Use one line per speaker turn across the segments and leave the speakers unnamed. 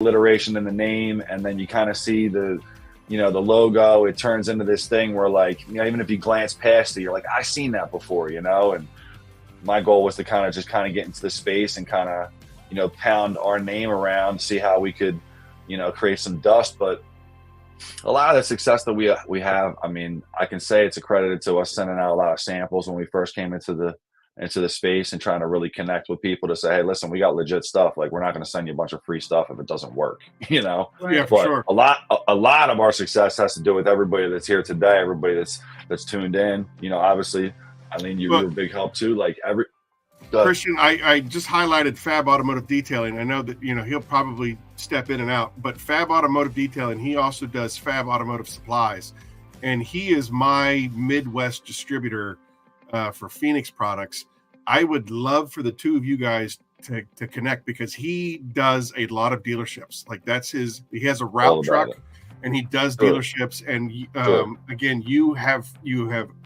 alliteration in the name, and then you kind of see the logo. It turns into this thing where, like, even if you glance past it, you're like, I've seen that before, and my goal was to kind of get into the space and kind of, pound our name around, see how we could, create some dust. But a lot of the success that we have, I mean, I can say it's accredited to us sending out a lot of samples when we first came into the space and trying to really connect with people to say, hey, listen, we got legit stuff. Like, we're not going to send you a bunch of free stuff if it doesn't work,
Right. Yeah, for
but
sure.
a lot of our success has to do with everybody that's here today, everybody that's tuned in. Obviously, Eileen, you're a big help too. Like
Christian, I just highlighted Fab Automotive Detailing. I know that, he'll probably step in and out, but Fab Automotive Detailing, he also does Fab Automotive Supplies. And he is my Midwest distributor for Phoenix products. I would love for the two of you guys to connect, because he does a lot of dealerships. Like, he has a route truck and he does dealerships. And again, you have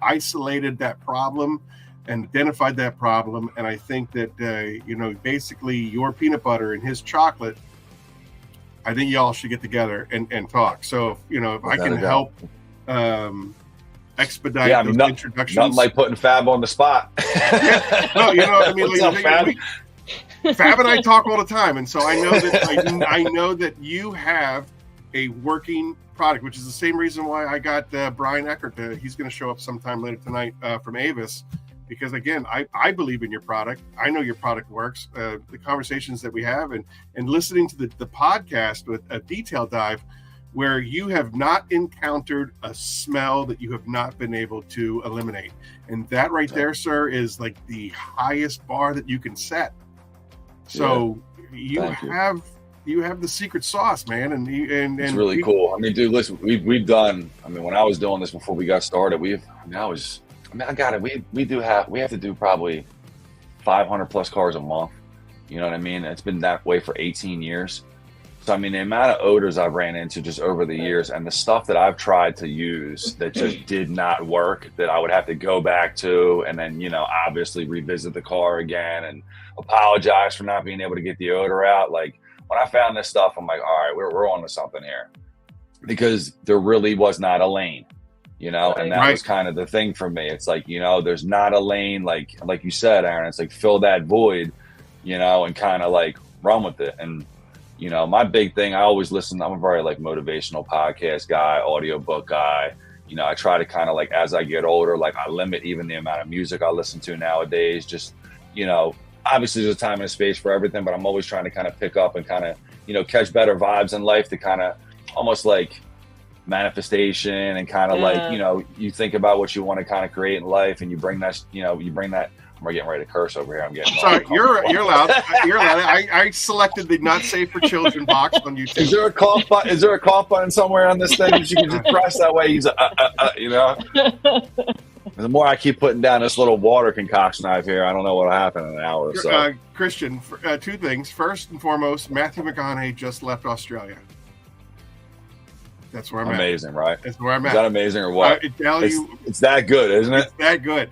isolated that problem and identified that problem. And I think that, basically your peanut butter and his chocolate, I think y'all should get together and talk. So, if I can help expedite those introductions.
Nothing like putting Fab on the spot.
No, I mean, Fab and I talk all the time. And so I know that you have a working product, which is the same reason why I got Brian Eckert. He's going to show up sometime later tonight from Avis. Because again, I believe in your product. I know your product works. The conversations that we have and listening to the podcast with a detail dive, where you have not encountered a smell that you have not been able to eliminate. And that right there, sir, is like the highest bar that you can set. So you have the secret sauce, man. And
it's really cool. I mean, dude, listen, we've done, I mean, when I was doing this before we got started, we have to do probably 500 plus cars a month. You know what I mean? It's been that way for 18 years. So, I mean, the amount of odors I've ran into just over the years, and the stuff that I've tried to use that just did not work, that I would have to go back to and then, obviously revisit the car again and apologize for not being able to get the odor out. Like, when I found this stuff, I'm like, all right, we're on to something here, because there really was not a lane. And that was kind of the thing for me. It's like, there's not a lane, like you said, Aaron, it's like, fill that void, and kind of like run with it. And, my big thing, I always listen, I'm a very like motivational podcast guy, audiobook guy. I try to kind of like, as I get older, like I limit even the amount of music I listen to nowadays. Just, obviously there's a time and a space for everything, but I'm always trying to kind of pick up and kind of, catch better vibes in life to kind of almost like manifestation and kind of like, you think about what you want to kind of create in life, and you bring that, I'm getting ready to curse over here. I'm getting
sorry. You're allowed. You're allowed. I selected the not safe for children box on YouTube.
Is there a cough button? Is there a cough button somewhere on this thing that you can just press that way? He's The more I keep putting down this little water concoction I have here, I don't know what'll happen in an hour or so.
Christian, two things. First and foremost, Matthew McConaughey just left Australia. That's where I'm
amazing,
at.
Right?
That's where I'm at.
Is that amazing or what? It's that good, isn't it?
It's that good.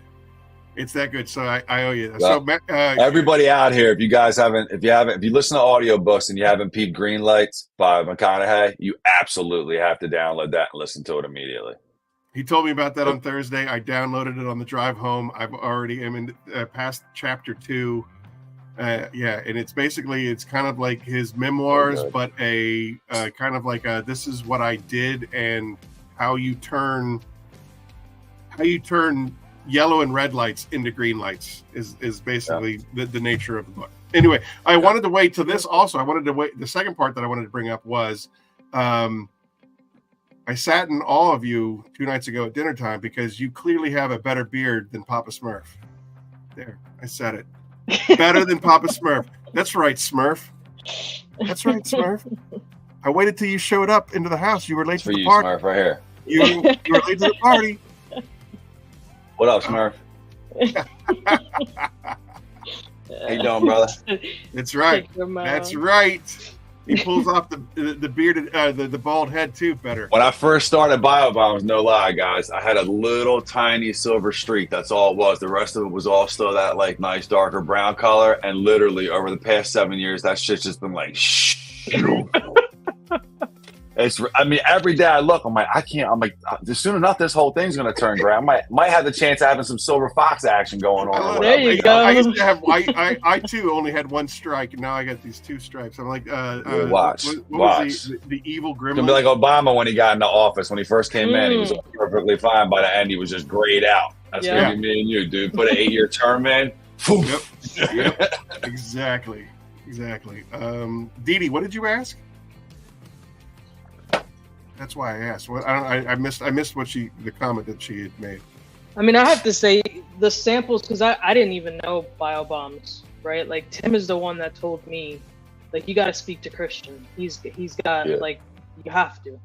It's that good. So I owe you.
Well,
so
everybody out here, if you listen to audiobooks and you haven't peeped Green Lights by McConaughey, you absolutely have to download that and listen to it immediately.
He told me about that on Thursday. I downloaded it on the drive home. I've already am in past chapter 2. And it's kind of like his memoirs, but a kind of like this is what I did and how you turn yellow and red lights into green lights is basically the nature of the book. Anyway, I wanted to wait to this also. The second part that I wanted to bring up was I sat in all of you 2 nights ago at dinner time because you clearly have a better beard than Papa Smurf. There, I said it. Better than Papa Smurf. That's right, Smurf. That's right, Smurf. I waited till you showed up into the house. You were late to the party.
Smurf, right here.
You were late to the party.
What up, Smurf? How you doing, brother?
That's right. That's right. He pulls off the bearded, the bald head too better.
When I first started Bio-Bombs, no lie, guys, I had a little tiny silver streak. That's all it was. The rest of it was all still that like nice darker brown color. And literally over the past 7 years, that shit's just been like, shh. I mean, every day I look, I'm like, I can't. I'm like, soon enough, this whole thing's gonna turn gray. I might have the chance of having some silver fox action going on.
There you go.
I used to have. I too only had one strike, and now I got these 2 stripes. I'm like,
watch.
What was the evil gremlin?
It's gonna be like Obama when he got in the office. When he first came in, he was perfectly fine. By the end, he was just grayed out. That's gonna be me and you, dude. Put an 8-year term in.
Yep. Exactly. Dee, what did you ask? That's why I asked. Well, I missed what the comment that she had made.
I mean, I have to say the samples, because I didn't even know bio-bombs, right? Like Tim is the one that told me, like, you got to speak to Christian. He's got like, you have to.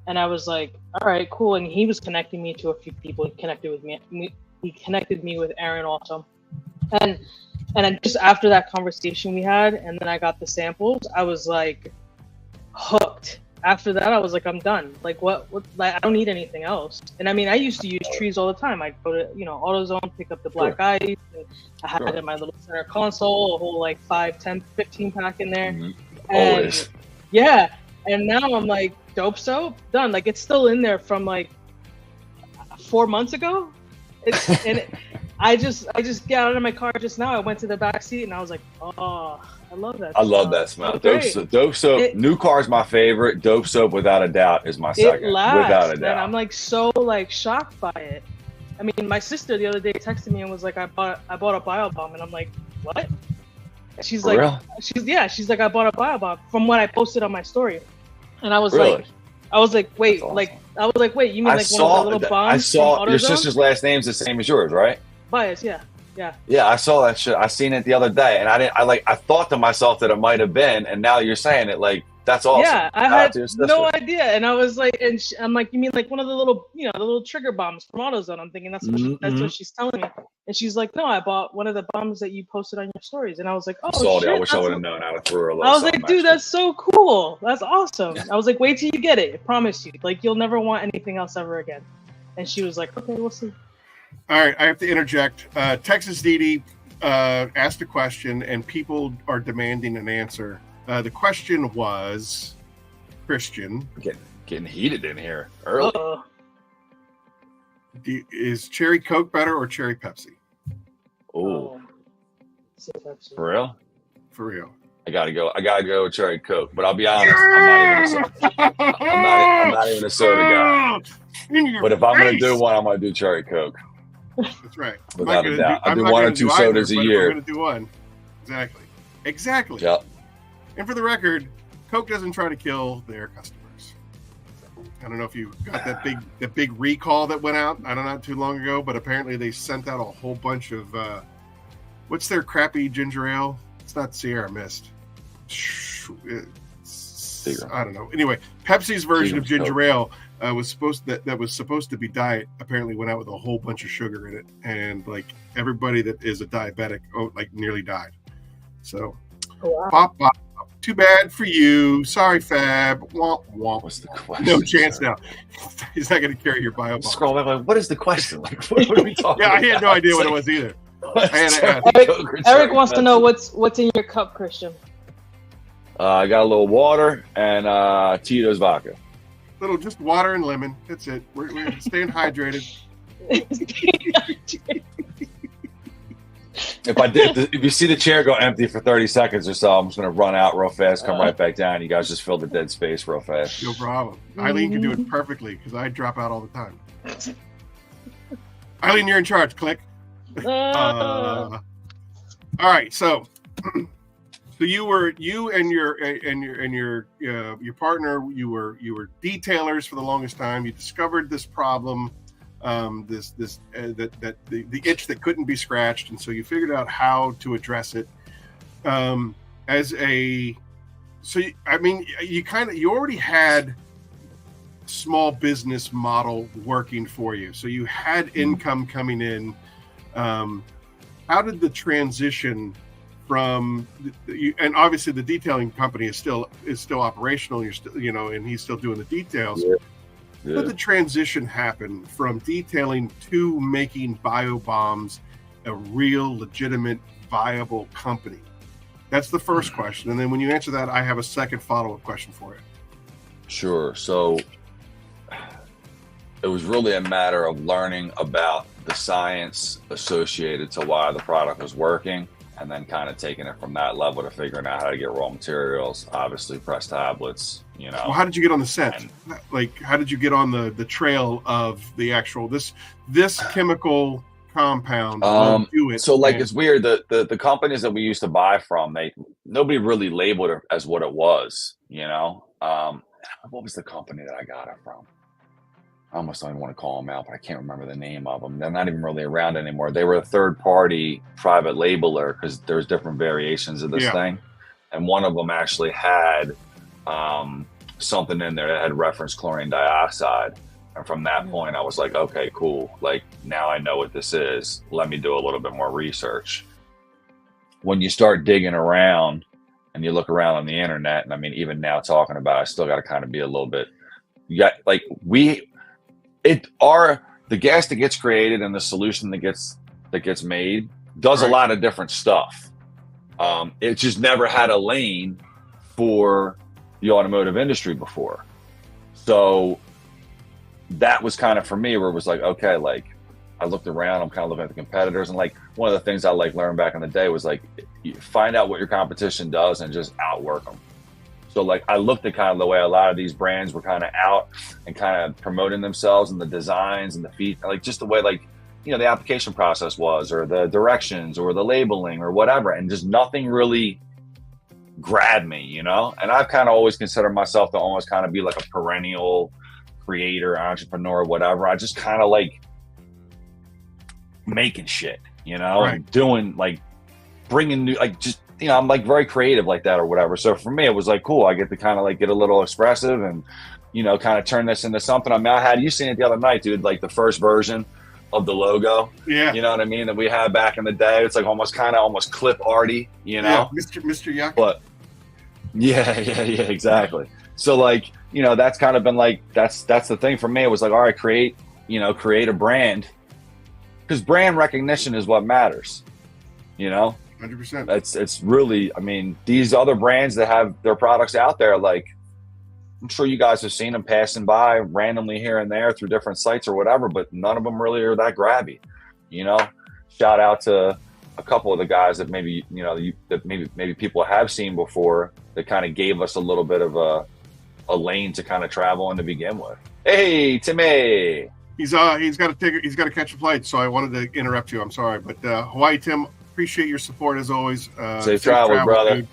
And I was like, all right, cool. And he was connecting me to a few people. He connected with me. He connected me with Aaron also. And then just after that conversation we had, and then I got the samples, I was like hooked. After that, I was like, I'm done. Like, what? Like, I don't need anything else. And I mean, I used to use trees all the time. I'd go to, AutoZone, pick up the black ice. And I had in my little center console a whole like 5, 10, 15 pack in there. And yeah. And now I'm like, dope soap, done. Like, it's still in there from like 4 months ago. I just got out of my car just now. I went to the back seat and I was like, oh, I love that.
I love that smell. Dope soap. New car's my favorite. Dope soap, without a doubt, is my second.
It lasts,
without a doubt.
Man. I'm like so like shocked by it. I mean, my sister the other day texted me and was like, I bought a bio-bomb, and I'm like, what? She's like, she's like, I bought a bio-bomb from what I posted on my story, and I was like, wait, awesome. I was like, wait, you mean like one of the little bombs?
I saw your sister's last name's the same as yours, right?
Bias, yeah.
Yeah, I saw that shit. I seen it the other day, and I thought to myself that it might have been, and now you're saying it, like, that's awesome.
Yeah, I had no idea, and I was like, I'm like, you mean like one of the little, the little trigger bombs from AutoZone? I'm thinking that's what she's telling me, and she's like, no, I bought one of the bombs that you posted on your stories, and I was like, oh, shit,
I wish I would have known how to throw her a little.
I was like, dude, that's so cool, that's awesome. I was like, wait till you get it, I promise you, like, you'll never want anything else ever again. And she was like, okay, we'll see.
All right, I have to interject. Texas Didi asked a question, and people are demanding an answer. The question was, Christian,
getting heated in here early.
Is cherry Coke better or cherry Pepsi?
Oh, for real?
For real.
I gotta go with cherry Coke. But I'll be honest, I'm not even a soda guy. But if I'm gonna do one, I'm gonna do cherry Coke.
That's right.
Without a doubt. I do 1 or 2 sodas a year.
I'm going to do one. Exactly.
Yep.
And for the record, Coke doesn't try to kill their customers. I don't know if you got that big recall that went out, I don't know, not too long ago, but apparently they sent out a whole bunch of what's their crappy ginger ale? It's not Sierra Mist. I don't know. Anyway, Pepsi's version of ginger ale was supposed to be diet, apparently went out with a whole bunch of sugar in it, and like everybody that is a diabetic nearly died. So pop, too bad for you. Sorry, Fab. Womp womp.
What's the question?
No chance now. He's not going to carry your bio-bomb.
Scroll back, like, what is the question? Like, what are we talking about?
I had no idea what it was either.
Eric wants to know what's in your cup, Christian.
I got a little water and Tito's vodka.
Just water and lemon. That's it. We're staying hydrated.
If you see the chair go empty for 30 seconds or so, I'm just going to run out real fast, come right back down. You guys just fill the dead space real fast.
No problem. Eileen can do it perfectly because I drop out all the time. Eileen, you're in charge. Click. All right. So you and your partner, you were detailers for the longest time. You discovered this problem. The itch that couldn't be scratched, and so you figured out how to address it. You already had small business model working for you, so you had income coming in. How did the transition from and obviously the detailing company is still operational, you're still, and he's still doing the details. How did the transition happen from detailing to making bio-bombs a real, legitimate, viable company? That's the first question. And then when you answer that, I have a second follow-up question for you.
Sure. So it was really a matter of learning about the science associated to why the product was working, and then kind of taking it from that level to figuring out how to get raw materials, obviously press tablets, you know.
Well, how did you get on the scent? Like, how did you get on the trail of the actual, this chemical compound?
So like, it's weird. The companies that we used to buy from, nobody really labeled it as what it was, you know. What was the company that I got it from? I almost don't even want to call them out, but I can't remember the name of them. They're not even really around anymore. They were a third-party private labeler because there's different variations of this thing. And one of them actually had something in there that had referenced chlorine dioxide. And from that point, I was like, okay, cool. Like, now I know what this is. Let me do a little bit more research. When you start digging around and you look around on the internet, and I mean, even now talking about it, I still got to kind of be a little bit, the gas that gets created and the solution that gets made does a lot of different stuff. It just never had a lane for the automotive industry before. So that was kind of for me where it was like, okay, like I looked around, I'm kind of looking at the competitors, and like one of the things I like learned back in the day was like, find out what your competition does and just outwork them. So like I looked at kind of the way a lot of these brands were kind of out and kind of promoting themselves and the designs and the feet, like just the way, like, you know, the application process was, or the directions or the labeling or whatever, and just nothing really grabbed me, you know. And I've kind of always considered myself to almost kind of be like a perennial creator, entrepreneur, whatever. I just kind of like making shit, you know, and doing, like, bringing new, like, just, you know, I'm like very creative like that or whatever. So for me, it was like, cool. I get to kind of like get a little expressive and, you know, kind of turn this into something. I mean, I had you seen it the other night, dude, like the first version of the logo. Yeah. You know what I mean? That we had back in the day. It's like almost clip arty, you know?
Yeah, Mr. Yuck.
But yeah, exactly. So like, you know, that's kind of been like, that's the thing for me. It was like, all right, create a brand, because brand recognition is what matters, you know?
100%.
It's really, I mean, these other brands that have their products out there, like, I'm sure you guys have seen them passing by randomly here and there through different sites or whatever, but none of them really are that grabby, you know. Shout out to a couple of the guys that maybe, you know, that maybe people have seen before, that kind of gave us a little bit of a lane to kind of travel in to begin with. Hey, Timmy.
He's got to catch a flight, so I wanted to interrupt you. I'm sorry, but Hawaii Tim, appreciate your support as always.
Safe travel, brother.
Dude.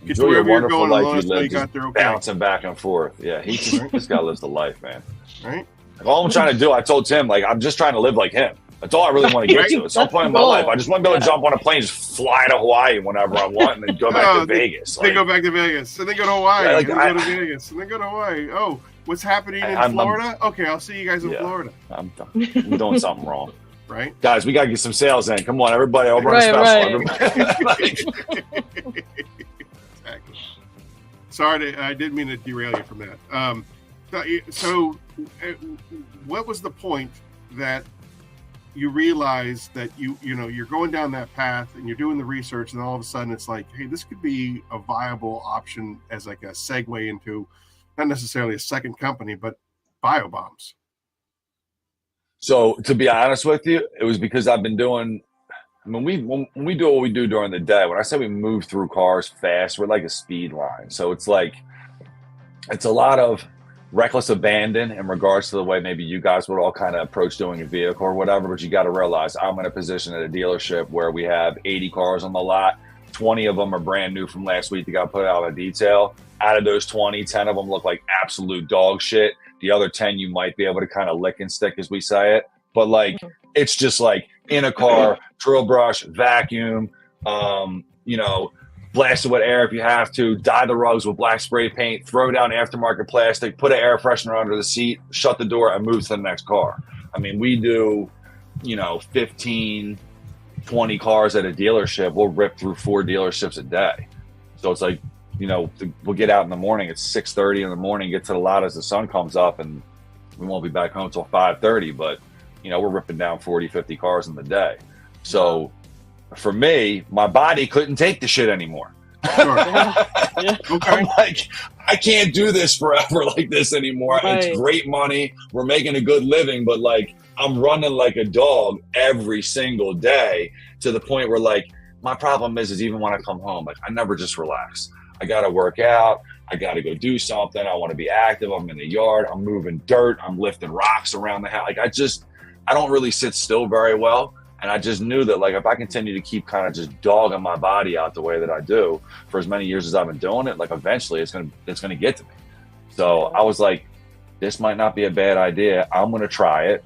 Enjoy your wonderful life you live, got there, okay.
Bouncing back and forth. Yeah, this guy lives the life, man.
Right.
Like, all I'm trying to do, I told Tim, like, I'm just trying to live like him. That's all I really want to get to. At some point in my life, I just want to be able to jump on a plane, just fly to Hawaii whenever I want, and then go back to Vegas.
Then go back to Vegas, and then go to Hawaii, and then go to Vegas, and then go to Hawaii. Oh, what's happening in Florida? Okay, I'll see you guys in Florida.
I'm doing something wrong.
Right,
guys, we gotta get some sales in. Come on, everybody! I'll run a special.
Exactly. Sorry, I didn't mean to derail you from that. So, what was the point that you realized that you're going down that path and you're doing the research, and all of a sudden it's like, hey, this could be a viable option as like a segue into not necessarily a second company, but bio-bombs?
So to be honest with you, it was because I've been doing, I mean, when we do what we do during the day, when I say we move through cars fast, we're like a speed line. So it's like, it's a lot of reckless abandon in regards to the way maybe you guys would all kind of approach doing a vehicle or whatever. But you got to realize I'm in a position at a dealership where we have 80 cars on the lot. 20 of them are brand new from last week that got put out of detail. Out of those 20, 10 of them look like absolute dog shit. The other 10 you might be able to kind of lick and stick, as we say it. But like, it's just like in a car, drill brush, vacuum, blast it with air if you have to, dye the rugs with black spray paint, throw down aftermarket plastic, put an air freshener under the seat, shut the door, and move to the next car. I mean, we do, 15, 20 cars at a dealership. We'll rip through 4 dealerships a day. So it's like, we'll get out in the morning. It's 6:30 in the morning, get to the lot as the sun comes up, and we won't be back home until 5:30. But, we're ripping down 40, 50 cars in the day. So for me, my body couldn't take the shit anymore.
Sure. Yeah. Okay.
I'm like, I can't do this forever like this anymore.
Right.
It's great money. We're making a good living, but like I'm running like a dog every single day to the point where like my problem is even when I come home, like I never just relax. I got to work out. I got to go do something. I want to be active. I'm in the yard. I'm moving dirt. I'm lifting rocks around the house. Like I don't really sit still very well. And I just knew that like if I continue to keep kind of just dogging my body out the way that I do for as many years as I've been doing it, like eventually it's gonna get to me. So I was like, this might not be a bad idea. I'm gonna try it.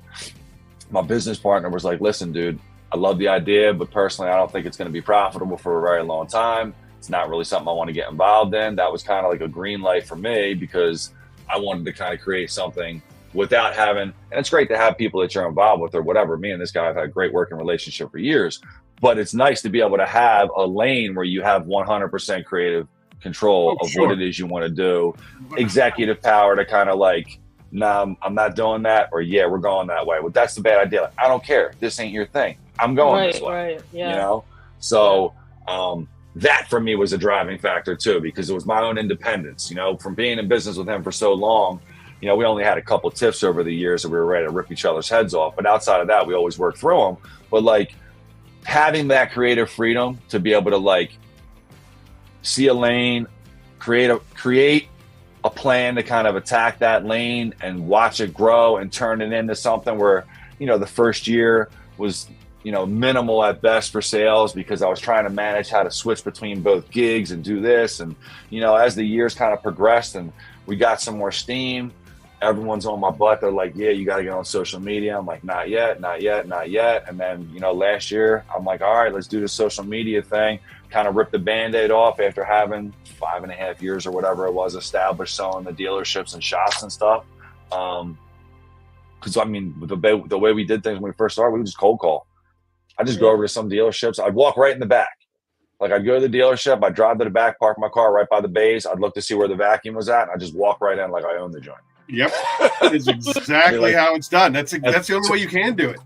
My business partner was like, listen, dude, I love the idea, but personally I don't think it's gonna be profitable for a very long time. It's not really something I want to get involved in. That was kind of like a green light for me because I wanted to kind of create something without having, and it's great to have people that you're involved with or whatever. Me and this guy have had a great working relationship for years, but it's nice to be able to have a lane where you have 100% creative control of what it is you want to do, executive power to kind of like, nah, I'm not doing that, or yeah, we're going that way. Well, that's the bad idea. Like, I don't care. This ain't your thing. I'm going this way.
Right, yeah.
You know? So that for me was a driving factor too, because it was my own independence, you know, from being in business with him for so long. You know, we only had a couple tips over the years that we were ready to rip each other's heads off. But outside of that, we always worked through them. But like having that creative freedom to be able to like see a lane, create a plan to kind of attack that lane and watch it grow and turn it into something where, you know, the first year was, you know, minimal at best for sales because I was trying to manage how to switch between both gigs and do this. And, you know, as the years kind of progressed and we got some more steam, everyone's on my butt. They're like, yeah, you got to get on social media. I'm like, not yet. And then, you know, last year I'm like, all right, let's do the social media thing. Kind of ripped the Band-Aid off after having 5.5 years or whatever it was established selling the dealerships and shops and stuff. Because I mean, the way we did things when we first started, we would just cold call. I'd just go over to some dealerships. I'd walk right in the back. Like I'd go to the dealership, I'd drive to the back, park my car right by the bays. I'd look to see where the vacuum was at, and I'd just walk right in like I own the joint.
Yep, it's exactly like, how it's done. That's the only way you can do it.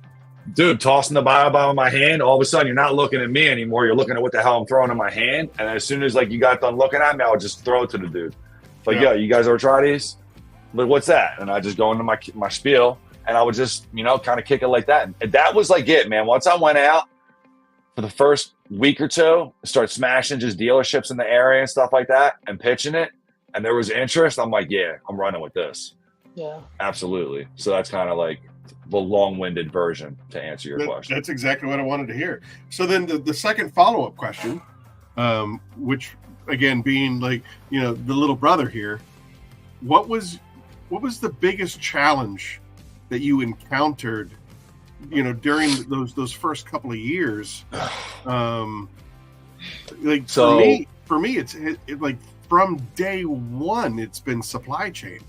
Dude, tossing the Bio-Bomb in my hand, all of a sudden you're not looking at me anymore. You're looking at what the hell I'm throwing in my hand. And as soon as like you got done looking at me, I would just throw it to the dude. Like, yo, you guys ever try these? But what's that? And I just go into my spiel, and I would just, you know, kind of kick it like that. And that was like it, man. Once I went out for the first week or two, start smashing just dealerships in the area and stuff like that and pitching it, and there was interest, I'm like, yeah, I'm running with this. Yeah, absolutely. So that's kind of like the long-winded version to answer your question.
That's exactly what I wanted to hear. So then the second follow-up question, which again being like, you know, the little brother here, what was the biggest challenge that you encountered, you know, during those first couple of years? Like so, for me, it's like from day one, it's been supply chain.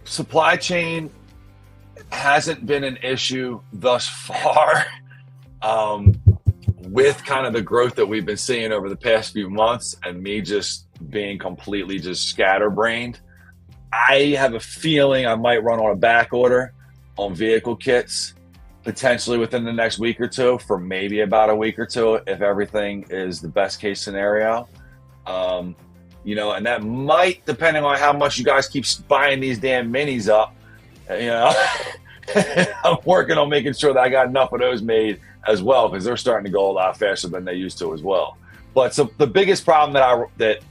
Supply chain hasn't been an issue thus far. With kind of the growth that we've been seeing over the past few months and me just being completely just scatterbrained, I have a feeling I might run on a back order on vehicle kits potentially within the next week or two for maybe about a week or two if everything is the best case scenario. You know, and that might, depending on how much you guys keep buying these damn minis up, you know, I'm working on making sure that I got enough of those made as well, because they're starting to go a lot faster than they used to as well. But so the biggest problem that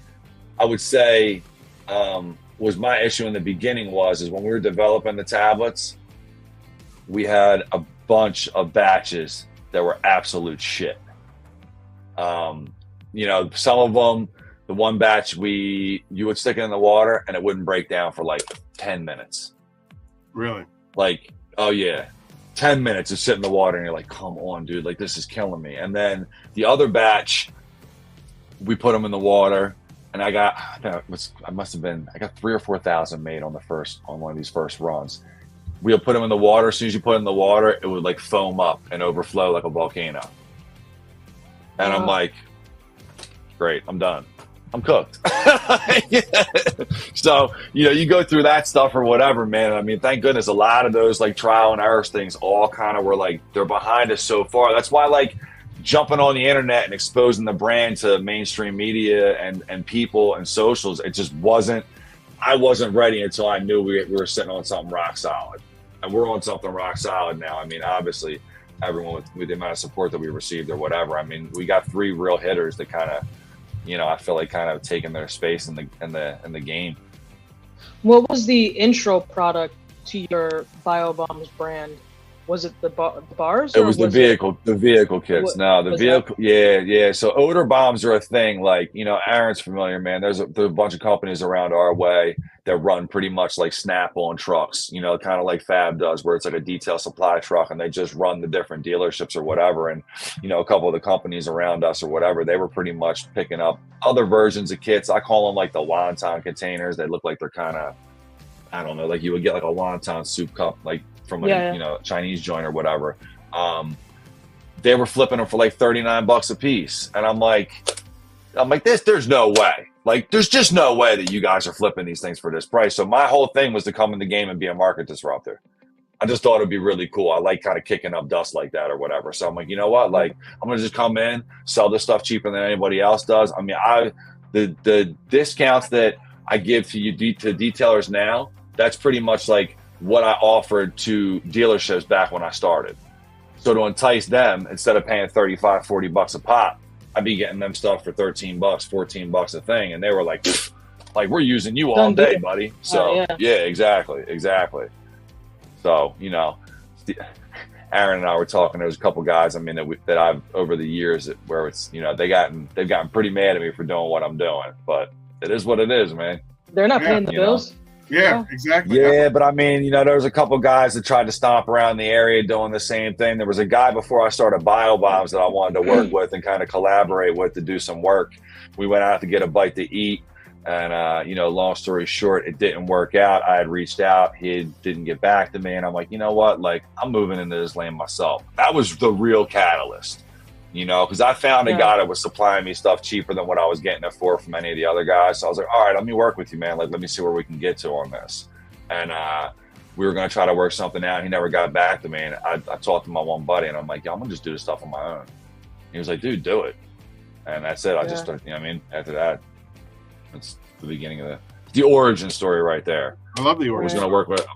I would say was my issue in the beginning is when we were developing the tablets, we had a bunch of batches that were absolute shit. You know, some of them, the one batch you would stick it in the water and it wouldn't break down for like 10 minutes.
Really?
Like, oh yeah, 10 minutes of sitting in the water and you're like, come on, dude, like this is killing me. And then the other batch, we put them in the water and I got 3,000 or 4,000 made on one of these first runs. We'll put them in the water. As soon as you put it in the water, it would like foam up and overflow like a volcano. And I'm like, great, I'm done. I'm cooked. Yeah. So, you know, you go through that stuff or whatever, man. I mean, thank goodness a lot of those like trial and error things all kind of were like, they're behind us so far. That's why like jumping on the internet and exposing the brand to mainstream media and people and socials, it just wasn't. I wasn't ready until I knew we were sitting on something rock solid, and we're on something rock solid now. I mean, obviously, everyone with the amount of support that we received or whatever. I mean, we got 3 real hitters that kind of, I feel like kind of taking their space in the game.
What was the intro product to your Bio-Bombs brand? Was it the bars?
It was the vehicle kits. No, the vehicle. Yeah. So odor bombs are a thing. Like, Aaron's familiar, man. There's a bunch of companies around our way that run pretty much like Snap-on trucks, kind of like Fab does, where it's like a detail supply truck and they just run the different dealerships or whatever. And, a couple of the companies around us or whatever, they were pretty much picking up other versions of kits. I call them like the wonton containers. They look like they're kind of, I don't know, like you would get like a wonton soup cup, like from a Chinese joint or whatever. They were flipping them for like $39 a piece, and I'm like there's no way, like there's just no way that you guys are flipping these things for this price. So my whole thing was to come in the game and be a market disruptor. I just thought it'd be really cool. I like kind of kicking up dust like that or whatever. So I'm like, you know what, like I'm gonna just come in, sell this stuff cheaper than anybody else does. I mean, the discounts that I give to detailers now, that's pretty much like what I offered to dealerships back when I started. So to entice them, instead of paying $35-$40 a pop, I'd be getting them stuff for $13, $14 a thing. And they were like we're using you all day, buddy. So yeah, exactly. So, Aaron and I were talking, there was a couple guys, I mean, that I've over the years where it's, they've gotten pretty mad at me for doing what I'm doing, but it is what it is, man.
They're not paying the bills.
Yeah, exactly.
Yeah, but I mean, there was a couple guys that tried to stomp around the area doing the same thing. There was a guy before I started Bio-Bombs that I wanted to work with and kind of collaborate with to do some work. We went out to get a bite to eat, and long story short, it didn't work out. I had reached out, he didn't get back to me, and I'm like, you know what? Like, I'm moving into this lane myself. That was the real catalyst. Because I found a guy that was supplying me stuff cheaper than what I was getting it for from any of the other guys. So I was like, all right, let me work with you, man. Like, let me see where we can get to on this. And we were going to try to work something out. He never got back to me. And I talked to my one buddy, and I'm like, I'm going to just do this stuff on my own. He was like, dude, do it. And that's it. I just started, after that, that's the beginning of the origin story right there.
I love the origin.
I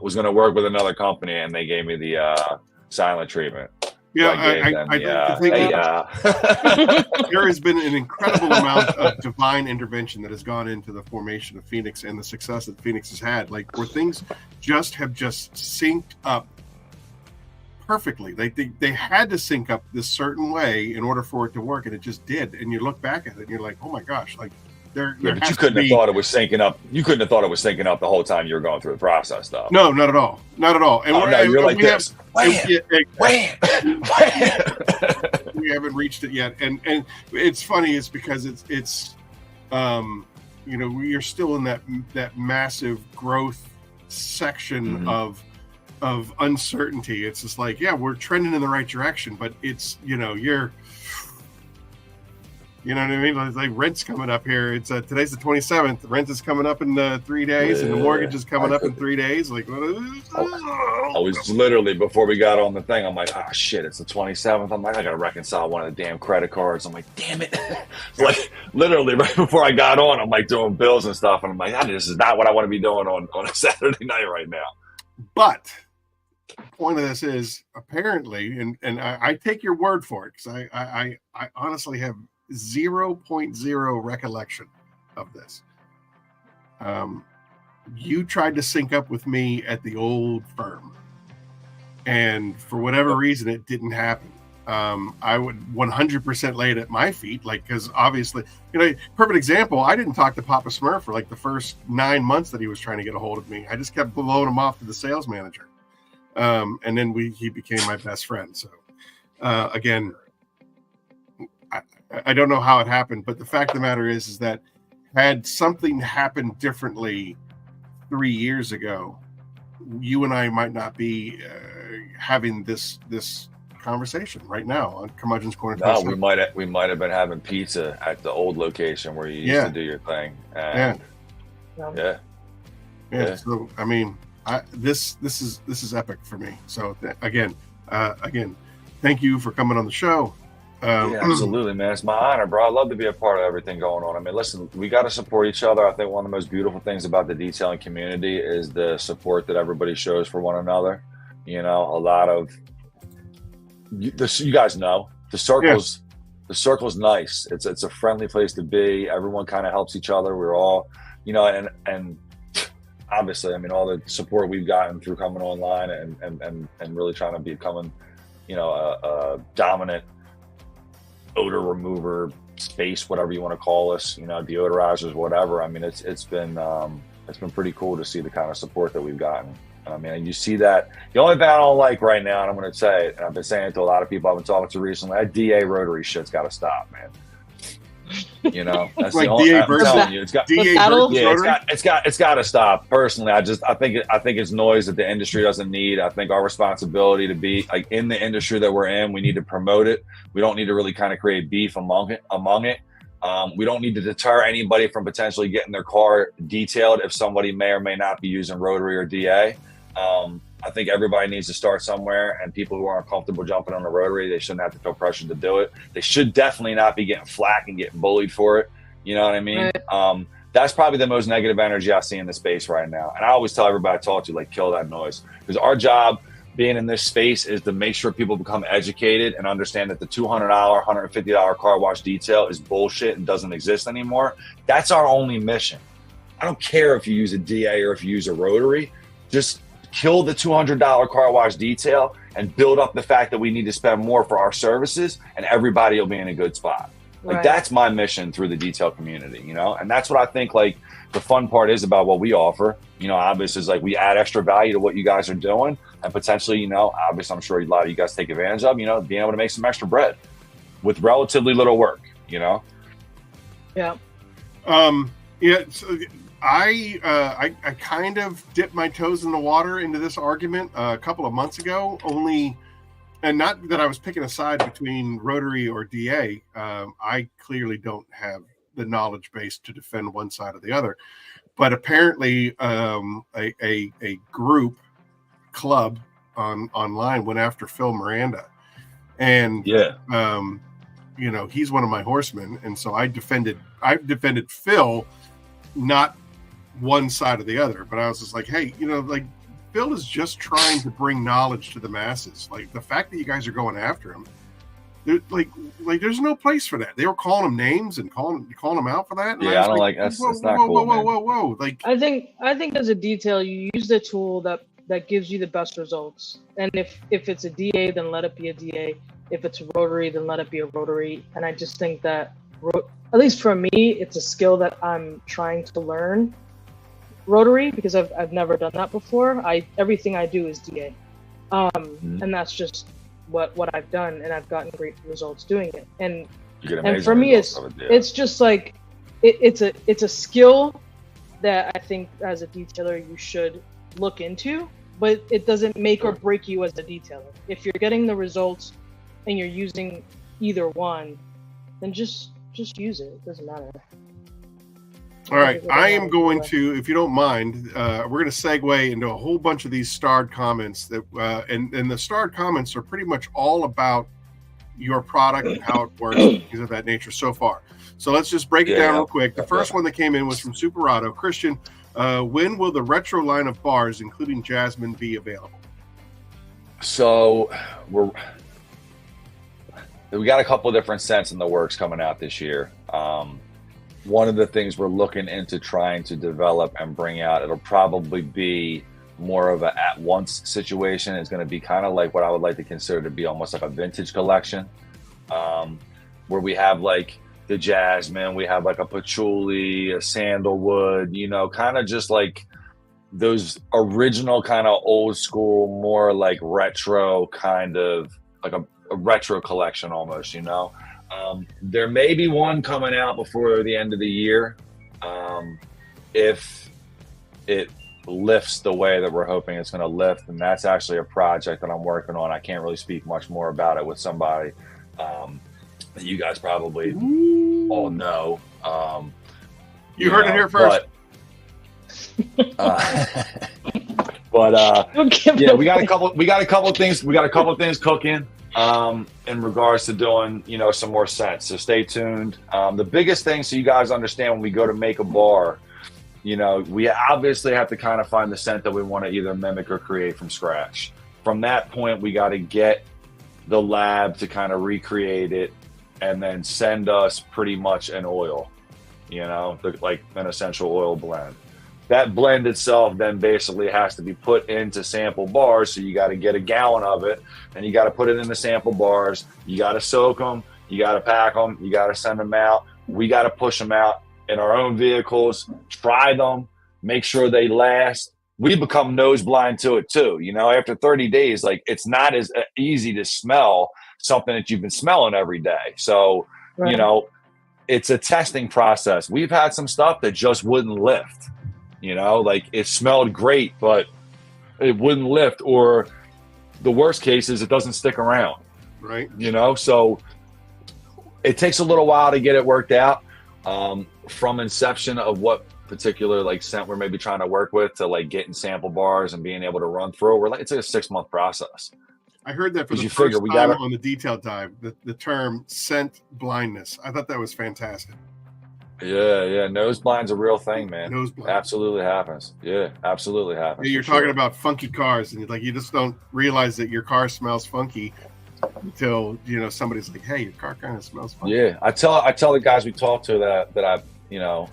was going to work with another company, and they gave me the silent treatment.
Yeah, I think there has been an incredible amount of divine intervention that has gone into the formation of Phoenix and the success that Phoenix has had. Like, where things have synced up perfectly. They had to sync up this certain way in order for it to work, and it just did. And you look back at it, and you're like, oh my gosh, like.
But you couldn't have thought it was syncing up. You couldn't have thought it was syncing up the whole time you were going through the process, though.
No, not at all. Not at all. And
you're like this.
We haven't reached it yet, and it's funny. It's because it's we are still in that massive growth section of uncertainty. It's just like, we're trending in the right direction, but it's you're. You know what I mean? It's like rent's coming up here. It's today's the 27th. The rent is coming up in 3 days, and the mortgage is coming up in 3 days. Like,
I was literally, before we got on the thing, I'm like, oh shit, it's the 27th. I'm like, I gotta reconcile one of the damn credit cards. I'm like, damn it! Like literally right before I got on, I'm like doing bills and stuff, and I'm like, this is not what I want to be doing on a Saturday night right now.
But the point of this is apparently, and I take your word for it, because I honestly have 0.0 recollection of this. You tried to sync up with me at the old firm, and for whatever reason it didn't happen. I would 100% lay it at my feet, like, because obviously, perfect example, I didn't talk to Papa Smurf for like the first 9 months that he was trying to get a hold of me. I just kept blowing him off to the sales manager, and then he became my best friend. So again, I don't know how it happened, but the fact of the matter is that had something happened differently 3 years ago, you and I might not be having this conversation right now on Curmudgeon's Corner.
No, we might have been having pizza at the old location where you used to do your thing. And yeah.
So I mean, this is epic for me. So again, thank you for coming on the show.
Yeah, absolutely, man. It's my honor, bro. I love to be a part of everything going on. I mean, listen, we got to support each other. I think one of the most beautiful things about the detailing community is the support that everybody shows for one another. You know, a lot of you guys know the circles. Yeah. The circle's nice. It's a friendly place to be. Everyone kind of helps each other. We're all, you know, and obviously, I mean, all the support we've gotten through coming online and really trying to becoming, you know, a dominant odor remover space, whatever you want to call us, you know, deodorizers, whatever. I mean, it's been pretty cool to see the kind of support that we've gotten. I mean, and you see that. The only thing I don't like right now, and I'm going to say it, and I've been saying it to a lot of people I've been talking to recently, that DA rotary shit's got to stop, man. You know, that's
like
the only,
DA
I'm telling you, it's got to stop. Personally, I think it's noise that the industry doesn't need. I think our responsibility to be like in the industry that we're in, we need to promote it. We don't need to really kind of create beef among it. We don't need to deter anybody from potentially getting their car detailed if somebody may or may not be using rotary or DA. I think everybody needs to start somewhere, and people who aren't comfortable jumping on a rotary, they shouldn't have to feel pressured to do it. They should definitely not be getting flack and getting bullied for it. You know what I mean? Right. That's probably the most negative energy I see in the space right now. And I always tell everybody I talk to, like, kill that noise. Because our job being in this space is to make sure people become educated and understand that the $200, $150 car wash detail is bullshit and doesn't exist anymore. That's our only mission. I don't care if you use a DA or if you use a rotary. Just kill the $200 car wash detail and build up the fact that we need to spend more for our services, and everybody will be in a good spot. Like, right. That's my mission through the detail community, you know? And that's what I think, like, the fun part is about what we offer. You know, obviously, is like we add extra value to what you guys are doing, and potentially, you know, obviously, I'm sure a lot of you guys take advantage of, you know, being able to make some extra bread with relatively little work, you know?
Yeah.
Yeah. So I kind of dipped my toes in the water into this argument a couple of months ago, and not that I was picking a side between rotary or DA. I clearly don't have the knowledge base to defend one side or the other, but apparently a group club online went after Phil Miranda, and
yeah,
you know, he's one of my horsemen, and so I've defended Phil, not one side or the other, but I was just like, hey, you know, like, Phil is just trying to bring knowledge to the masses. Like, the fact that you guys are going after him, like there's no place for that. They were calling him names and calling him out for that. And
yeah, I don't like that's not cool.
Whoa. Like,
I think as a detail, you use the tool that gives you the best results. And if it's a DA, then let it be a DA. If it's a rotary, then let it be a rotary. And I just think that, at least for me, it's a skill that I'm trying to learn. Rotary, because I've never done that before. Everything I do is DA, and that's just what I've done, and I've gotten great results doing it. And for me, it's just like it's a skill that I think as a detailer you should look into, but it doesn't make or break you as a detailer. If you're getting the results and you're using either one, then just use it. It doesn't matter.
All right, I am going to, if you don't mind, we're going to segue into a whole bunch of these starred comments that, and the starred comments are pretty much all about your product and how it works, things of that nature so far. So let's just break it down real quick. The first one that came in was from Superado. Christian, when will the retro line of bars, including Jasmine, be available?
So we got a couple of different scents in the works coming out this year. One of the things we're looking into trying to develop and bring out, it'll probably be more of a at-once situation. It's going to be kind of like what I would like to consider to be almost like a vintage collection, where we have like the jasmine, we have like a patchouli, a sandalwood, you know, kind of just like those original kind of old school, more like retro kind of like a retro collection almost, you know. There may be one coming out before the end of the year, if it lifts the way that we're hoping it's going to lift, and that's actually a project that I'm working on. I can't really speak much more about it with somebody that you guys probably all know.
You heard it here first.
But yeah, we got a couple things cooking. in regards to doing, you know, some more scents. So stay tuned. The biggest thing, so you guys understand, when we go to make a bar, you know, we obviously have to kind of find the scent that we want to either mimic or create from scratch. From that point, we got to get the lab to kind of recreate it and then send us pretty much an oil, you know, like an essential oil blend. That blend itself then basically has to be put into sample bars. So you got to get a gallon of it and you got to put it in the sample bars. You got to soak them. You got to pack them. You got to send them out. We got to push them out in our own vehicles, try them, make sure they last. We become nose blind to it too. You know, after 30 days, like, it's not as easy to smell something that you've been smelling every day. So, you know, it's a testing process. We've had some stuff that just wouldn't lift. You know, like, it smelled great, but it wouldn't lift, or the worst case is it doesn't stick around.
Right.
You know, so it takes a little while to get it worked out. From inception of what particular like scent we're maybe trying to work with to like getting sample bars and being able to run through, we're like, it's like a 6-month process.
I heard that for the first time on the detail dive, the term scent blindness. I thought that was fantastic.
Yeah. Nose blind's a real thing, man.
Nose blind.
Absolutely happens. Yeah, absolutely happens.
Yeah, you're talking about funky cars, and like, you just don't realize that your car smells funky until, you know, somebody's like, hey, your car kind of smells funky.
Yeah, I tell the guys we talk to that I, you know,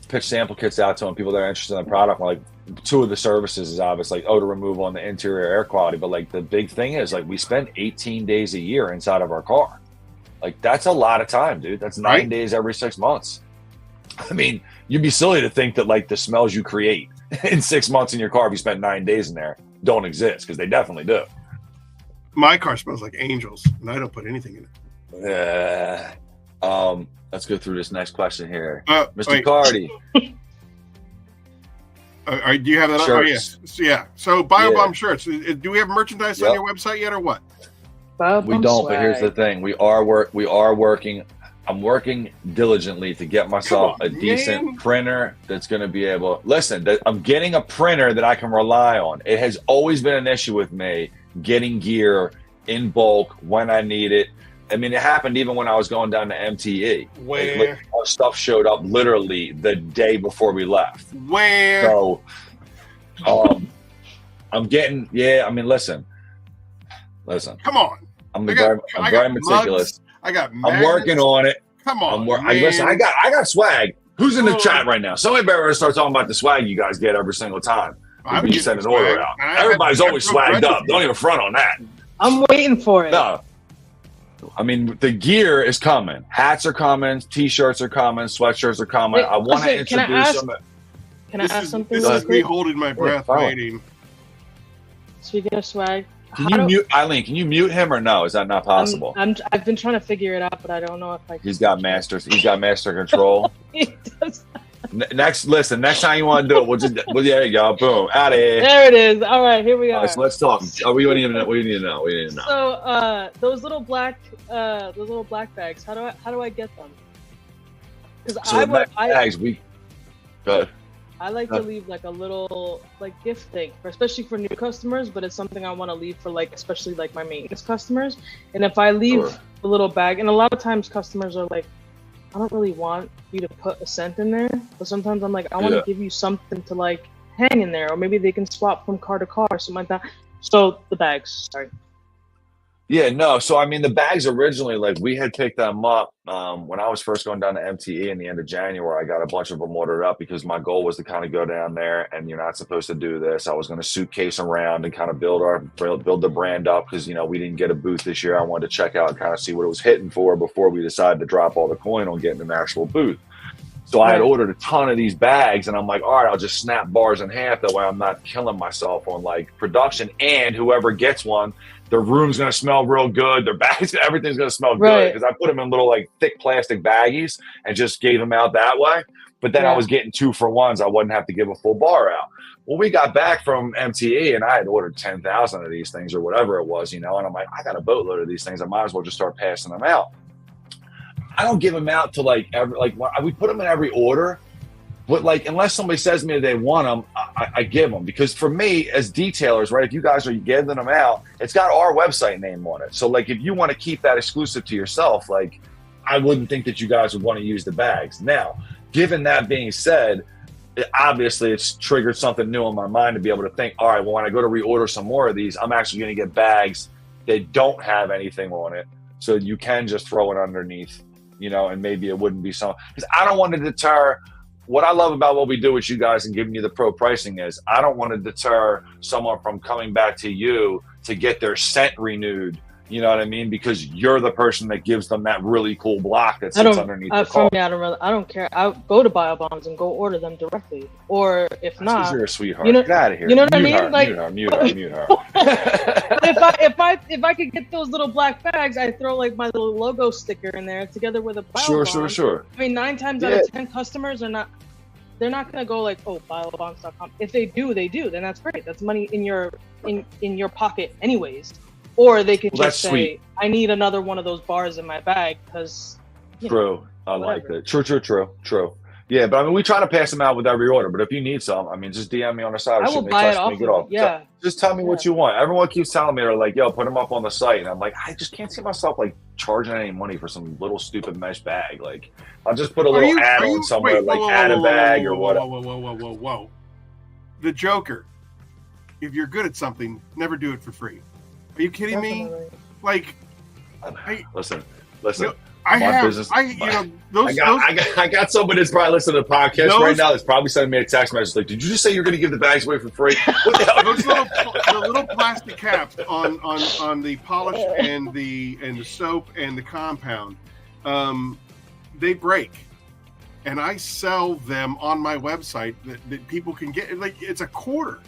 pitch sample kits out to them, people that are interested in the product. Like, 2 of the services is obviously like odor removal and the interior air quality, but like the big thing is, like, we spend 18 days a year inside of our car. Like, that's a lot of time, dude. That's 9 days every 6 months. I mean, you'd be silly to think that like the smells you create in 6 months in your car, if you spent 9 days in there, don't exist, because they definitely do.
My car smells like angels, and I don't put anything in it.
Let's go through this next question here. Mr.
Wait.
Cardi.
Do you have that up? Oh, yes. Yeah. So Bio-Bomb shirts. Do we have merchandise on your website yet, or what?
Bio-Bomb
we don't,
swag.
but here's the thing. We are working. I'm working diligently to get myself a decent printer that's going to be able. Listen, I'm getting a printer that I can rely on. It has always been an issue with me getting gear in bulk when I need it. I mean, it happened even when I was going down to MTE.
Where?
Like, our stuff showed up literally the day before we left.
Where?
So, I'm getting. Yeah, I mean, listen.
Come on.
I'm very meticulous.
Mugs. I got.
I'm working on it.
Come on.
Listen, I got swag. Who's in the chat right now? Somebody better start talking about the swag you guys get every single time. We send an order out. Everybody's always swagged up. Don't even front on that.
I'm waiting for it.
No. I mean, the gear is coming. Hats are coming. T-shirts are coming. Sweatshirts are coming. I want to introduce them.
Can I ask something?
This is me holding my breath, waiting.
Speaking of swag,
can you mute Eileen? Can you mute him or no? Is that not possible?
I've been trying to figure it out, but I don't know if I can.
He's got master control.
He does.
Next time you want to do it, there you go. Boom, out of here.
There it is. All right, here we are.
Right, so let's talk. What do you need to know?
So, those little black bags. How do I get them? Because I like to leave like a little like gift thing, especially for new customers. But it's something I want to leave for like, especially like my maintenance customers. And if I leave the little bag, and a lot of times customers are like, I don't really want you to put a scent in there, but sometimes I'm like, I want to give you something to like hang in there, or maybe they can swap from car to car or something like that. So the bags, sorry.
Yeah, no. So, I mean, the bags originally, like, we had picked them up when I was first going down to MTE in the end of January. I got a bunch of them ordered up because my goal was to kind of go down there, and you're not supposed to do this. I was going to suitcase around and kind of build the brand up because, you know, we didn't get a booth this year. I wanted to check out and kind of see what it was hitting for before we decided to drop all the coin on getting an actual booth. So I had ordered a ton of these bags, and I'm like, all right, I'll just snap bars in half. That way I'm not killing myself on like production, and whoever gets one, their room's going to smell real good. Their bags, everything's going to smell good. Because I put them in little like thick plastic baggies and just gave them out that way. But then I was getting 2-for-1s. I wouldn't have to give a full bar out. Well, we got back from MTE and I had ordered 10,000 of these things or whatever it was, you know, and I'm like, I got a boatload of these things. I might as well just start passing them out. I don't give them out to like we put them in every order, but like unless somebody says to me they want them, I give them, because for me as detailers, right, if you guys are getting them out, it's got our website name on it. So like if you want to keep that exclusive to yourself, like I wouldn't think that you guys would want to use the bags. Now, given that being said, obviously it's triggered something new in my mind to be able to think, all right, well, when I go to reorder some more of these, I'm actually going to get bags that don't have anything on it. So you can just throw it underneath, you know, and maybe it wouldn't be something, because I don't want to deter. What I love about what we do with you guys and giving you the pro pricing is I don't want to deter someone from coming back to you to get their scent renewed. You know what I mean? Because you're the person that gives them that really cool block that sits underneath the car.
I don't care. I'll go to Bio-Bombs and go order them directly. Or if not,
you're a sweetheart.
You know,
get out of here.
You know what I mean?
Mute her.
If I could get those little black bags, I throw like my little logo sticker in there together with a Bio-Bomb.
Sure.
I mean, 9 times out of 10 customers are not. They're not gonna go like, oh, biobombs.com. If they do, then that's great. That's money in your pocket anyways. Or they could just say, sweet. I need another one of those bars in my bag because.
True. I like that. True. Yeah, but I mean, we try to pass them out with every order. But if you need some, I mean, just DM me on the side.
I will buy it off. Yeah.
Just tell me what you want. Everyone keeps telling me, they're like, yo, put them up on the site. And I'm like, I just can't see myself like charging any money for some little stupid mesh bag. Like, I'll just put a little add-on somewhere, add a bag or whatever.
Whoa. The Joker. If you're good at something, never do it for free. Are you kidding me? Like,
listen.
I
got somebody that's probably listening to the podcast right now that's probably sending me a text message like, "Did you just say you're going to give the bags away for free?" What the hell?
The little plastic caps on the polish and the soap and the compound, they break, and I sell them on my website that people can get. Like, it's a quarter,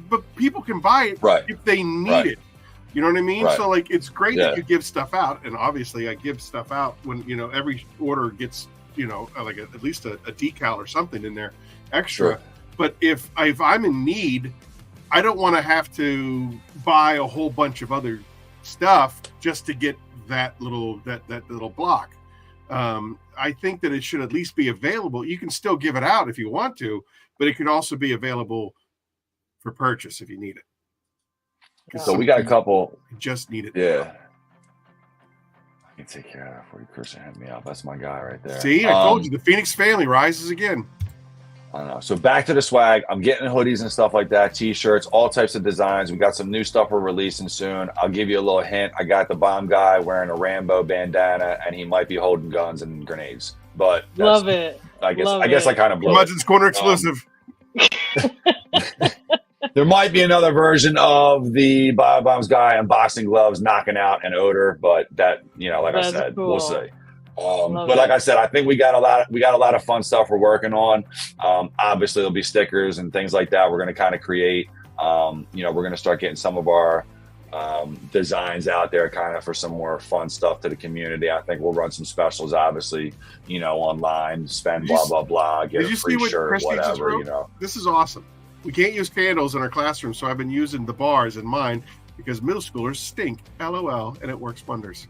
but people can buy it if they need it. You know what I mean? Right. So like, it's great that you give stuff out, and obviously I give stuff out when, you know, every order gets, you know, like at least a decal or something in there extra. Sure. But if I'm in need, I don't want to have to buy a whole bunch of other stuff just to get that little block. I think that it should at least be available. You can still give it out if you want to, but it could also be available for purchase if you need it.
So we got a couple.
Just need it.
Yeah. I can take care of that for you. Christian hit me up. That's my guy right there.
See, I told you, the Phoenix family rises again.
I don't know. So back to the swag. I'm getting hoodies and stuff like that, T-shirts, all types of designs. We got some new stuff we're releasing soon. I'll give you a little hint. I got the bomb guy wearing a Rambo bandana, and he might be holding guns and grenades. But
love it.
I guess I kind of blew it.
Curmudgeon's Corner exclusive.
There might be another version of the Bio-Bombs guy in boxing gloves knocking out an odor, but that, you know, like I said, cool. We'll see. But like I said, I think we got a lot of fun stuff we're working on. Obviously there'll be stickers and things like that we're going to kind of create. You know, we're going to start getting some of our designs out there kind of for some more fun stuff to the community. I think we'll run some specials, obviously, you know, online, spend blah, blah, blah, get a free shirt, whatever, you know.
This is awesome. We can't use candles in our classroom, so I've been using the bars in mine because middle schoolers stink, LOL, and it works wonders.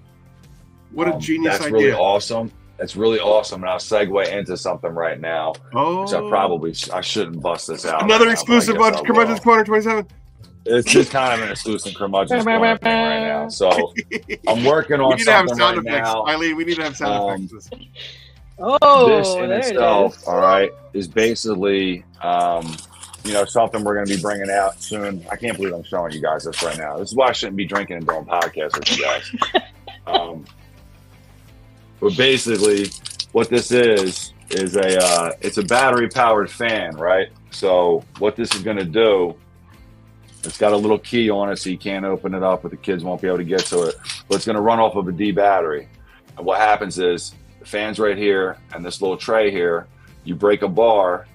What a genius idea.
That's really awesome. That's really awesome. And I'll segue into something right now, which I shouldn't bust this out.
Another exclusive on Curmudgeon's Corner 27.
It's just kind of an exclusive Curmudgeon's Corner thing right now. So I'm working on something right now.
Eileen, we need to have sound effects.
This
in itself, all right, is basically... you know, something we're going to be bringing out soon. I can't believe I'm showing you guys this right now. This is why I shouldn't be drinking and doing podcasts with you guys. But basically, what this is it's a battery powered fan, right? So what this is going to do, it's got a little key on it, so you can't open it up, but the kids won't be able to get to it. But it's going to run off of a D battery. And what happens is the fan's right here, and this little tray here. You break a bar.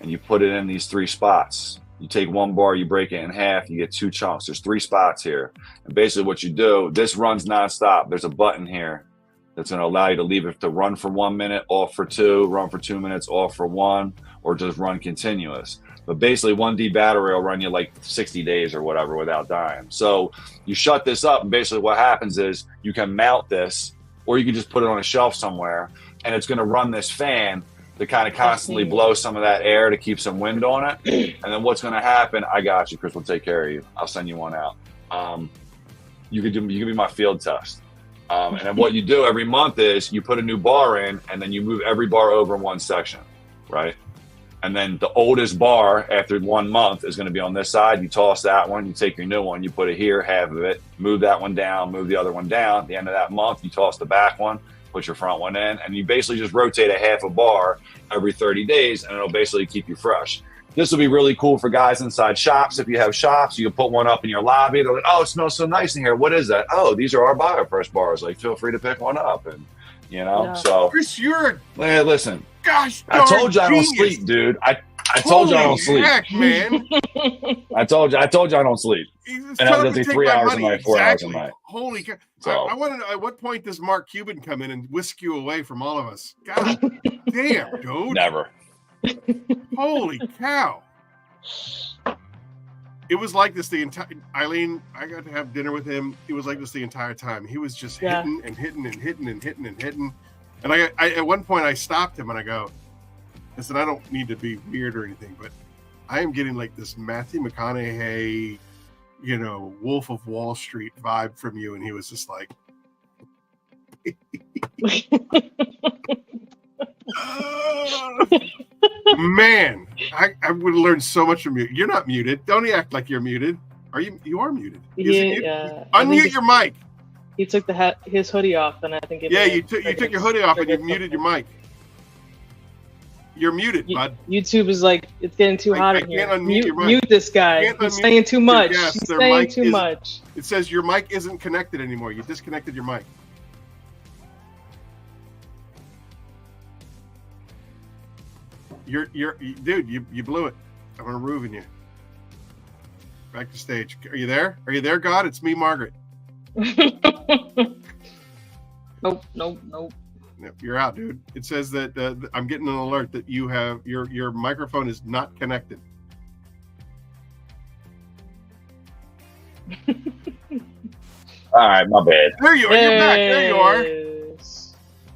And you put it in these 3 spots. You take one bar, you break it in half, you get 2 chunks. There's 3 spots here. And basically what you do, this runs nonstop. There's a button here that's going to allow you to leave it to run for 1 minute, off for 2, run for 2 minutes, off for 1, or just run continuous. But basically 1 D battery will run you like 60 days or whatever without dying. So you shut this up, and basically what happens is you can mount this, or you can just put it on a shelf somewhere, and it's going to run this fan to kind of constantly blow some of that air to keep some wind on it. And then what's going to happen? I got you, Chris. We'll take care of you. I'll send you one out. You can be my field test. And then what you do every month is you put a new bar in, and then you move every bar over in one section, right? And then the oldest bar after 1 month is going to be on this side. You toss that one, you take your new one, you put it here, half of it, move that one down, move the other one down. At the end of that month, you toss the back one, put your front one in, and you basically just rotate a half a bar every 30 days, and it'll basically keep you fresh. This will be really cool for guys inside shops. If you have shops, you can put one up in your lobby. They're like, oh, it smells so nice in here. What is that? Oh, these are our BioFresh bars. Like, feel free to pick one up. And, you know,
Yeah.
So Chris, you're
listen,
gosh,
I told you I don't
genius.
sleep, dude. I told you I don't sleep.
Heck, man.
I told you I don't sleep.
And
I was like 3 hours a night, 4 hours a night.
Holy cow.
So.
I want to know, at what point does Mark Cuban come in and whisk you away from all of us? God damn, dude.
Never.
Holy cow. It was like this the entire Eileen, I got to have dinner with him. It was like this the entire time. He was just hitting and hitting and hitting and hitting and hitting. And I at one point I stopped him and I said, I don't need to be weird or anything, but I am getting like this Matthew McConaughey, you know, Wolf of Wall Street vibe from you. And he was just like, man, I would have learned so much from you. You're not muted. Don't act like you're muted. Are you? You are muted.
Yeah.
Unmute your mic.
He took his hoodie off, and I think it.
Yeah, you took your hoodie off and you muted your mic. You're muted, bud.
YouTube is like, it's getting too hot in here. Mute this guy. He's saying too much. He's saying too much.
It says your mic isn't connected anymore. You disconnected your mic. Dude, you blew it. I'm removing you. Back to stage. Are you there? Are you there, God? It's me, Margaret.
Nope.
Yep, you're out, dude. It says that I'm getting an alert that you have your microphone is not connected.
All right, my bad.
There you are. You're back. There you are.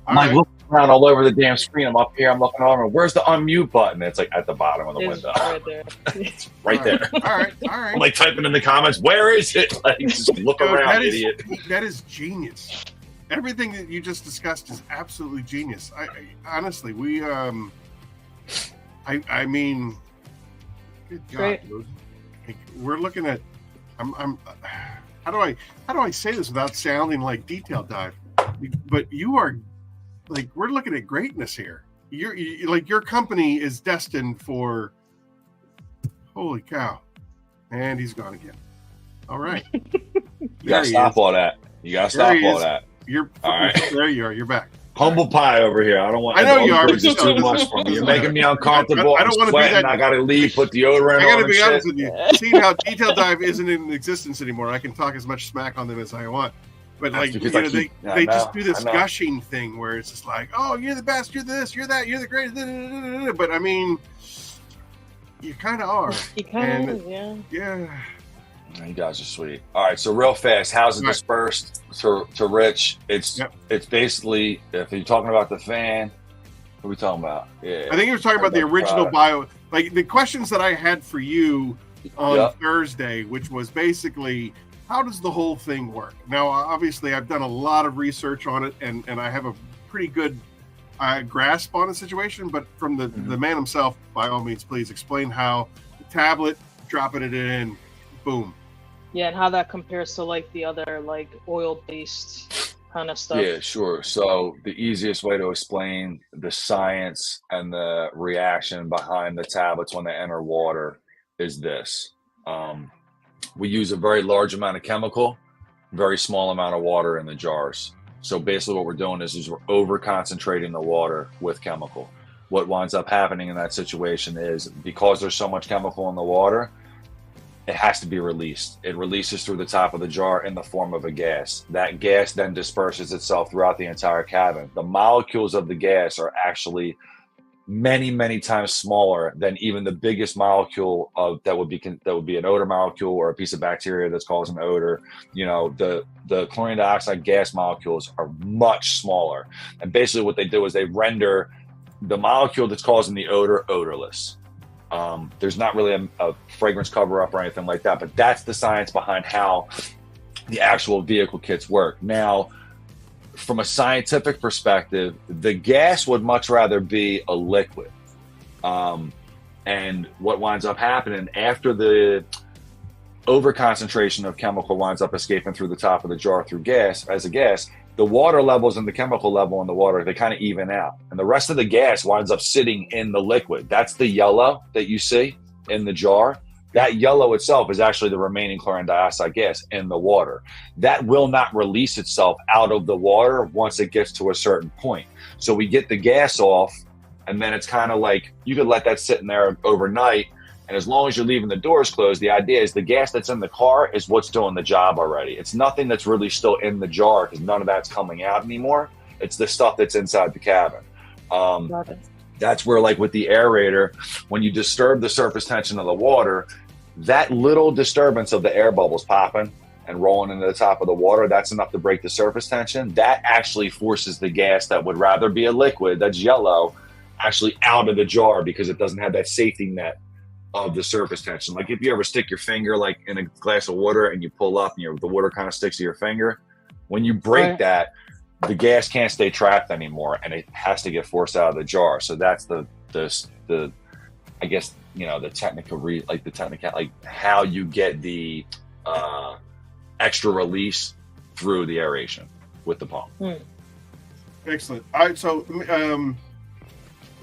I'm like looking around all over the damn screen. I'm up here. I'm looking over. Where's the unmute button? It's like at the bottom of the window.
Right there.
It's right there.
All right.
I'm like typing in the comments. Where is it? Like, just look around, idiot.
That is genius. Everything that you just discussed is absolutely genius. I honestly, we I mean, good God, dude. Like, we're looking at. I'm. How do I say this without sounding like Detail Dive? But you are, like, we're looking at greatness here. You like your company is destined for. Holy cow! And he's gone again. All right.
You gotta stop all that. You gotta stop all that.
You're
all right.
There you are. You're back.
Humble pie over here. I don't want.
I know you are.
It's just too much for me. You're making me uncomfortable.
I don't want to be that.
I gotta leave. Put deodorant on.
I gotta be honest with you. Seeing how Detail Dive isn't in existence anymore, I can talk as much smack on them as I want. But like, you know, they just do this gushing thing where it's just like, oh, you're the best, you're this, you're that, you're the greatest. But I mean, you kind of are.
You kind of, yeah.
Yeah.
You guys are sweet. All right, so real fast, how's it dispersed to Rich? It's basically, if you're talking about the fan, what are we talking about? Yeah,
I think he was talking about the original bio, like the questions that I had for you on Thursday, which was basically, how does the whole thing work? Now, obviously, I've done a lot of research on it, and I have a pretty good grasp on the situation, but from the man himself, by all means, please explain how the tablet, dropping it in, boom.
Yeah, and how that compares to like the other like oil-based kind of stuff.
Yeah, sure. So the easiest way to explain the science and the reaction behind the tablets when they enter water is this. We use a very large amount of chemical, very small amount of water in the jars. So basically what we're doing is we're over-concentrating the water with chemical. What winds up happening in that situation is because there's so much chemical in the water, it has to be released. It releases through the top of the jar in the form of a gas. That gas then disperses itself throughout the entire cabin. The molecules of the gas are actually many, many times smaller than even the biggest molecule of that would be an odor molecule or a piece of bacteria that's causing odor. You know, the chlorine dioxide gas molecules are much smaller. And basically what they do is they render the molecule that's causing the odor, odorless. There's not really a fragrance cover up or anything like that, but that's the science behind how the actual vehicle kits work. Now, from a scientific perspective, the gas would much rather be a liquid. And what winds up happening after the overconcentration of chemical winds up escaping through the top of the jar through gas, as a gas, the water levels and the chemical level in the water, they kind of even out. And the rest of the gas winds up sitting in the liquid. That's the yellow that you see in the jar. That yellow itself is actually the remaining chlorine dioxide gas in the water. That will not release itself out of the water once it gets to a certain point. So we get the gas off, and then it's kind of like you could let that sit in there overnight. And as long as you're leaving the doors closed, the idea is the gas that's in the car is what's doing the job already. It's nothing that's really still in the jar because none of that's coming out anymore. It's the stuff that's inside the cabin. That's where, like with the aerator, when you disturb the surface tension of the water, that little disturbance of the air bubbles popping and rolling into the top of the water, that's enough to break the surface tension. That actually forces the gas that would rather be a liquid, that's yellow, actually out of the jar because it doesn't have that safety net of the surface tension. Like if you ever stick your finger like in a glass of water and you pull up and the water kind of sticks to your finger, when you break that, the gas can't stay trapped anymore and it has to get forced out of the jar. So that's the I guess, the technical like how you get the extra release through the aeration with the pump.
Excellent. All right, so I'm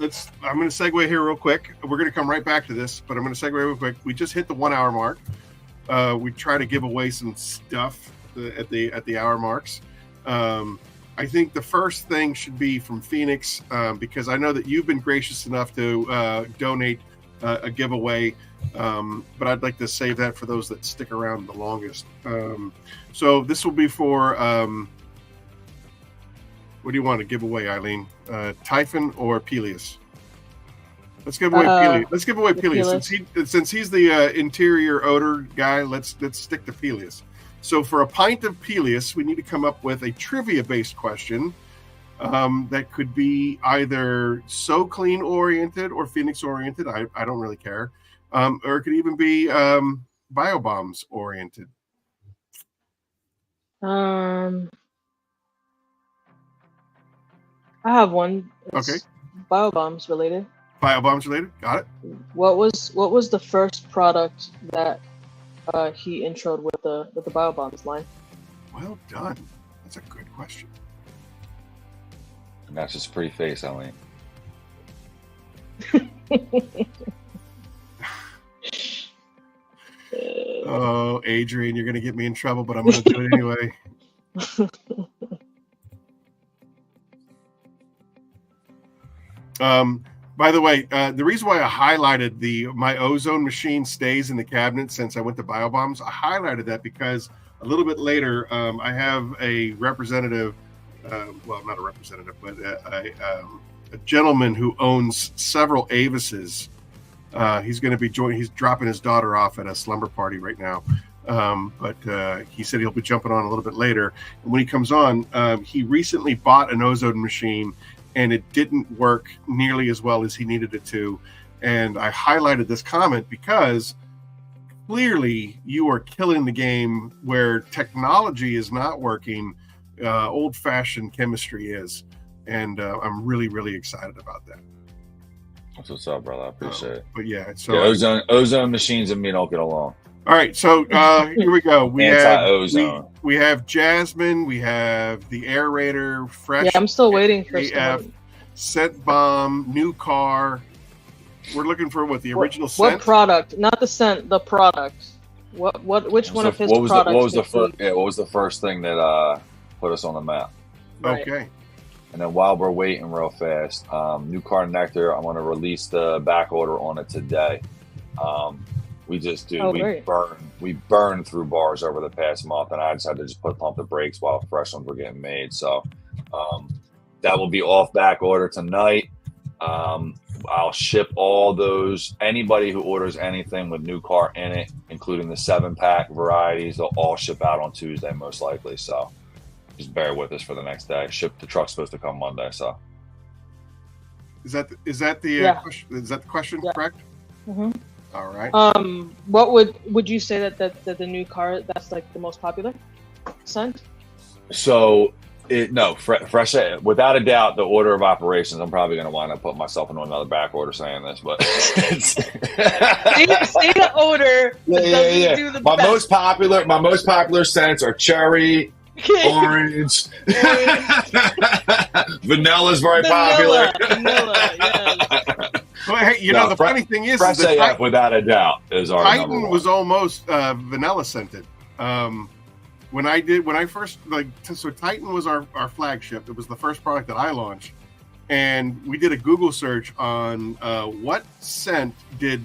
going to segue here real quick. We're going to come right back to this, but I'm going to segue real quick. We just hit the 1 hour mark. We try to give away some stuff at the hour marks. I think the first thing should be from Phoenix, because I know that you've been gracious enough to donate a giveaway, but I'd like to save that for those that stick around the longest. So this will be for what do you want to give away, Eileen? Typhon or Peleus? Let's give away Peleus. Let's give away Peleus. Since he's the interior odor guy. Let's stick to Peleus. So for a pint of Peleus, we need to come up with a trivia-based question that could be either So Clean oriented or Phoenix oriented. I don't really care, or it could even be Bio-Bombs oriented.
I have one. It's
okay.
Bio-Bombs related.
Bio-Bombs related. Got it.
What was the first product that he introed with the Bio-Bombs line?
Well done. That's a good question.
And that's his pretty face, Eileen.
Oh, Adrian, you're going to get me in trouble, but I'm going to do it anyway. By the way, the reason why I highlighted my ozone machine stays in the cabinet since I went to Bio-Bombs, I highlighted that because a little bit later, I have a representative, well, not a representative, but a gentleman who owns several Avises. He's going to be he's dropping his daughter off at a slumber party right now. But he said he'll be jumping on a little bit later. And when he comes on, he recently bought an ozone machine and it didn't work nearly as well as he needed it to. And I highlighted this comment because clearly you are killing the game where technology is not working. Old-fashioned chemistry is. And I'm really, really excited about that.
That's what's up, brother. I appreciate it.
But yeah, so
ozone machines and me don't get along.
All right, so here we go. We
Anti-ozone.
We have Jasmine. We have the aerator. Fresh.
Yeah, I'm still waiting for
AF, scent bomb. New car. We're looking for the original scent.
What product? Not the scent. The product. Which one of his products?
What was the first thing that put us on the map?
Right. Okay.
And then while we're waiting real fast, new car nectar, I'm going to release the back order on it today. We just we burned through bars over the past month, and I just had to pump the brakes while fresh ones were getting made. So that will be off back order tonight. I'll ship all those. Anybody who orders anything with new car in it, including the 7-pack varieties, they'll all ship out on Tuesday most likely. So just bear with us for the next day. The truck's supposed to come Monday. So
Is that the
Yeah.
question? Is that the question?
Yeah.
Correct.
Mm-hmm.
All right.
What would you say that the new car that's like the most popular scent?
So fresh without a doubt, the order of operations. I'm probably going to wind up putting myself into another back order saying this, but
say the odor.
Yeah.
Do the
My
best.
most popular scents are cherry, orange. Vanilla's very popular.
Vanilla, yes.
Well, hey, the funny thing is
Fresh
that
AF without a doubt is our number
Titan
one.
was almost vanilla scented. When I first so Titan was our flagship. It was the first product that I launched, and we did a Google search on what scent did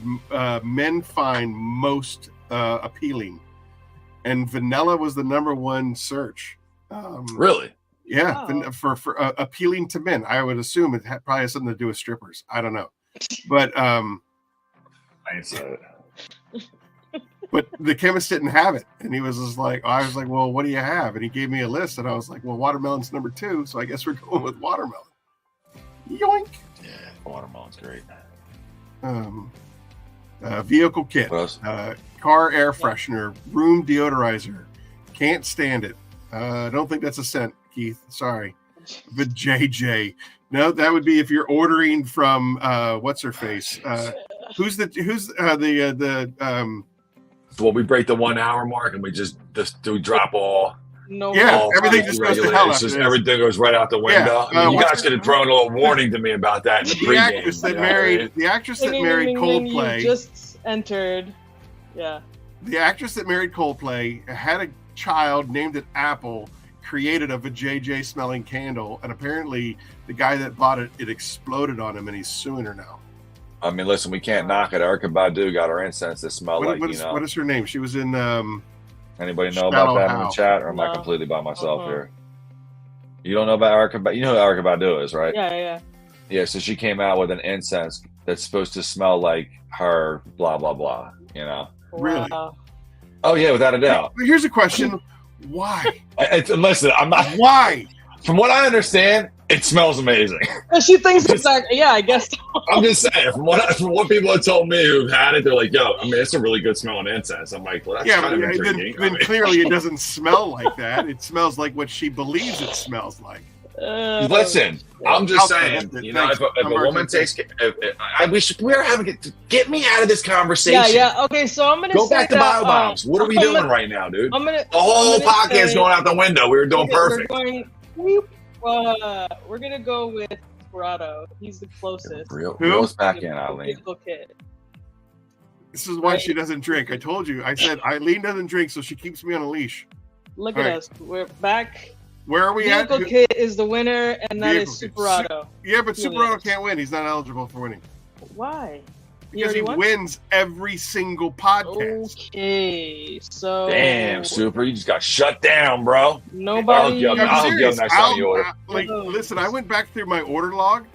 men find most appealing, and vanilla was the number one search.
Really?
Yeah,
Wow.
for appealing to men. I would assume it probably has something to do with strippers. I don't know, but
I ain't said it.
But the chemist didn't have it, and he was just like, I was like, well, what do you have? And he gave me a list, and I was like, well, watermelon's number 2, so I guess we're going with watermelon. Yoink.
Yeah, watermelon's great.
Vehicle kit,
What else?
car air freshener, room deodorizer. Can't stand it. I don't think that's a scent, Keith. Sorry. But JJ. No, that would be if you're ordering from what's her face? Who's the
So we break the 1 hour mark and we just do drop all.
No.
Yeah,
all
everything
policy
just goes to hell
regulations,
after
just
this.
everything goes right out the window.
Yeah,
I mean, you guys could have thrown a little warning to me about that in the
the
pregame.
actress that
you know what I
married
mean?
the actress that
Ding,
married
ding, ding,
Coldplay.
you just entered. Yeah.
The actress that married Coldplay had a child named it Apple, created a JJ smelling candle, and apparently the guy that bought it, it exploded on him, and he's suing her now.
I mean, listen, we can't knock it. Erykah Badu got her incense that smell
What
like,
is her name? She was in
Anybody know
Shallow
about that in
Hal.
the chat, or am I
No.
completely by myself
Uh-huh.
here? You don't know about Erykah Badu? You know who Erykah Badu is, right?
Yeah.
Yeah, so she came out with an incense that's supposed to smell like her, blah, blah, blah, you know?
Really?
Wow.
Oh, yeah, without a doubt.
But here's a question: why?
Listen, I'm not,
Why?
from what I understand, it smells amazing.
She thinks it's like, yeah, I guess.
I'm just saying, from what people have told me who've had it, they're like, yo, I mean, it's a really good smelling incense. I'm like, well, that's
Yeah,
kind of
but
intriguing.
then clearly it doesn't smell like that. It smells like what she believes it smells like.
Listen, I'm just saying, you know, if a woman takes, we're having to get me out of this conversation.
Yeah. Okay, so I'm gonna
Go
say
back to
that,
Bio-Bombs. What are we
I'm
doing
gonna-
right now, dude?
I'm gonna.
The whole
I'm gonna
podcast
say-
going out the window. We were doing perfect.
We're gonna go with Desperado. He's the closest.
Reel us back in, Eileen.
Vehicle kit.
This is why she doesn't drink. I told you. I said Eileen doesn't drink, so she keeps me on a leash.
Look
All
at
right.
us. We're back.
Where are we at?
Vehicle kit is the winner, and that is
Vehicle kit.
Desperado.
Yeah, but
Really
Superado
is.
can't win. He's not eligible for winning
Why?
because he
already won?
wins every single podcast.
Okay, so
Damn, Super, you just got shut down, bro.
nobody.
I'll
I'm
give
serious.
next time you order.
Listen, I went back through my order log,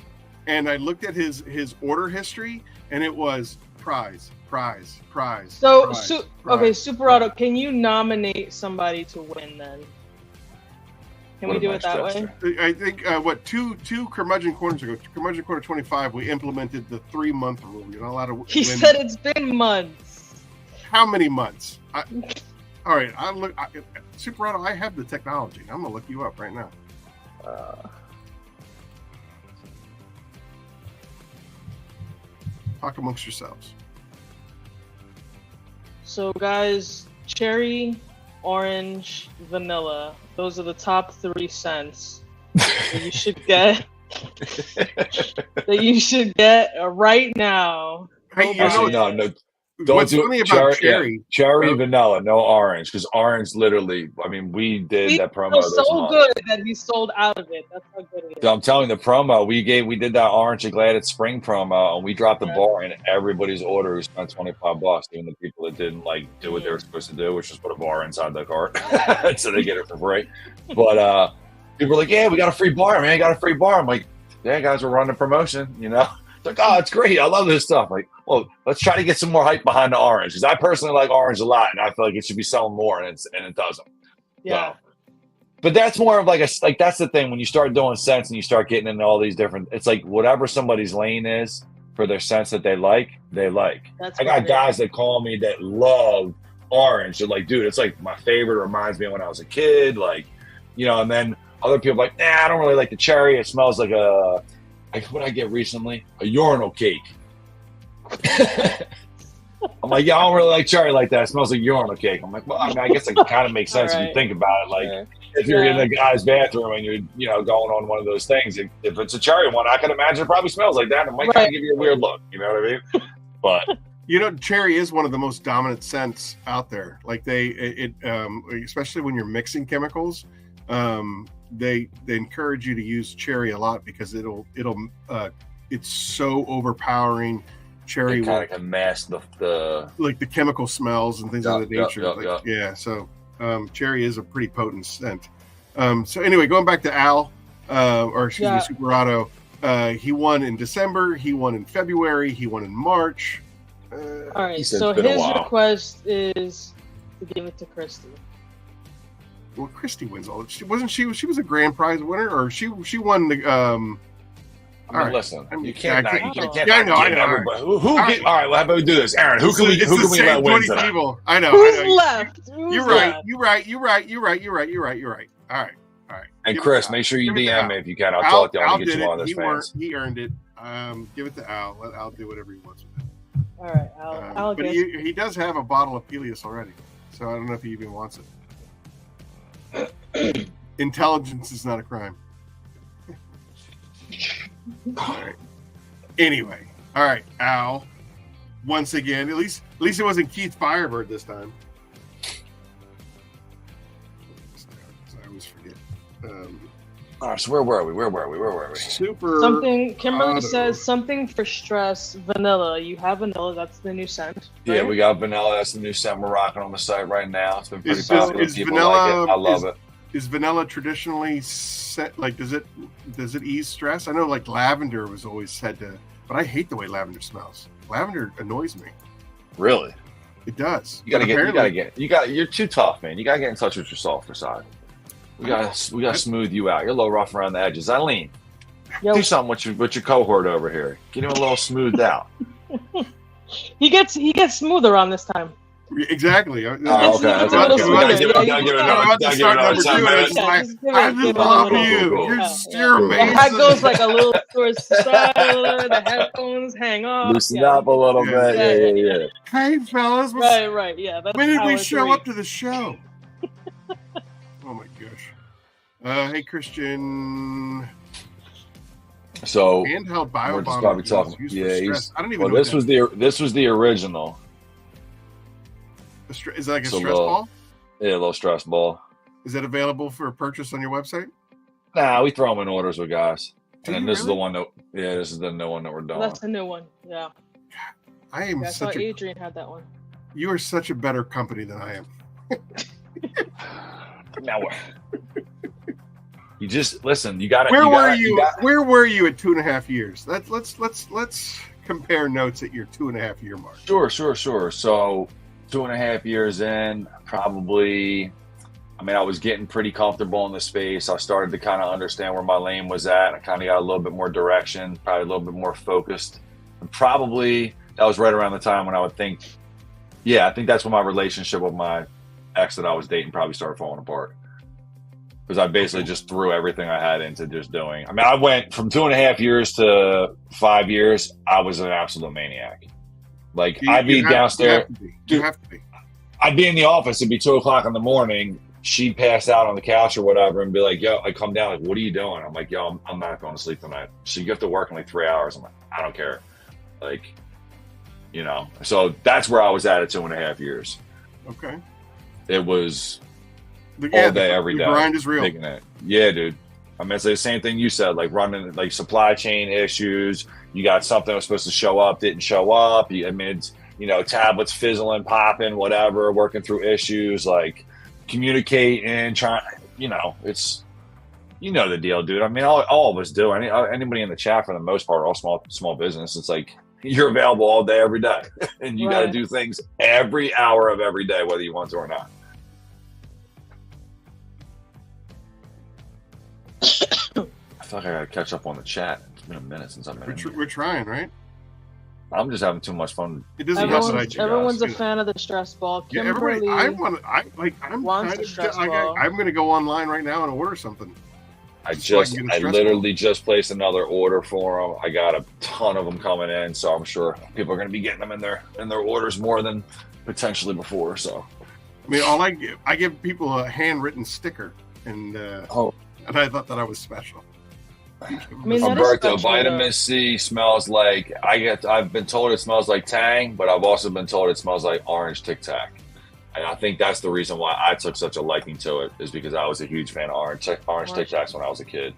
and I looked at his order history, and it was prize.
So,
prize,
okay,
prize.
Superato, can you nominate somebody to win then? Can
What
we do
am I
it that
stressed
way?
I think two curmudgeon corners ago, curmudgeon corner 25, we implemented the 3-month rule. You're not allowed to win.
He said it's been months.
How many months? All right, Superato, I have the technology. I'm gonna look you up right now. Talk amongst yourselves.
So, guys, cherry, orange, vanilla. Those are the top 3 scents that you should get. Right now.
Hey, you
Actually,
know,
no. Don't
what's
do
funny about cherry?
Cherry, vanilla, no orange, because orange literally. I mean, we did that promo
Feels
this
so
month.
good that he sold out of it. That's how good it is.
So I'm telling you, the promo we did that orange and glad it's spring promo, and we dropped the
Yeah.
bar in everybody's order who spent $25, even the people that didn't do what they were supposed to do, which was put a bar inside the cart, so they get it for free. But people were like, "Yeah, we got a free bar, man! Got a free bar." I'm like, "Yeah, guys, we're running a promotion, you know." It's like, "Oh, it's great! I love this stuff." Like, well, let's try to get some more hype behind the orange, because I personally like orange a lot, and I feel like it should be selling more, and it doesn't.
Yeah.
But that's more of like that's the thing when you start doing scents and you start getting into all these different. It's like whatever somebody's lane is for their scents that they like. I got guys that call me that love orange. They're like, dude, it's like my favorite. It reminds me of when I was a kid. Like, you know. And then other people are like, nah, I don't really like the cherry. It smells like what I get recently, a urinal cake. I'm like, yeah, I don't really like cherry like that. It smells like urinal cake. I'm like, well, I mean, I guess it kind of makes sense if you think about it. Like, if you're in a guy's bathroom and you're, going on one of those things, if it's a cherry one, I can imagine it probably smells like that. It might kind of give you a weird look. You know what I mean? But
cherry is one of the most dominant scents out there. Like especially when you're mixing chemicals, they encourage you to use cherry a lot because it's so overpowering. Cherry
kind of can mask the
like the chemical smells and things of that nature. Yeah, so cherry is a pretty potent scent. So anyway, going back to Al, Superato, he won in December, he won in February, he won in March.
All right, so his request is to give it to Christy.
Well, Christy wins all. She was a grand prize winner, or she won the.
Listen, you can't. I know.
Everybody.
Who all right, well, how about we do this, Aaron? Who can we let win tonight?
People. I know.
Who's left?
You're right. All right.
And Chris, make sure you DM me if you can. I'll talk to you. I'll get you on this fans.
He earned it. Give it to Al. Let Al do whatever he wants with it.
All right, Al.
But he does have a bottle of Pelias already, so I don't know if he even wants it. Intelligence is not a crime. All right. Anyway, all right, Al. Once again, at least it wasn't Keith Firebird this time. I always forget.
All right, so where were we?
Super.
Something. Kimberly says something for stress. Vanilla. You have vanilla. That's the new scent. Right?
Yeah, we got vanilla. That's the new scent we're rocking on the site right now. It's been pretty popular. People like it. I love it.
Is vanilla traditionally set? Like, does it ease stress? I know, like lavender was always said to, but I hate the way lavender smells. Lavender annoys me.
Really?
It does.
You're too tough, man. You gotta get in touch with your softer side. We gotta smooth you out. You're a little rough around the edges. Eileen, do something with your cohort over here. Get him a little smoothed out.
He gets smoother on this time.
Exactly.
Okay. I
just love you. You're amazing.
The hat goes like a little towards the side. The headphones hang off.
Loosen up a little bit. Yeah.
Hey, fellas.
Right. Yeah.
When did we show up to the show? Oh my gosh. Hey, Christian.
So
handheld bio
we're just probably talking.
I don't even know.
This was the original.
Is that like a stress ball?
Yeah, a little stress ball.
Is that available for purchase on your website?
Nah, we throw them in orders with guys. And then this is the one that, this is the new one that we're doing.
That's the new one, yeah.
I
thought Adrian had that one.
You are such a better company than I am.
Now, you just listen. You got to.
Where were you at 2.5 years? Let's compare notes at your 2.5 year mark.
Sure. So 2.5 years in, probably. I mean, I was getting pretty comfortable in the space. I started to kind of understand where my lane was at. I kind of got a little bit more direction, probably a little bit more focused. And probably that was right around the time when I would think, I think that's when my relationship with my ex that I was dating probably started falling apart. Because I basically just threw everything I had into just doing. I mean, I went from 2.5 years to 5 years. I was an absolute maniac. Like, I'd be downstairs.
You have to be.
I'd be in the office. It'd be 2:00 in the morning. She'd pass out on the couch or whatever and be like, yo, I come down, like, what are you doing? I'm like, yo, I'm not going to sleep tonight. So you have to work in like 3 hours. I'm like, I don't care. Like, so that's where I was at 2.5 years.
Okay.
It was all day, every day.
The grind is real.
Yeah, dude. I mean, it's the same thing you said, like running like supply chain issues. You got something that was supposed to show up, didn't show up. It's, tablets fizzling, popping, whatever, working through issues, like, communicate trying, it's, the deal, dude. I mean, all of us do. Anybody in the chat, for the most part, all small business. It's like you're available all day, every day, and you got to do things every hour of every day, whether you want to or not. feel like I gotta catch up on the chat. It's been a minute since I've been in here.
We're trying, right?
I'm just having too much fun.
It doesn't help that
everyone's a fan of the stress ball. Kimberly,
yeah, everybody. I'm gonna go online right now and order something.
I literally just placed another order for them. I got a ton of them coming in, so I'm sure people are going to be getting them in their orders more than potentially before. So,
I mean, I give people a handwritten sticker, and I thought that I was special.
I mean,
Umberto, vitamin C smells like I've been told it smells like Tang, but I've also been told it smells like orange Tic Tac. And I think that's the reason why I took such a liking to it, is because I was a huge fan of orange Tic Tacs when I was a kid.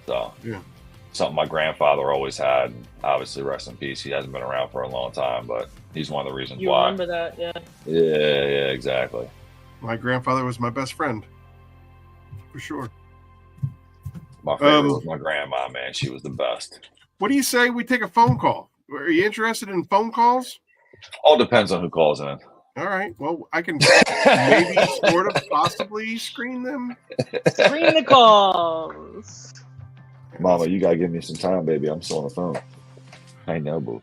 So, something my grandfather always had. Obviously, rest in peace. He hasn't been around for a long time, but he's one of the reasons why.
You remember that, yeah.
Yeah, exactly.
My grandfather was my best friend, for sure.
My favorite was my grandma, man. She was the best.
What do you say we take a phone call? Are you interested in phone calls?
All depends on who calls in.
All right. Well, I can maybe sort of possibly screen them.
Screen the calls.
Mama, you got to give me some time, baby. I'm still on the phone. I know, boo.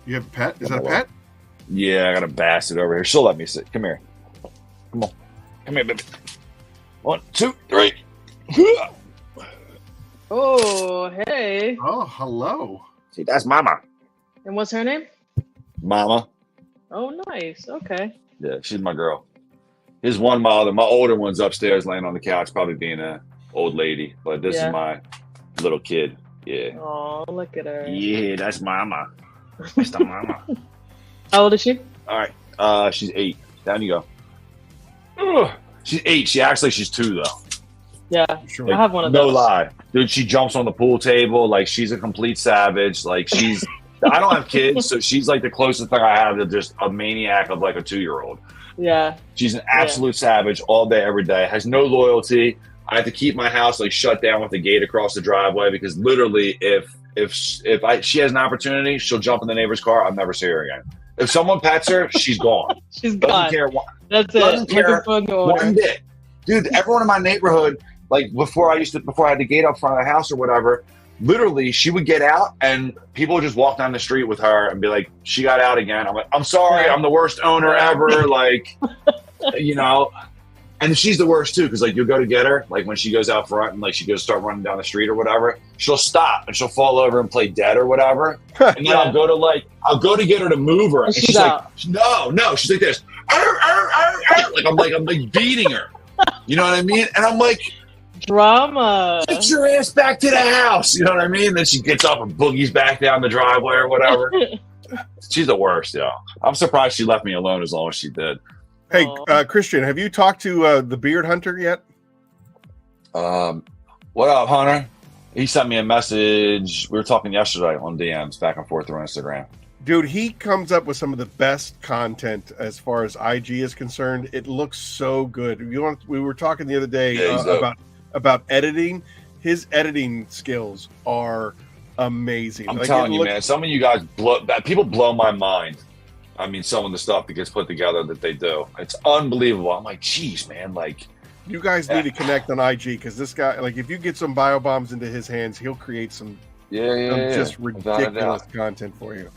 You have a pet? Is that a pet?
Yeah, I got a basset over here. She'll let me sit. Come here. Come on. Come here, baby. 1, 2, 3.
Oh, hey.
Oh, hello.
See, that's Mama.
And what's her name?
Mama.
Oh, nice. Okay.
Yeah, she's my girl. Here's one my older one's upstairs laying on the couch, probably being an old lady. But this is my little kid. Yeah.
Oh, look at her.
Yeah, that's Mama. That's the Mama.
How old is she?
All right. She's 8. Down you go. Ugh. She's 8. She's 2 though.
Yeah,
sure.
I have one of those.
No lie. Dude, she jumps on the pool table. Like, she's a complete savage. Like, she's... I don't have kids, so she's like the closest thing I have to just a maniac of like a 2-year-old.
Yeah.
She's an absolute savage all day, every day. Has no loyalty. I have to keep my house like shut down with the gate across the driveway because literally if she has an opportunity, she'll jump in the neighbor's car. I'll never see her again. If someone pets her, she's gone.
She's gone.
Doesn't care what.
That's
doesn't
it.
care one bit. Dude, everyone in my neighborhood, like before I had the gate up front of the house or whatever, literally she would get out and people would just walk down the street with her and be like, she got out again. I'm like, I'm sorry, I'm the worst owner ever. Like, you know, and she's the worst too. Cause like you'll go to get her, like when she goes out front and like she goes start running down the street or whatever, she'll stop and she'll fall over and play dead or whatever. And then I'll go to get her to move her. And she's like, no. She's like this. Like I'm like beating her. You know what I mean? And I'm like,
drama.
Get your ass back to the house. You know what I mean? Then she gets up and boogies back down the driveway or whatever. She's the worst, yeah. I'm surprised she left me alone as long as she did.
Hey, Christian, have you talked to the Beard Hunter yet?
What up, Hunter? He sent me a message. We were talking yesterday on DMs, back and forth through Instagram.
Dude, he comes up with some of the best content as far as IG is concerned. It looks so good. We were talking the other day about editing. His editing skills are amazing.
I'm telling you, man, some of you guys people blow my mind. I mean, some of the stuff that gets put together that they do, it's unbelievable. I'm like, geez, man, like
you guys need to connect on IG because this guy, like, if you get some bio-bombs into his hands, he'll create some just ridiculous content for you.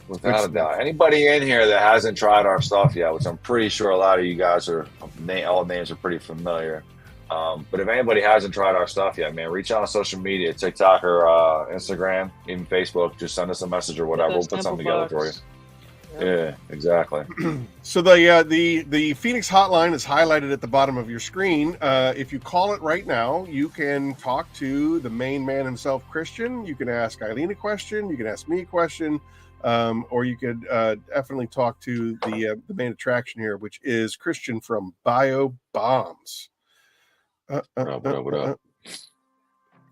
Without a doubt. Anybody in here that hasn't tried our stuff yet, which I'm pretty sure a lot of you guys all names are pretty familiar. But if anybody hasn't tried our stuff yet, man, reach out on social media, TikTok or Instagram, even Facebook. Just send us a message or whatever. We'll put something together for you. Yeah, exactly.
So the Phoenix hotline is highlighted at the bottom of your screen. If you call it right now, you can talk to the main man himself, Christian. You can ask Eileen a question. You can ask me a question. Or you could definitely talk to the main attraction here, which is Christian from Bio-Bombs.
What up?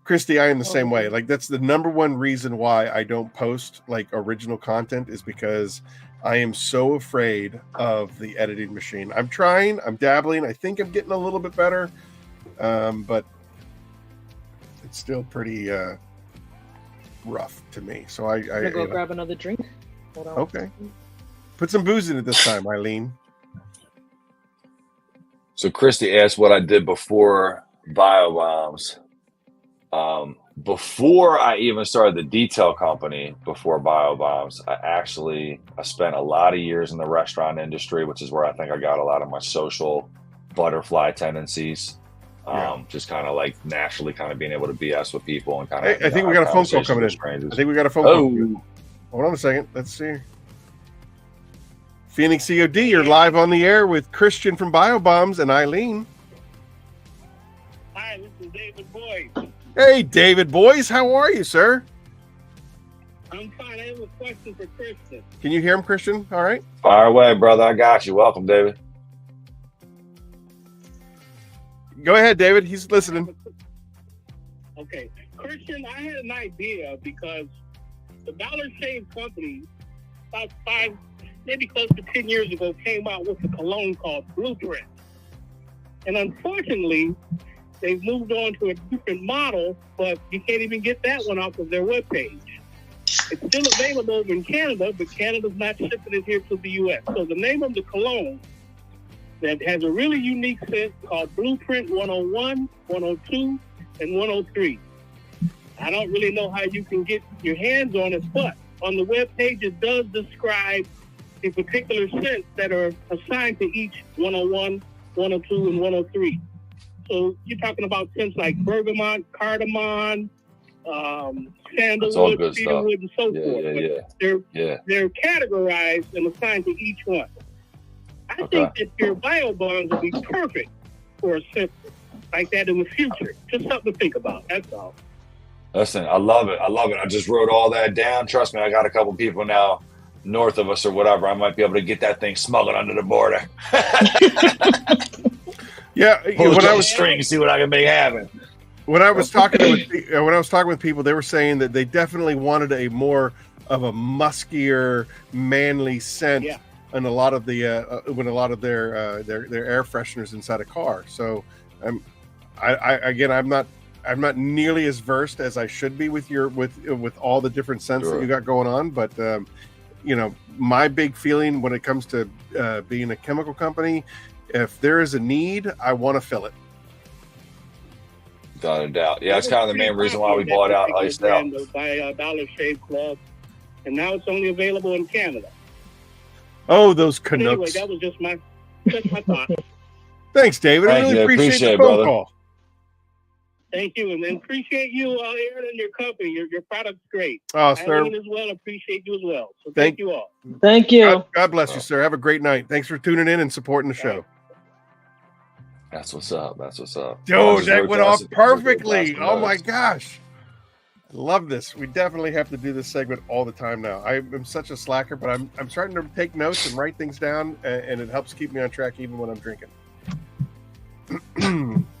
Christy, I am the same way. Like, that's the number one reason why I don't post like original content is because I am so afraid of the editing machine. I'm trying, I'm dabbling. I think I'm getting a little bit better, but it's still pretty rough to me. So I
go grab another drink. Hold on.
Okay. Put some booze in it this time, Eileen.
So Christy asked what I did before Bio-Bombs. Before I even started the detail company, before Bio-Bombs, I spent a lot of years in the restaurant industry, which is where I think I got a lot of my social butterfly tendencies. Just kind of like naturally kind of being able to BS with people and kind of.
I think we got a phone call coming in. I think we got a phone call. Hold on a second. Let's see. Phoenix EOD, you're live on the air with Christian from Bio-Bombs and Eileen.
Hi, this is David Boyd.
Hey, David Boys, how are you, sir?
I'm fine. I have a question for Christian.
Can you hear him, Christian? All right.
Fire away, brother. I got you. Welcome, David.
Go ahead, David. He's listening.
Okay. Christian, I had an idea because the Dollar Shave Company, about 5, maybe close to 10 years ago, came out with a cologne called Blueprint. And unfortunately, they've moved on to a different model, but you can't even get that one off of their webpage. It's still available over in Canada, but Canada's not shipping it here to the U.S. So the name of the cologne that has a really unique scent called Blueprint 101, 102, and 103. I don't really know how you can get your hands on it, but on the webpage it does describe the particular scents that are assigned to each 101, 102, and 103. So you're talking about scents like bergamot, cardamom, sandalwood, cedarwood, and so forth. They're categorized and assigned to each one. I think that your Bio-Bombs would be perfect for a scent like that in the future. Just something to think about. That's all.
Listen, I love it. I just wrote all that down. Trust me, I got a couple people now north of us or whatever. I might be able to get that thing smuggled under the border.
Yeah,
when I was string, see what I can make happen.
When I was talking with people, they were saying that they definitely wanted a more of a muskier, manly scent in a lot of the when a lot of their air fresheners inside a car. So, I'm not nearly as versed as I should be with all the different scents that you got going on, but my big feeling when it comes to being a chemical company, if there is a need, I want to fill it.
Without a doubt. Yeah, that's kind of the main reason why we bought out Iced Out.
By Dollar Shave Club, and now it's only available in Canada.
Oh, those Canucks.
Anyway, that was just my thought.
Thanks, David. I really appreciate the phone call.
Thank you, and appreciate you, Aaron, and your company. Your product's great.
Oh, sir.
As well, appreciate you as well. So thank you all.
Thank you.
God bless you, sir. Have a great night. Thanks for tuning in and supporting the show.
That's what's up.
Dude, that went off perfectly. Oh my gosh. I love this. We definitely have to do this segment all the time now. I'm such a slacker, but I'm starting to take notes and write things down, and it helps keep me on track even when I'm drinking.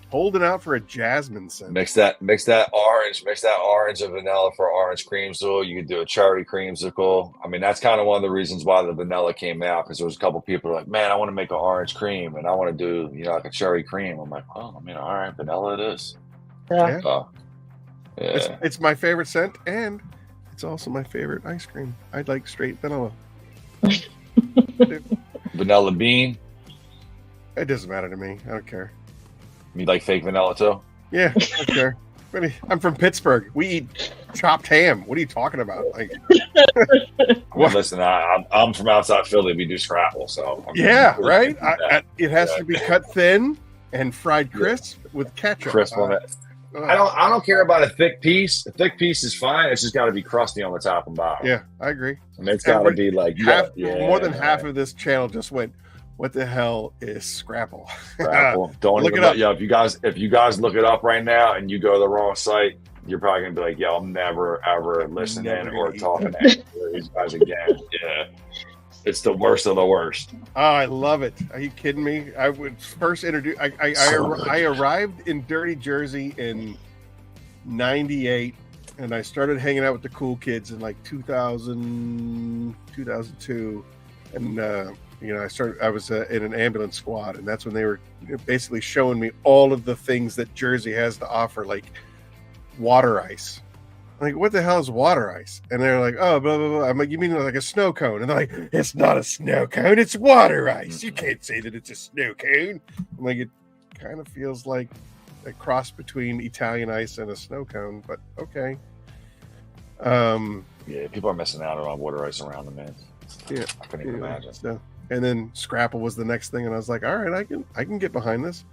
Holding out for a jasmine scent.
Mix that orange and vanilla for orange creamsicle. You could do a cherry creamsicle. I mean, that's kind of one of the reasons why the vanilla came out, because there was a couple people like, man, I want to make an orange cream and I want to do, like a cherry cream. I'm like, oh, I mean, all right, vanilla it is.
Yeah.
It's my favorite scent, and it's also my favorite ice cream. I like straight vanilla.
Vanilla bean?
It doesn't matter to me. I don't care.
You like fake vanilla too?
Yeah, I don't care. I'm from Pittsburgh. We eat chopped ham. What are you talking about? Like,
listen, I'm from outside Philly. We do scrapple, so
right. It has to be cut thin and fried crisp with ketchup.
Crisp on it. I don't care about a thick piece. A thick piece is fine. It's just got to be crusty on the top and bottom.
Yeah, I agree.
And it's got to be like
more than half of this channel just went, what the hell is Scrapple?
Scrapple. Don't look it up. Yeah, if you guys look it up right now and you go to the wrong site, you're probably gonna be like, "Yo, I'm never ever listening or talking to these guys again." Yeah, it's the worst of the worst.
Oh, I love it. Are you kidding me? I would first introduce. I arrived in Dirty Jersey in '98, and I started hanging out with the cool kids in like 2000, 2002, and. I was in an ambulance squad, and that's when they were basically showing me all of the things that Jersey has to offer, like water ice. I'm like, what the hell is water ice? And they're like, oh, blah, blah, blah. I'm like, you mean like a snow cone? And they're like, it's not a snow cone, it's water ice. You can't say that it's a snow cone. I'm like, it kind of feels like a cross between Italian ice and a snow cone, but okay.
Yeah, people are missing out on water ice around them, man.
Yeah,
I couldn't even imagine.
So, and then Scrapple was the next thing, and I was like, all right, I can get behind this.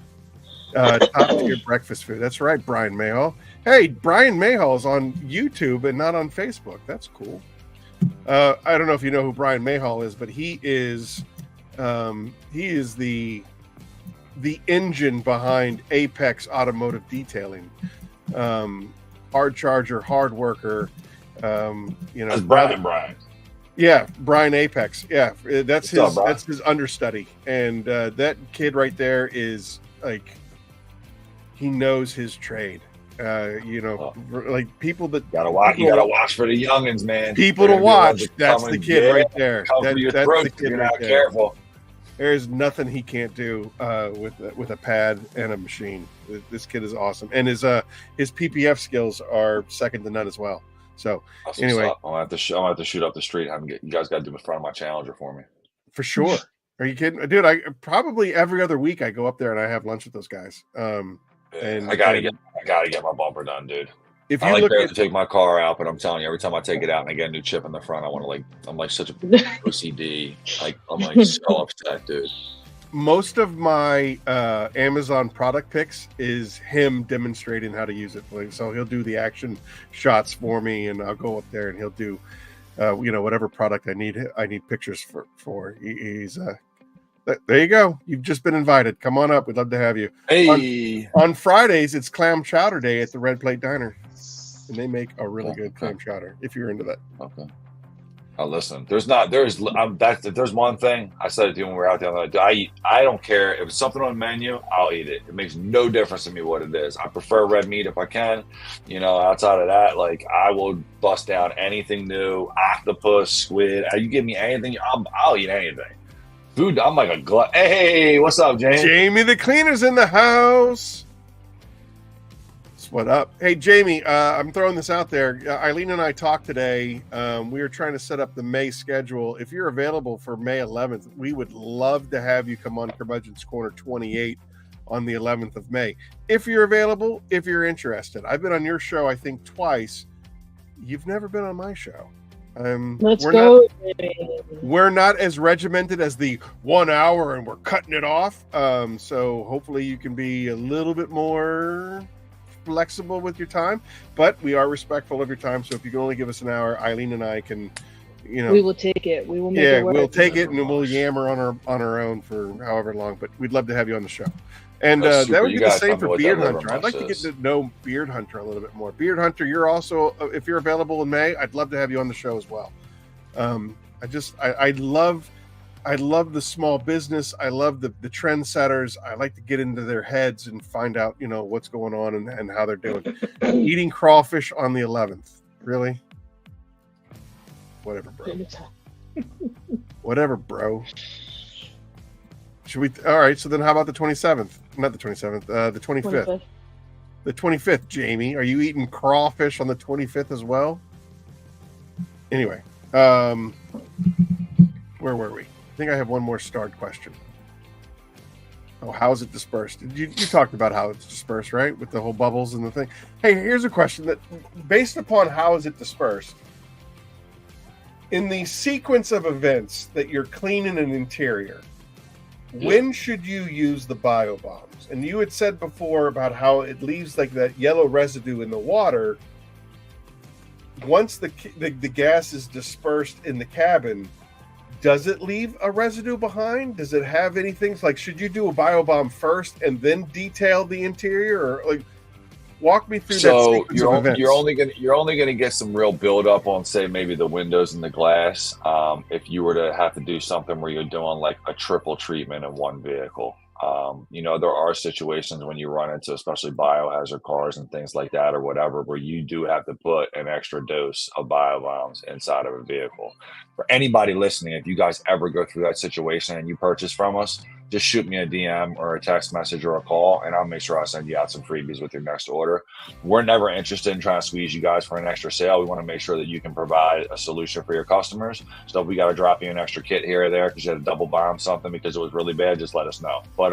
Top tier breakfast food. That's right, Brian Mayhall. Hey, Brian Mayhall is on YouTube and not on Facebook. That's cool. I don't know if you know who Brian Mayhall is, but he is the engine behind Apex Automotive Detailing. Hard charger, hard worker.
That's Brian.
Yeah, Brian Apex. Yeah, that's his understudy, and that kid right there is like, he knows his trade. Like people that
gotta watch. You gotta watch for the youngins, man.
People to watch. That's the kid right there. That's the kid
you're
right
not
there.
careful.
There's nothing he can't do with a pad and a machine. This kid is awesome, and his PPF skills are second to none as well. So anyway,
I'm gonna have to shoot up the street. You guys got to do in front of my Challenger for me.
For sure. Are you kidding, dude? I probably every other week I go up there and I have lunch with those guys. And
I gotta get my bumper done, dude.
If
I
you
like
look
to take my car out, but I'm telling you, every time I take it out and I get a new chip in the front, I'm like such a OCD. I'm like so upset, dude.
Most of my Amazon product picks is him demonstrating how to use it. Like, so he'll do the action shots for me, and I'll go up there and he'll do, whatever product I need pictures for. He's there you go. You've just been invited. Come on up. We'd love to have you.
Hey,
on Fridays it's clam chowder day at the Red Plate Diner, and they make a really good clam chowder. If you're into that.
Okay. Listen, there's one thing I said to you when we were out there. I don't care if it's something on the menu. I'll eat it. It makes no difference to me what it is. I prefer red meat if I can. Outside of that, like, I will bust down anything new. Octopus, squid. You give me anything, I'll eat anything. Dude, I'm like a glut. Hey, what's up, Jamie?
Jamie the cleaner's in the house. What up? Hey, Jamie, I'm throwing this out there. Eileen and I talked today. We were trying to set up the May schedule. If you're available for May 11th, we would love to have you come on Curmudgeon's Corner 28 on the 11th of May. If you're available, if you're interested. I've been on your show, I think, twice. You've never been on my show.
Let's go.
We're not as regimented as the 1 hour and we're cutting it off. So hopefully you can be a little bit more flexible with your time, but we are respectful of your time. So if you can only give us an hour, Eileen and I can,
we will take it. We will make it work.
We'll take it and we'll yammer on our own for however long, but we'd love to have you on the show. And that would be the same for Beard Hunter. I'd like to get to know Beard Hunter a little bit more. Beard Hunter, you're also, if you're available in May, I'd love to have you on the show as well. I love the small business. I love the trendsetters. I like to get into their heads and find out, what's going on and how they're doing. Eating crawfish on the 11th. Really? Whatever, bro. Whatever, bro. Should we? All right. So then how about the 27th? Not the 27th, the 25th. The 25th, Jamie. Are you eating crawfish on the 25th as well? Anyway, where were we? I think I have one more starred question. Oh, how is it dispersed? You talked about how it's dispersed, right? With the whole bubbles and the thing. Hey, here's a question that, based upon how is it dispersed, in the sequence of events that you're cleaning an interior, when should you use the bio-bombs? And you had said before about how it leaves like that yellow residue in the water. Once the gas is dispersed in the cabin, does it leave a residue behind? Does it have anything like, should you do a bio-bomb first and then detail the interior, or like walk me through that sequence of events?
You're only gonna get some real buildup on, say, maybe the windows and the glass. If you were to have to do something where you're doing like a triple treatment in one vehicle. There are situations when you run into, especially biohazard cars and things like that or whatever, where you do have to put an extra dose of bio-bombs inside of a vehicle. For anybody listening, if you guys ever go through that situation and you purchase from us, just shoot me a DM or a text message or a call, and I'll make sure I send you out some freebies with your next order. We're never interested in trying to squeeze you guys for an extra sale. We want to make sure that you can provide a solution for your customers. So if we got to drop you an extra kit here or there because you had to double bomb something because it was really bad, just let us know. But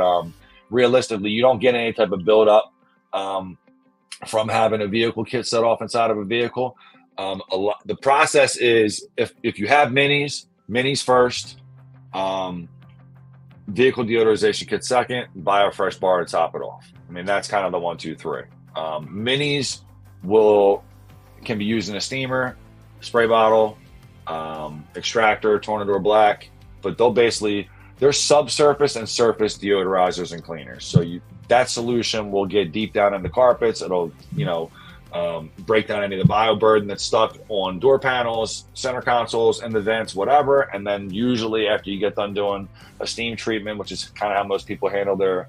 realistically, you don't get any type of buildup from having a vehicle kit set off inside of a vehicle. The process is if you have minis first, vehicle deodorization kit second, BioFresh bar to top it off. I mean, that's kind of the 1, 2, 3. Minis can be used in a steamer, spray bottle, extractor, Tornador Black, but they're subsurface and surface deodorizers and cleaners. So that solution will get deep down in the carpets. It'll, break down any of the bioburden that's stuck on door panels, center consoles, and the vents, whatever. And then usually after you get done doing a steam treatment, which is kind of how most people handle their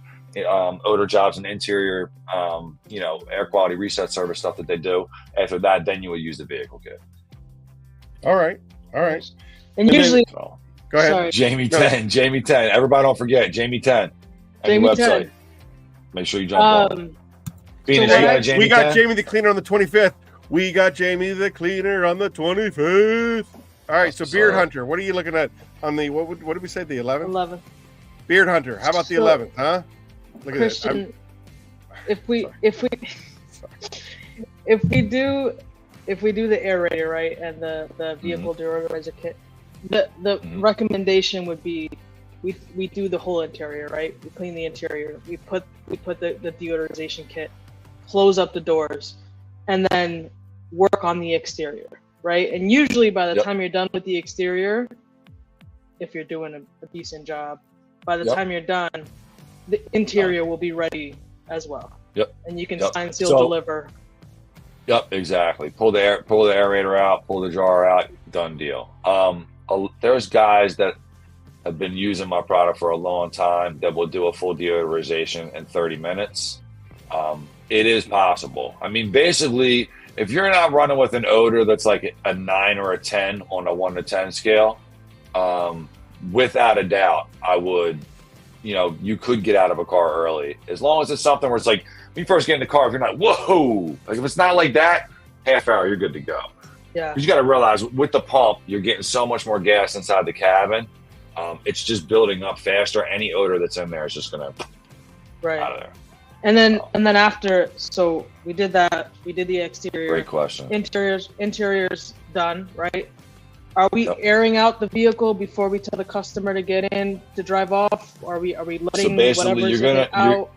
odor jobs and interior, air quality reset service stuff that they do. After that, then you will use the vehicle kit.
All right.
And usually,
go ahead.
Sorry.
Jamie 10. Everybody don't forget, Jamie 10.
Jamie
website.
10.
Make sure you jump on. Phoenix,
so we got Jamie the Cleaner on the 25th. We got Jamie the Cleaner on the 25th. All right, so Beard Hunter, what are you looking at on the, what did we say, the 11th?
11th.
Beard Hunter, how about the 11th, huh? Look
Christian,
at
if we do the aerator, right, and the vehicle deodorizer kit, the recommendation would be we do the whole interior, right? We clean the interior. We put the deodorization kit, close up the doors, and then work on the exterior, right? And usually by the time you're done with the exterior, if you're doing a decent job, by the time you're done, the interior will be ready as well. And you can sign, seal, deliver.
Exactly. Pull the aerator out, pull the jar out, done deal. There's guys that have been using my product for a long time that will do a full deodorization in 30 minutes. It is possible. I mean, basically, if you're not running with an odor that's like a 9 or a 10 on a 1 to 10 scale, without a doubt, I would, you could get out of a car early. As long as it's something where it's like, when you first get in the car, if you're not, whoa, like if it's not like that, half hour, you're good to go.
Yeah.
You got to realize with the pump, you're getting so much more gas inside the cabin. It's just building up faster. Any odor that's in there is just going to out of there.
And then after, so we did that. We did the exterior.
Great question.
Interior's done, right? Are we airing out the vehicle before we tell the customer to get in to drive off? Are we letting whatever's in it out?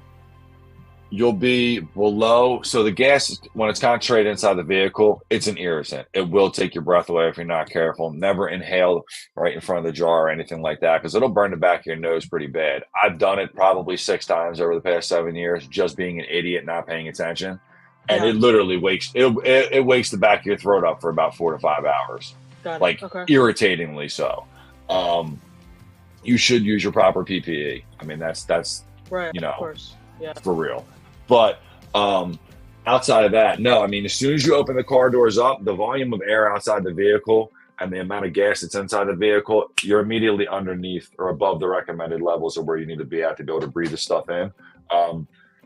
You'll be below. So the gas, when it's concentrated inside the vehicle, it's an irritant. It will take your breath away if you're not careful. Never inhale right in front of the jar or anything like that, because it'll burn the back of your nose pretty bad. I've done it probably 6 times over the past 7 years, just being an idiot, not paying attention. And it literally wakes the back of your throat up for about 4 to 5 hours. Irritatingly so. You should use your proper PPE. I mean, that's
right, of course. Yeah.
For real. But outside of that, no. I mean, as soon as you open the car doors up, the volume of air outside the vehicle and the amount of gas that's inside the vehicle, you're immediately underneath or above the recommended levels of where you need to be at to be able to breathe the stuff in.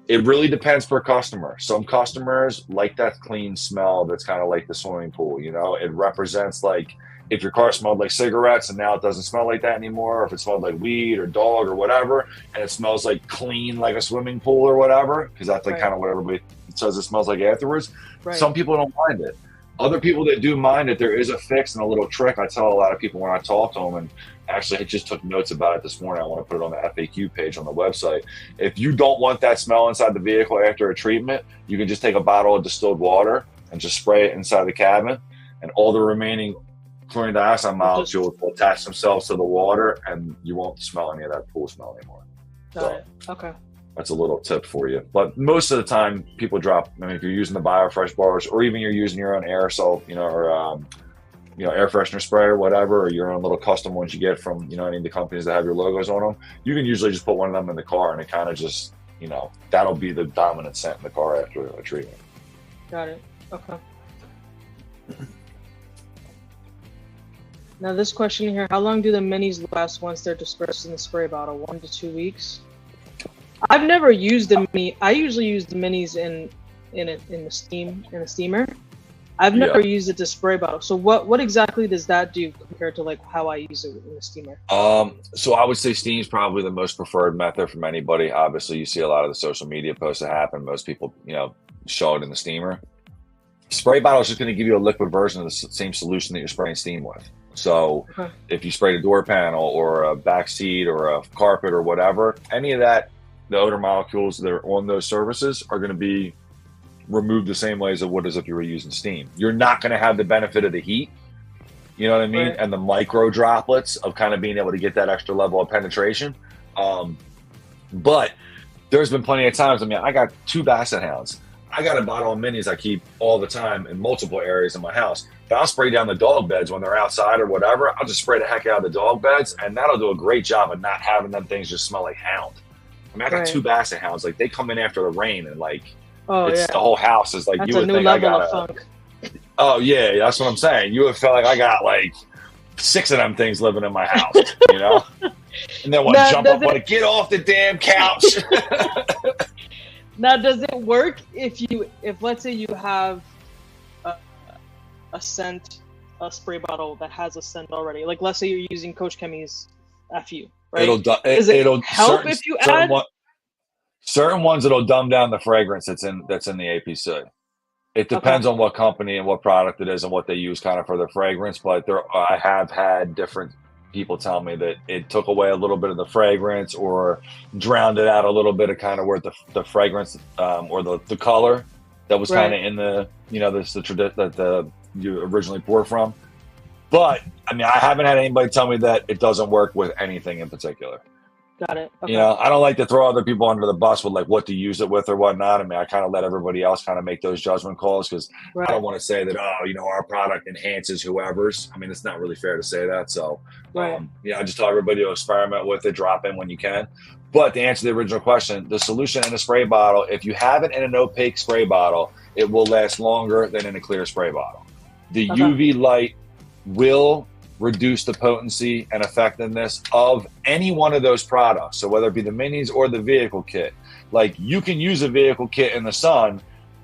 It really depends per customer. Some customers like that clean smell that's kind of like the swimming pool. It represents like if your car smelled like cigarettes and now it doesn't smell like that anymore, or if it smelled like weed or dog or whatever, and it smells like clean like a swimming pool or whatever, because that's like kind of what everybody says it smells like afterwards. Right. Some people don't mind it. Other people that do mind it, there is a fix and a little trick. I tell a lot of people when I talk to them, and actually I just took notes about it this morning. I want to put it on the FAQ page on the website. If you don't want that smell inside the vehicle after a treatment, you can just take a bottle of distilled water and just spray it inside the cabin, and all the remaining chlorine dioxide molecules will attach themselves to the water, and you won't smell any of that pool smell anymore.
Got it. Okay.
That's a little tip for you. But most of the time, people drop. I mean, if you're using the BioFresh bars, or even you're using your own aerosol, or air freshener spray or whatever, or your own little custom ones you get from any of the companies that have your logos on them, you can usually just put one of them in the car, and it kind of just that'll be the dominant scent in the car after a treatment.
Got it. Okay. Now this question here, how long do the minis last once they're dispersed in the spray bottle? 1 to 2 weeks? I've never used the mini. I usually use the minis in the steamer. I've never used it to spray bottle. So what exactly does that do compared to like how I use it in the steamer?
So I would say steam is probably the most preferred method from anybody. Obviously, you see a lot of the social media posts that happen. Most people, show it in the steamer. Spray bottle is just going to give you a liquid version of the same solution that you're spraying steam with. So if you sprayed a door panel or a back seat or a carpet or whatever, any of that, the odor molecules that are on those surfaces are going to be removed the same way as it would as if you were using steam. You're not going to have the benefit of the heat, you know what I mean?
Right.
And the micro droplets of kind of being able to get that extra level of penetration. But there's been plenty of times, I got 2 basset hounds. I got a bottle of minis I keep all the time in multiple areas in my house. But I'll spray down the dog beds when they're outside or whatever. I'll just spray the heck out of the dog beds, and that'll do a great job of not having them things just smell like hound. I got 2 basset hounds. Like, they come in after the rain, and the whole house is like,
that's
you would think I got
funk.
Oh yeah, that's what I'm saying. You would feel like I got like 6 of them things living in my house, And then want to jump up, want to get off the damn couch.
Now, does it work if let's say you have a spray bottle that has a scent already? Like, let's say you're using Coach Kemi's FU, right? It'll help if you add
certain ones. It'll dumb down the fragrance that's in the APC. It depends on what company and what product it is and what they use kind of for their fragrance. But I have had different people tell me that it took away a little bit of the fragrance or drowned it out a little bit of kind of where the fragrance or the color that was kind of in the that you originally poured from. But I haven't had anybody tell me that it doesn't work with anything in particular.
Got it. Okay.
I don't like to throw other people under the bus with like what to use it with or whatnot. I kind of let everybody else kind of make those judgment calls because I don't want to say that, our product enhances whoever's. It's not really fair to say that. So, I just tell everybody to experiment with it, drop in when you can. But to answer the original question, the solution in a spray bottle, if you have it in an opaque spray bottle, it will last longer than in a clear spray bottle. The UV light will reduce the potency and effectiveness of any one of those products. So whether it be the minis or the vehicle kit, like you can use a vehicle kit in the sun,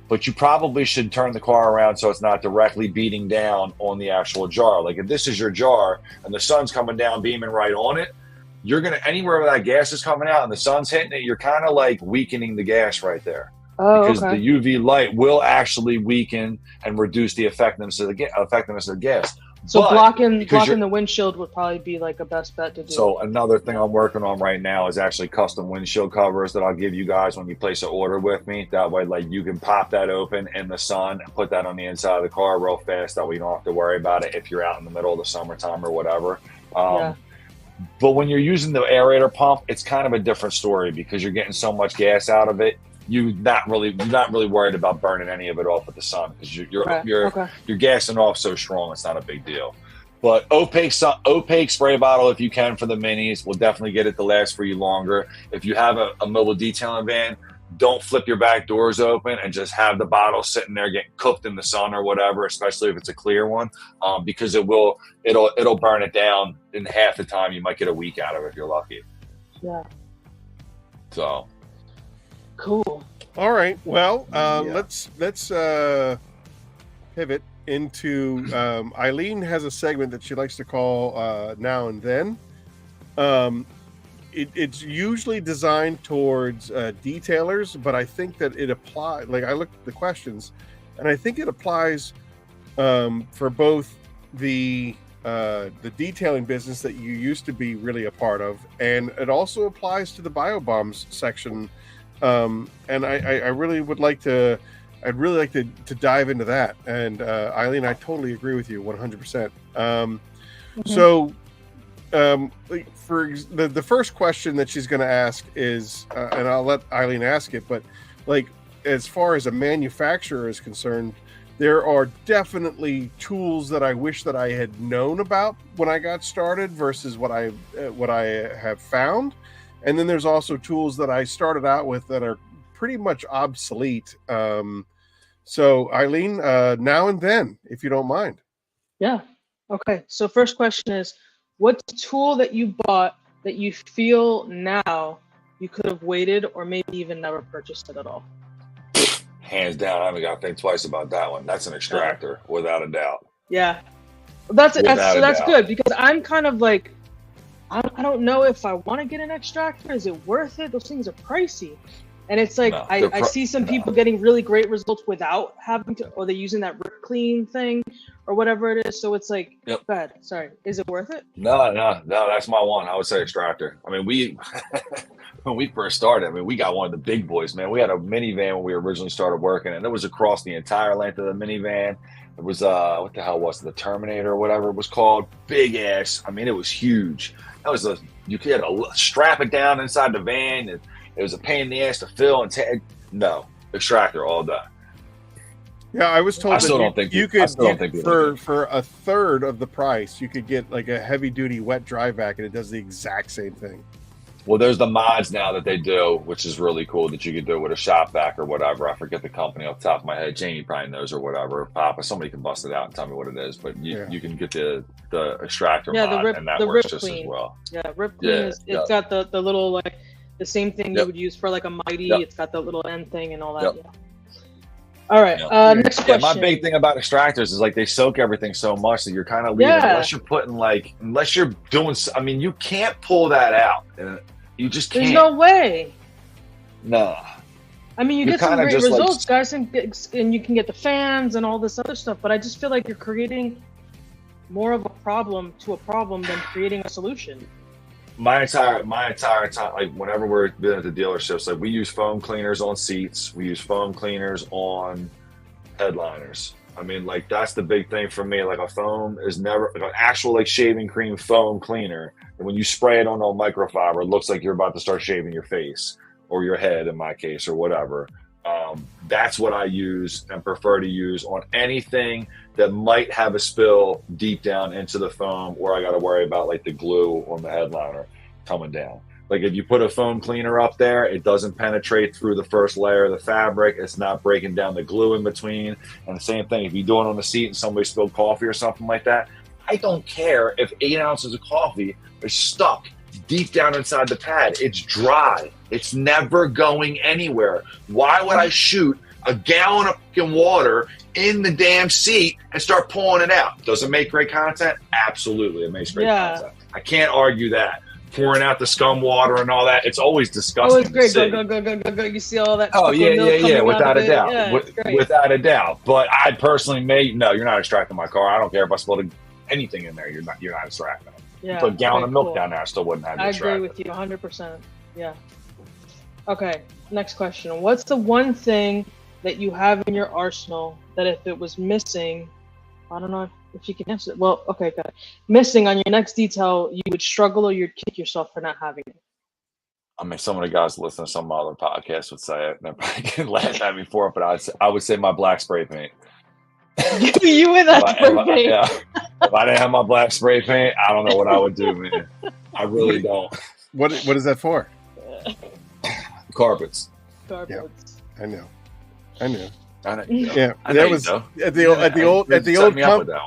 but you probably should turn the car around so it's not directly beating down on the actual jar. Like if this is your jar and the sun's coming down, beaming right on it, you're going to, anywhere where that gas is coming out and the sun's hitting it, you're kind of like weakening the gas right there. Because the UV light will actually weaken and reduce the effectiveness of the gas.
So blocking the windshield would probably be like a best bet to do.
So another thing I'm working on right now is actually custom windshield covers that I'll give you guys when you place an order with me. That way, like you can pop that open in the sun and put that on the inside of the car real fast. That way you don't have to worry about it if you're out in the middle of the summertime or whatever. But when you're using the aerator pump, it's kind of a different story because you're getting so much gas out of it. You're not really worried about burning any of it off with the sun because you're gassing off so strong. It's not a big deal. But opaque spray bottle, if you can, for the minis, will definitely get it to last for you longer. If you have a mobile detailing van, don't flip your back doors open and just have the bottle sitting there getting cooked in the sun or whatever, especially if it's a clear one, because it'll burn it down in half the time. You might get a week out of it if you're lucky.
Yeah.
So.
Cool.
All right. Well, let's pivot into Eileen has a segment that she likes to call Now and Then. It's usually designed towards detailers, but I think that it applies. Like I looked at the questions, and I think it applies for both the detailing business that you used to be really a part of, and it also applies to the Bio-Bombs section. And I really would like to. I'd really like to dive into that. And Eileen, I totally agree with you 100%. So, for the first question that she's going to ask is, and I'll let Eileen ask it, but like as far as a manufacturer is concerned, there are definitely tools that I wish that I had known about when I got started versus what I have found. And then there's also tools that I started out with that are pretty much obsolete. So Eileen, Now and Then, if you don't mind.
Yeah. Okay. So first question is, what's a tool that you bought that you feel now you could have waited or maybe even never purchased it at all?
Hands down, I haven't got to think twice about that one. That's an extractor, without a doubt.
Yeah, that's good, because I'm kind of like, I don't know if I want to get an extractor. Is it worth it? Those things are pricey. And it's like, I see some people getting really great results without having to, or they're using that rip clean thing or whatever it is. So it's like, bad. Sorry. Is it worth it?
No, that's my one. I would say extractor. I mean, when we first started, I mean, we got one of the big boys, man. We had a minivan when we originally started working, and it was across the entire length of the minivan. It was, what the hell was it? The Terminator or whatever it was called. Big ass. I mean, it was huge. That was you could strap it down inside the van, and it was a pain in the ass to fill and take. No, extractor all day.
Yeah, I was told you could for a third of the price, you could get like a heavy duty wet dry vac, and it does the exact same thing.
Well, there's the mods now that they do, which is really cool, that you can do with a shop vac or whatever. I forget the company off the top of my head. Jamie probably knows or whatever. Papa, somebody can bust it out and tell me what it is. But you can get the extractor mod, and that works just as well.
Yeah, Rip Clean it's got the little, like, the same thing you would use for like a Mighty. It's got the little end thing and all that. Yeah. All right. Next question.
My big thing about extractors is like they soak everything so much that you're kind of leaving, unless you're doing. I mean, you can't pull that out. You just can't.
There's no way.
No.
I mean, you get some great results, guys, and you can get the fans and all this other stuff. But I just feel like you're creating more of a problem than creating a solution.
My entire time, like whenever we're been at the dealerships, like we use foam cleaners on seats, we use foam cleaners on headliners. I mean, like that's the big thing for me. Like a foam is never like an actual like shaving cream foam cleaner. And when you spray it on microfiber, it looks like you're about to start shaving your face or your head, in my case, or whatever. That's what I use and prefer to use on anything that might have a spill deep down into the foam, where I got to worry about like the glue on the headliner coming down. Like if you put a foam cleaner up there, it doesn't penetrate through the first layer of the fabric. It's not breaking down the glue in between. And the same thing, if you do it on the seat and somebody spilled coffee or something like that, I don't care if 8 ounces of coffee is stuck deep down inside the pad. It's dry. It's never going anywhere. Why would I shoot a gallon of fucking water in the damn seat and start pulling it out? Does it make great content? Absolutely, it makes great content. I can't argue that. Pouring out the scum water and all that, it's always disgusting.
Oh, it's great. Go. You see all that?
Oh, yeah. Without a doubt. Yeah, without a doubt. But I personally no, you're not extracting my car. I don't care if I spilled anything in there. You're not extracting it.
Yeah,
put a gallon of milk down there, I still wouldn't have it.
I agree with you 100%. Yeah. Okay, next question. What's the one thing that you have in your arsenal that if it was missing, I don't know if you can answer it. Well, okay, good. Missing on your next detail, you would struggle or you'd kick yourself for not having it?
I mean, some of the guys listening to some other podcasts would say it, and they probably can laugh at me for it, but I would say my black spray paint.
You with that spray paint?
If I didn't have my black spray paint, I don't know what I would do, man. I really don't.
What is that for?
Carpets.
Yeah, I know. Yeah,
that was
at the old company.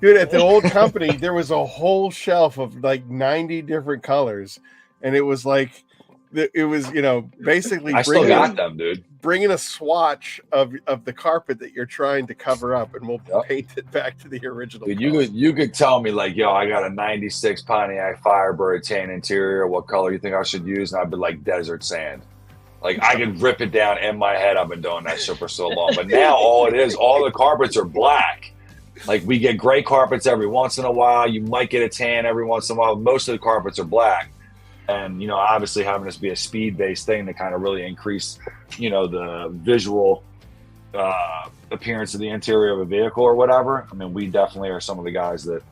Dude, at the old company, there was a whole shelf of like 90 different colors, and it was like, basically.
I still got them, dude.
Bring in a swatch of the carpet that you're trying to cover up, and we'll paint it back to the original.
Dude, you could tell me like, yo, I got a '96 Pontiac Firebird tan interior. What color you think I should use? And I'd be like, desert sand. Like I could rip it down in my head. I've been doing that shit for so long. But now all the carpets are black. Like we get gray carpets every once in a while. You might get a tan every once in a while. Most of the carpets are black. And, obviously having this be a speed-based thing to kind of really increase, the visual appearance of the interior of a vehicle or whatever. I mean, we definitely are some of the guys that,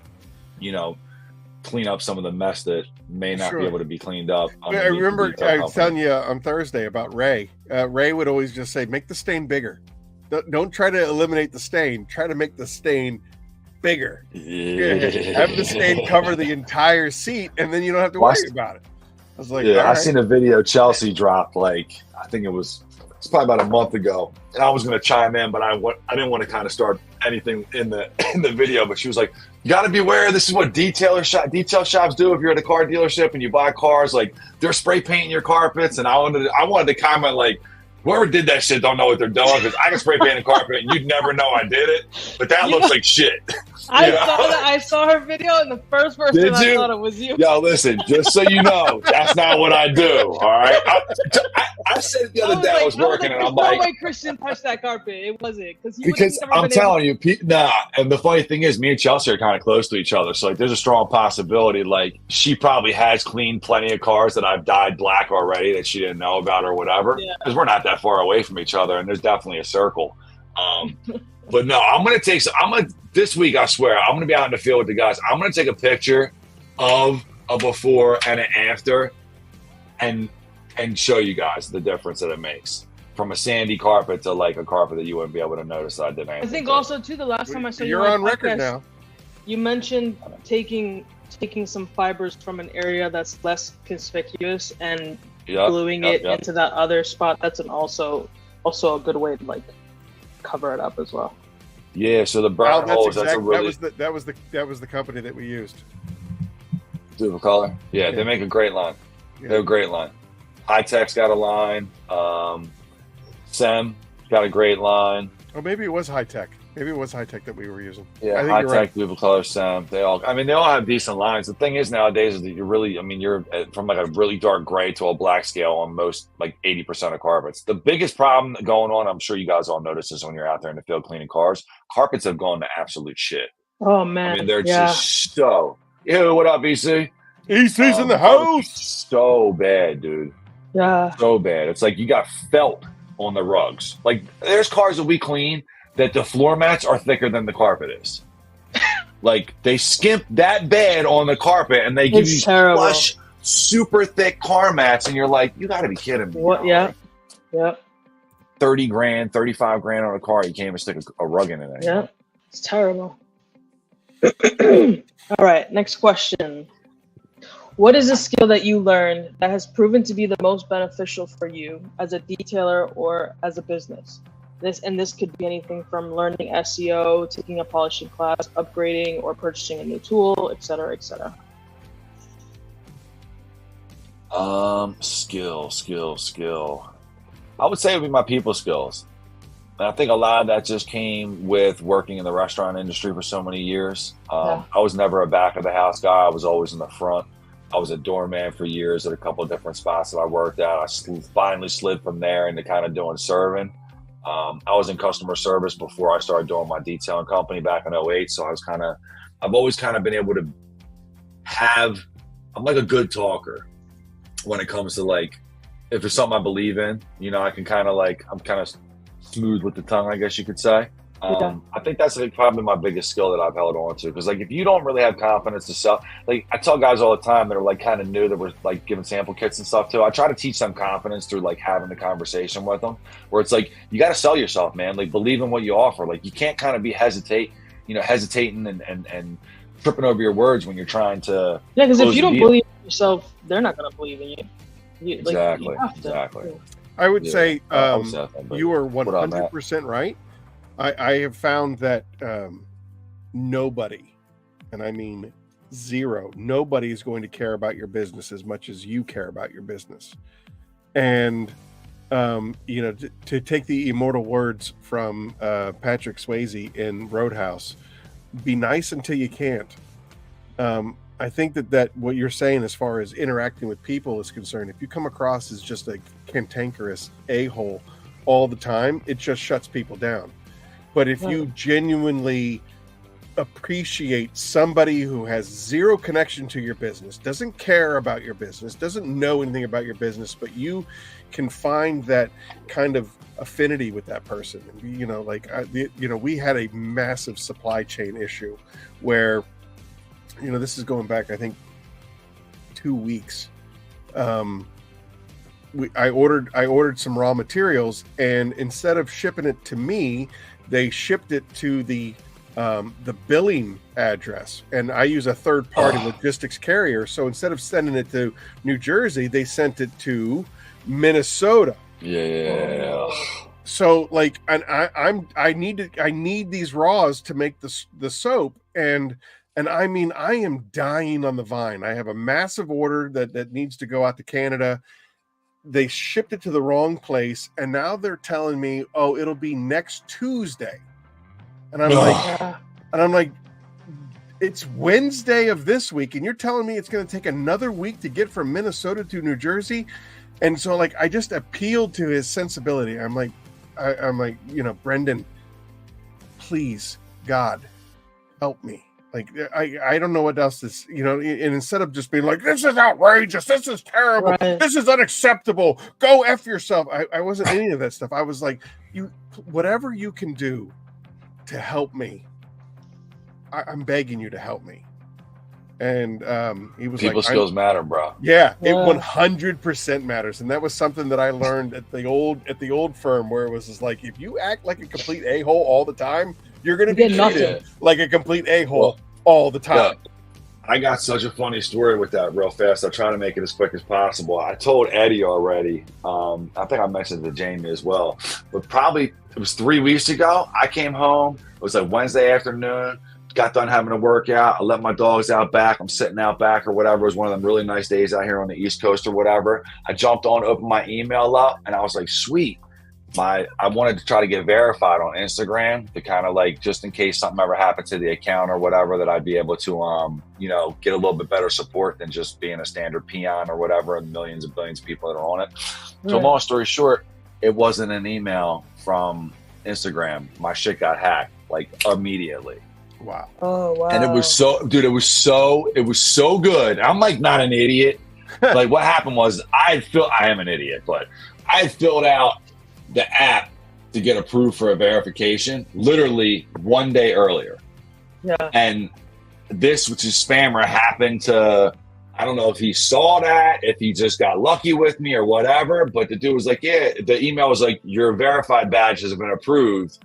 clean up some of the mess that may not be able to be cleaned up.
I remember I was telling you on Thursday about Ray. Ray would always just say, make the stain bigger. Don't try to eliminate the stain. Try to make the stain bigger. Yeah. Have the stain cover the entire seat, and then you don't have to worry about it. I was like,
I seen a video Chelsea dropped, like, I think it's probably about a month ago, and I was going to chime in, but I didn't want to kind of start anything in the video, but she was like, you got to beware, this is what detail shops do if you're at a car dealership and you buy cars, like, they're spray painting your carpets, and I wanted to comment, like, Whoever did that shit don't know what they're doing, because I can spray paint the carpet and you'd never know I did it. But that looks like shit.
I saw her video, and the first person I thought it was you.
Yo, listen, just so you know, that's not what I do. All right. I said it the other day. I was working, and I'm like,
no way Christian touched that carpet. It wasn't
because I'm telling you, nah. And the funny thing is, me and Chelsea are kind of close to each other, so like, there's a strong possibility. Like, she probably has cleaned plenty of cars that I've dyed black already that she didn't know about or whatever. Because we're not that far away from each other, and there's definitely a circle. But no, this week, I swear, I'm gonna be out in the field with the guys. I'm gonna take a picture of a before and an after, and show you guys the difference that it makes from a sandy carpet to like a carpet that you wouldn't be able to notice that I did anything.
I think also too, the last time I saw
you're on record now.
You mentioned taking some fibers from an area that's less conspicuous and gluing it into that other spot. That's also a good way to like cover it up as well.
Yeah, so the brown holes. That was
the company that we used.
Dual color. Yeah, they make a great line. Yeah. They're a great line. High Tech's got a line. Sem got a great line.
Oh, maybe it was High Tech. Maybe it was High Tech that we were using.
Yeah, High Tech, Dual color, Sem. They all have decent lines. The thing is nowadays is that you're from like a really dark gray to a black scale on most like 80% of carpets. The biggest problem going on, I'm sure you guys all notice this when you're out there in the field cleaning cars. Carpets have gone to absolute shit.
Oh man,
I mean, they're just so. Yo, what up, EC?
EC's in the house.
So bad, dude.
Yeah.
So bad. It's like you got felt on the rugs. Like, there's cars that we clean that the floor mats are thicker than the carpet is. Like, they skimp that bad on the carpet, and they give you plush, super thick car mats, and you're like, you got to be kidding me.
What? Yeah. Yeah.
30 grand, 35 grand on a car. You can't even stick a rug in it anymore.
Yeah. It's terrible. All right. Next question. What is a skill that you learned that has proven to be the most beneficial for you as a detailer or as a business? This could be anything from learning SEO, taking a polishing class, upgrading, or purchasing a new tool, etc., etc.
Skill. I would say it would be my people skills. And I think a lot of that just came with working in the restaurant industry for so many years. I was never a back of the house guy. I was always in the front. I was a doorman for years at a couple of different spots that I worked at. I finally slid from there into kind of doing serving. I was in customer service before I started doing my detailing company back in 2008. So I've always kind of been able to I'm like a good talker when it comes to like, if it's something I believe in, I can kind of like, I'm kind of smooth with the tongue, I guess you could say. I think that's like probably my biggest skill that I've held on to, because like if you don't really have confidence to sell, like I tell guys all the time that are like kind of new that we're like giving sample kits and stuff too, I try to teach them confidence through like having the conversation with them, where it's like you got to sell yourself, man. Like believe in what you offer. Like you can't kind of be hesitating and tripping over your words when you're trying to.
Yeah, because if you don't believe in yourself, they're not going to believe in you.
Exactly.
I would say you are 100% right. I have found that nobody, and I mean zero, nobody is going to care about your business as much as you care about your business. And, to take the immortal words from Patrick Swayze in Roadhouse, be nice until you can't. I think that what you're saying as far as interacting with people is concerned, if you come across as just a cantankerous a-hole all the time, it just shuts people down. But if you genuinely appreciate somebody who has zero connection to your business, doesn't care about your business, doesn't know anything about your business, but you can find that kind of affinity with that person. We had a massive supply chain issue where, this is going back, I think, 2 weeks. I ordered some raw materials, and instead of shipping it to me, they shipped it to the billing address, and I use a third-party logistics carrier. So instead of sending it to New Jersey, they sent it to Minnesota.
Yeah.
So like, and I need these raws to make the soap, and I mean, I am dying on the vine. I have a massive order that needs to go out to Canada. they shipped it to the wrong place, and now they're telling me, oh, it'll be next Tuesday. And I'm like, it's Wednesday of this week, and you're telling me it's going to take another week to get from Minnesota to New Jersey. And so, like, I just appealed to his sensibility. I'm like, Brendan, please, God, help me. Like, I don't know what else is, and instead of just being like, this is outrageous, this is terrible,
right.
This is unacceptable, go F yourself. I wasn't any of that stuff. I was like, whatever you can do to help me, I'm begging you to help me. And he was
People skills matter, bro.
Yeah, it 100% matters. And that was something that I learned at the old firm, where it was just like, if you act like a complete a-hole all the time, you're going to be treated like a complete a-hole all the time.
Yeah. I got such a funny story with that real fast. I'll try to make it as quick as possible. I told Eddie already. I think I mentioned it to Jamie as well. But probably it was 3 weeks ago. I came home. It was like Wednesday afternoon. Got done having a workout. I let my dogs out back. I'm sitting out back or whatever. It was one of them really nice days out here on the East Coast or whatever. I jumped on, opened my email up, and I was like, sweet. I wanted to try to get verified on Instagram to kind of like, just in case something ever happened to the account or whatever, that I'd be able to, get a little bit better support than just being a standard peon or whatever, and millions and billions of people that are on it. So long story short, it wasn't an email from Instagram. My shit got hacked like immediately.
Wow.
Oh, wow.
And it was so good. I'm like not an idiot. Like what happened was I am an idiot, but I filled out the app to get approved for a verification literally 1 day earlier.
Yeah.
And this, which is spammer, happened to, I don't know if he saw that, if he just got lucky with me or whatever, but the dude was like, yeah, the email was like, your verified badge has been approved,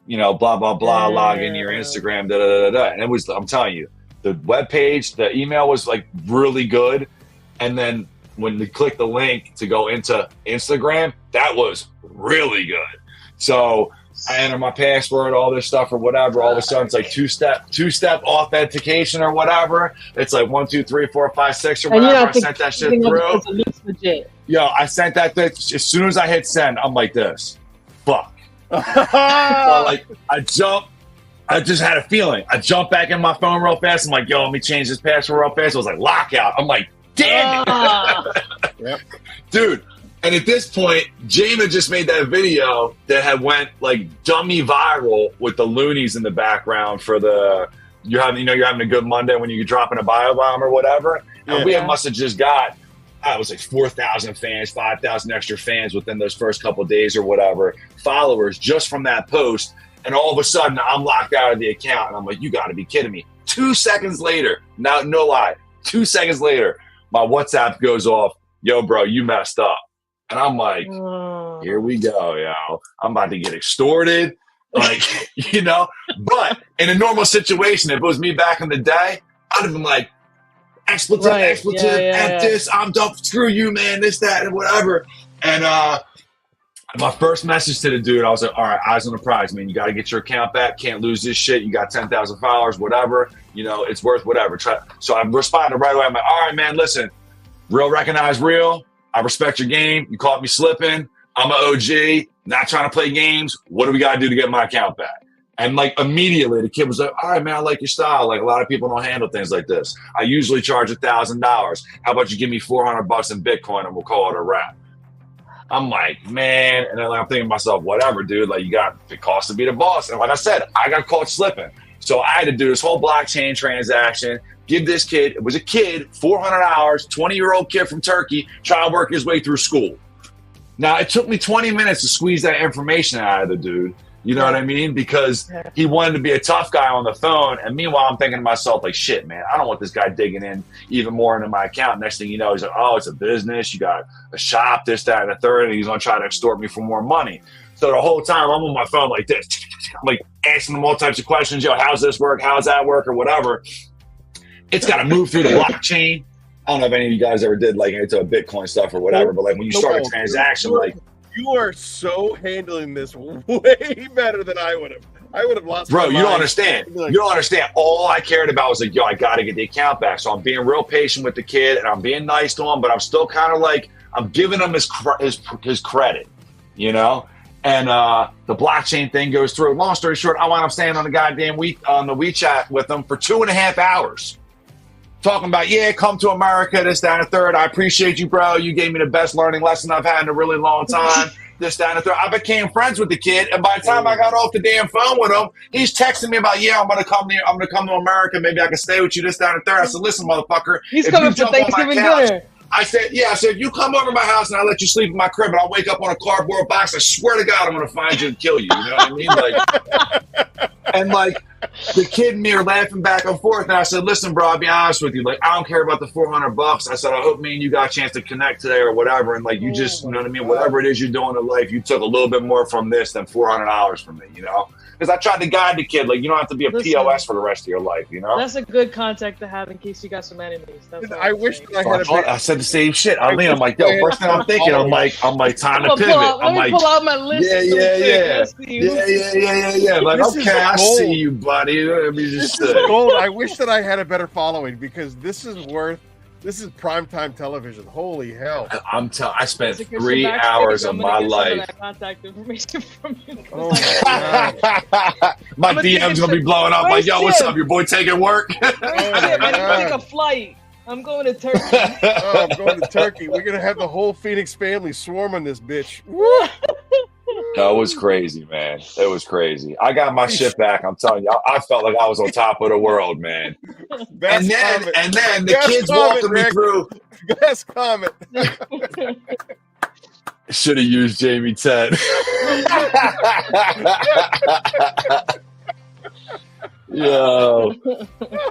blah, blah, blah, log in your Instagram, da, da, da, da. And it was, I'm telling you, the webpage, the email was like really good. And then when we click the link to go into Instagram, that was really good. So I enter my password, all this stuff or whatever. All of a sudden, it's like two-step authentication or whatever. It's like 1, 2, 3, 4, 5, 6 or whatever. I sent that shit through. Yo, I sent that thing. As soon as I hit send, I'm like this. Fuck. So like I just had a feeling. I jumped back in my phone real fast. I'm like, yo, let me change this password real fast. It was like lockout. I'm like, damn it.
Yep.
Dude. And at this point, Jamie just made that video that had went like dummy viral with the loonies in the background for you're having a good Monday when you're dropping a bio-bomb or whatever. And we must have just got, it was like 4,000 fans, 5,000 extra fans within those first couple of days or whatever, followers just from that post. And all of a sudden I'm locked out of the account. And I'm like, you got to be kidding me. 2 seconds later, no lie, 2 seconds later, my WhatsApp goes off. Yo, bro, you messed up. And I'm like, here we go, yo. I'm about to get extorted. Like, but in a normal situation, if it was me back in the day, I'd have been like, expletive, F this, I'm dumb, screw you, man, this, that, and whatever. And my first message to the dude, I was like, all right, eyes on the prize, man. You got to get your account back. Can't lose this shit. You got 10,000 followers, whatever. It's worth whatever. So I responded right away. I'm like, all right, man, listen, real recognize real. I respect your game. You caught me slipping. I'm an OG, not trying to play games. What do we got to do to get my account back? And like immediately the kid was like, all right, man, I like your style. Like a lot of people don't handle things like this. I usually charge $1,000. How about you give me $400 in Bitcoin and we'll call it a wrap? I'm like, man. And then I'm thinking to myself, whatever, dude, like you got the cost to be the boss. And like I said, I got caught slipping. So I had to do this whole blockchain transaction, give this kid, it was a kid, 400 hours, 20-year-old kid from Turkey, try to work his way through school. Now, it took me 20 minutes to squeeze that information out of the dude. You know what I mean? Because he wanted to be a tough guy on the phone. And meanwhile, I'm thinking to myself, like, shit, man, I don't want this guy digging in even more into my account. Next thing you know, he's like, oh, it's a business. You got a shop, this, that, and the third. And he's going to try to extort me for more money. So the whole time I'm on my phone like this. I'm like asking them all types of questions. Yo, how's this work? How's that work? Or whatever. It's got to move through the blockchain. I don't know if any of you guys ever did like into a Bitcoin stuff or whatever, but like when you start a transaction, like
you are so handling this way better than I would have. I would have lost.
Bro,
my
you
mind.
don't understand.
Like,
You don't understand. All I cared about was like, yo, I got to get the account back. So I'm being real patient with the kid, and I'm being nice to him, but I'm still kind of like, I'm giving him his credit, you know? And the blockchain thing goes through. Long story short, I wound up staying on the goddamn WeChat with him for 2.5 hours. Talking about, yeah, come to America, this, that, and the third. I appreciate you, bro. You gave me the best learning lesson I've had in a really long time. This, that, and the third. I became friends with the kid, and by the time I got off the damn phone with him, he's texting me about, yeah, I'm gonna come to America. Maybe I can stay with you, this, that, and the third. I said, listen, motherfucker.
He's coming for Thanksgiving dinner.
I said, you come over to my house and I'll let you sleep in my crib, and I'll wake up on a cardboard box. I swear to God, I'm going to find you and kill you. You know what I mean? Like, and like the kid and me are laughing back and forth. And I said, listen, bro, I'll be honest with you. Like, I don't care about the $400. I said, I hope me and you got a chance to connect today or whatever. And like, you just, you know what I mean? Whatever it is you're doing in life, you took a little bit more from this than $400 from me, you know? Because I tried to guide the kid, like, you don't have to be a POS for the rest of your life, you know?
That's a good contact to have in case you got some enemies.
I wish that I had
I said the same shit. I'm like, yo, first thing I'm thinking, I'm like, time to pivot.
I'm like, pull out my list.
Yeah. Like, okay, I see you, buddy. Let me just say.
Gold. I wish that I had a better following, because this is primetime television. Holy hell!
I spent 3 hours of my life.
Contact information from you.
Oh my God.
My DM's gonna be blowing up. Like, yo, what's up? Your boy taking work?
I'm taking a flight. I'm going to Turkey.
I'm going to Turkey. We're gonna have the whole Phoenix family swarming this bitch.
That was crazy, man. It was crazy. I got my shit back. I'm telling you, I felt like I was on top of the world, man. And then the kids walking me through.
Best comment.
Should have used Jamie 10. Yo.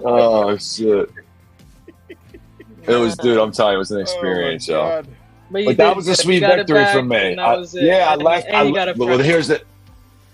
Oh, shit. It was, dude, I'm telling you, it was an experience, yo. But that was a sweet victory for me. I left. Well, here's the.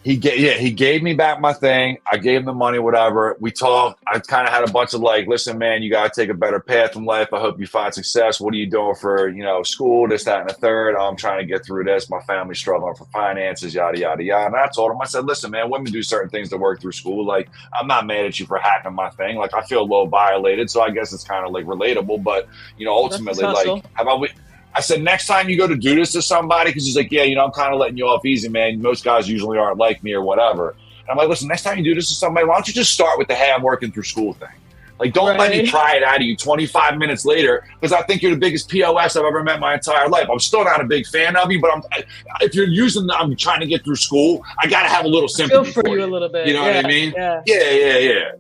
He gave me back my thing. I gave him the money, whatever. We talked. I kind of had a bunch of like, listen, man, you got to take a better path in life. I hope you find success. What are you doing for, school, this, that, and the third? I'm trying to get through this. My family's struggling for finances, yada, yada, yada. And I told him, I said, listen, man, women do certain things to work through school. Like, I'm not mad at you for hacking my thing. Like, I feel a little violated. So I guess it's kind of like relatable. But, ultimately, like, how about I said, next time you go to do this to somebody, because he's like, yeah, I'm kind of letting you off easy, man. Most guys usually aren't like me or whatever. And I'm like, listen, next time you do this to somebody, why don't you just start with the, hey, I'm working through school thing. Like, don't let me pry it out of you 25 minutes later, because I think you're the biggest POS I've ever met my entire life. I'm still not a big fan of you, but if you're using I'm trying to get through school, I got to have a little sympathy
for you a little bit.
You know what I mean?
Yeah.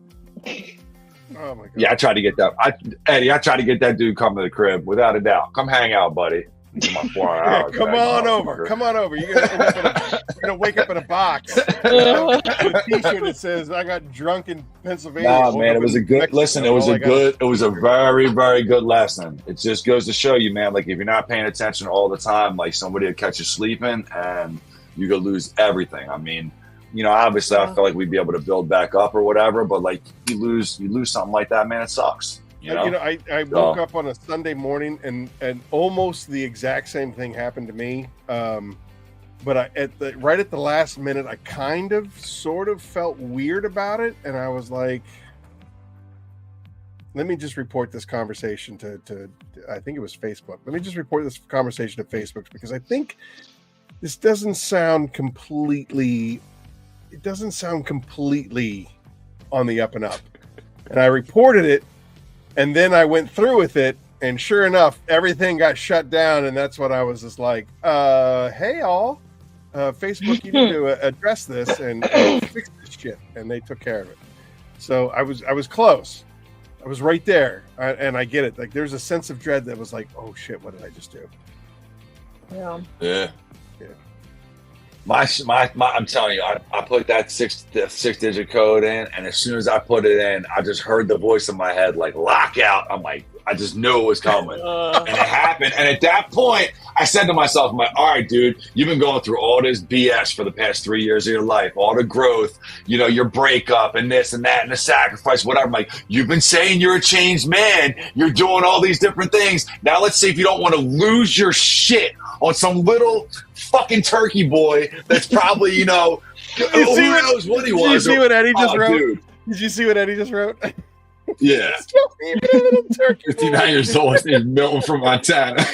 Oh my God.
Yeah, I tried to get that. Eddie, I tried to get that dude come to the crib, without a doubt. Come hang out, buddy. My 4 hours.
Come on over. Come on over. You're gonna wake up in a box with a T-shirt that says, "I got drunk in Pennsylvania."
Nah, man, it was a good listen. It was a very, very good lesson. It just goes to show you, man. Like, if you're not paying attention all the time, like, somebody will catch you sleeping, and you could lose everything. I mean, obviously, I felt like we'd be able to build back up or whatever, but like, you lose something like that, man. It sucks.
I woke up on a Sunday morning and almost the exact same thing happened to me. But right at the last minute, I kind of sort of felt weird about it. And I was like, let me just report this conversation to I think it was Facebook. Let me just report this conversation to Facebook, because I think this doesn't sound completely on the up and up. And I reported it. And then I went through with it, and sure enough, everything got shut down. And that's when I was just like, hey, all, Facebook, you need to address this and fix this shit. And they took care of it. So I was close. I was right there. And I get it. Like, there's a sense of dread that was like, oh, shit, what did I just do?
Yeah. I'm telling you, I put that six-digit code in, and as soon as I put it in, I just heard the voice in my head, like, lockout. I'm like, I just knew it was coming. And it happened. And at that point, I said to myself, I'm like, all right, dude, you've been going through all this BS for the past 3 years of your life, all the growth, you know, your breakup and this and that and the sacrifice, whatever. I'm like, you've been saying you're a changed man. You're doing all these different things. Now let's see if you don't want to lose your shit on some little fucking turkey boy that's probably, you know, who knows what he was.
Did you see what Eddie just wrote?
Dude.
Did you see what Eddie just wrote?
Yeah. 59 years old. His name's Milton from Montana.